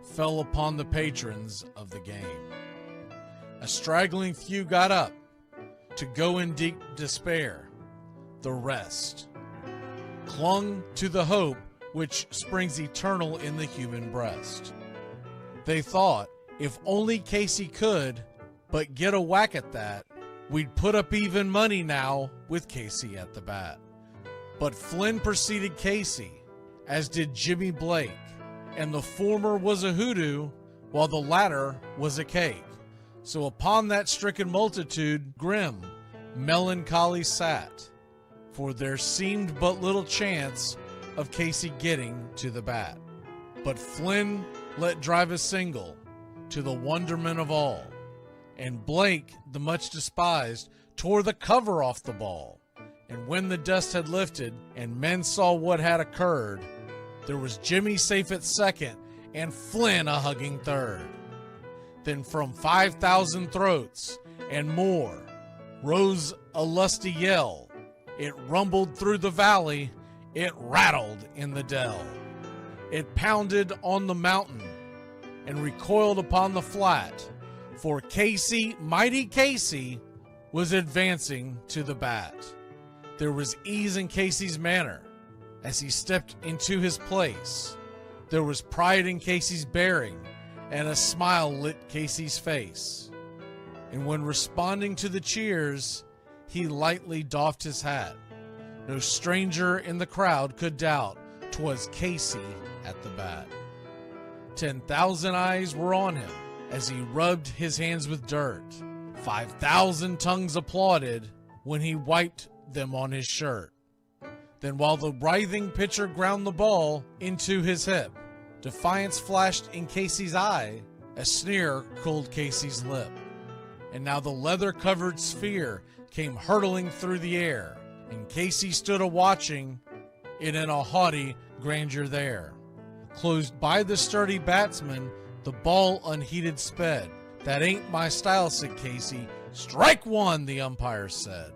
fell upon the patrons of the game. A straggling few got up to go in deep despair. The rest clung to the hope which springs eternal in the human breast. They thought, if only Casey could but get a whack at that, we'd put up even money now with Casey at the bat. But Flynn preceded Casey, as did Jimmy Blake, and the former was a hoodoo, while the latter was a cake. So upon that stricken multitude, grim, melancholy sat, for there seemed but little chance of Casey getting to the bat. But Flynn let drive a single, to the wonderment of all, and Blake, the much despised, tore the cover off the ball. And when the dust had lifted and men saw what had occurred, there was Jimmy safe at second and Flynn a hugging third. Then from 5,000 throats and more rose a lusty yell. It rumbled through the valley, it rattled in the dell. It pounded on the mountain and recoiled upon the flat, for Casey, mighty Casey, was advancing to the bat. There was ease in Casey's manner as he stepped into his place. There was pride in Casey's bearing, and a smile lit Casey's face. And when responding to the cheers, he lightly doffed his hat. No stranger in the crowd could doubt 'twas Casey at the bat. 10,000 eyes were on him as he rubbed his hands with dirt. 5,000 tongues applauded when he wiped them on his shirt. Then while the writhing pitcher ground the ball into his hip, defiance flashed in Casey's eye, a sneer cooled Casey's lip. And now the leather-covered sphere came hurtling through the air, and Casey stood a-watching it in a haughty grandeur there. Closed by the sturdy batsman, the ball unheeded sped. "That ain't my style," said Casey. "Strike one," the umpire said.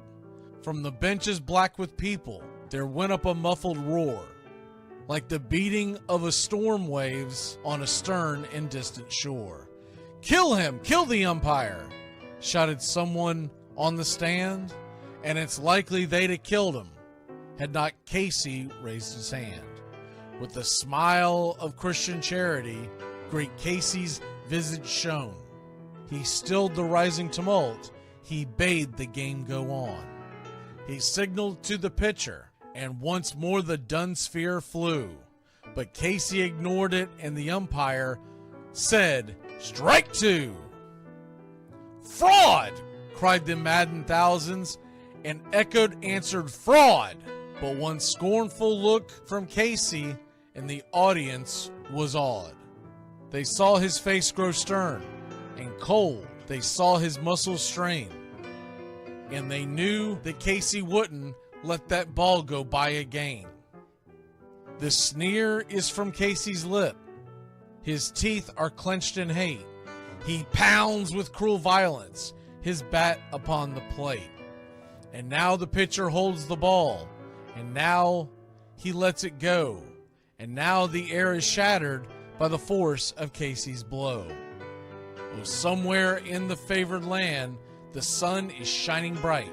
From the benches black with people, there went up a muffled roar, like the beating of a storm waves on a stern and distant shore. "Kill him! Kill the umpire!" shouted someone on the stand, and it's likely they'd have killed him had not Casey raised his hand. With a smile of Christian charity, great Casey's visage shone. He stilled the rising tumult, he bade the game go on. He signaled to the pitcher, and once more the dun sphere flew. But Casey ignored it, and the umpire said, "Strike two!" "Fraud!" cried the maddened thousands, and echoed answered, "Fraud!" But one scornful look from Casey, and the audience was awed. They saw his face grow stern and cold. They saw his muscles strain. And they knew that Casey wouldn't let that ball go by again. The sneer is from Casey's lip. His teeth are clenched in hate. He pounds with cruel violence his bat upon the plate. And now the pitcher holds the ball. And now he lets it go. And now the air is shattered by the force of Casey's blow. Oh, somewhere in the favored land, the sun is shining bright.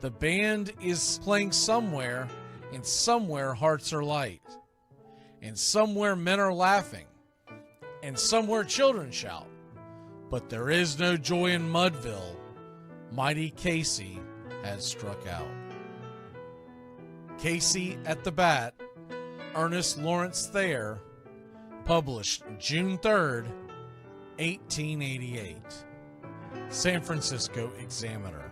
The band is playing somewhere, and somewhere hearts are light, and somewhere men are laughing, and somewhere children shout. But there is no joy in Mudville. Mighty Casey has struck out. Casey at the Bat, Ernest Lawrence Thayer, published June 3rd, 1888. San Francisco Examiner.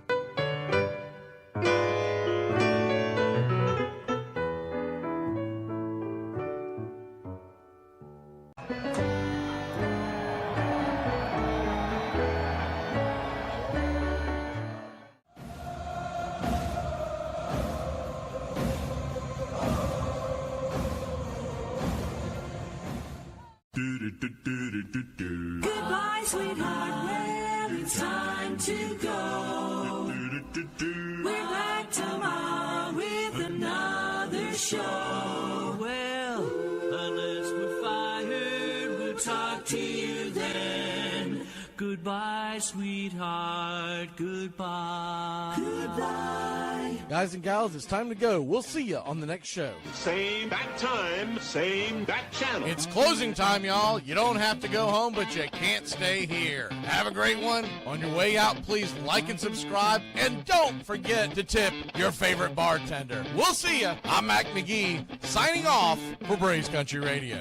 Goodbye, sweetheart. Well, it's time to go. We're back tomorrow with another show. Well, unless we're fired, we'll talk to you then. Goodbye, sweetheart. Goodbye. Goodbye. Guys and gals, it's time to go. We'll see you on the next show. Same bat time, same bat channel. It's closing time, y'all. You don't have to go home, but you can't stay here. Have a great one. On your way out, please like and subscribe, and don't forget to tip your favorite bartender. We'll see you. I'm Mac McGee, signing off for Braves Country Radio.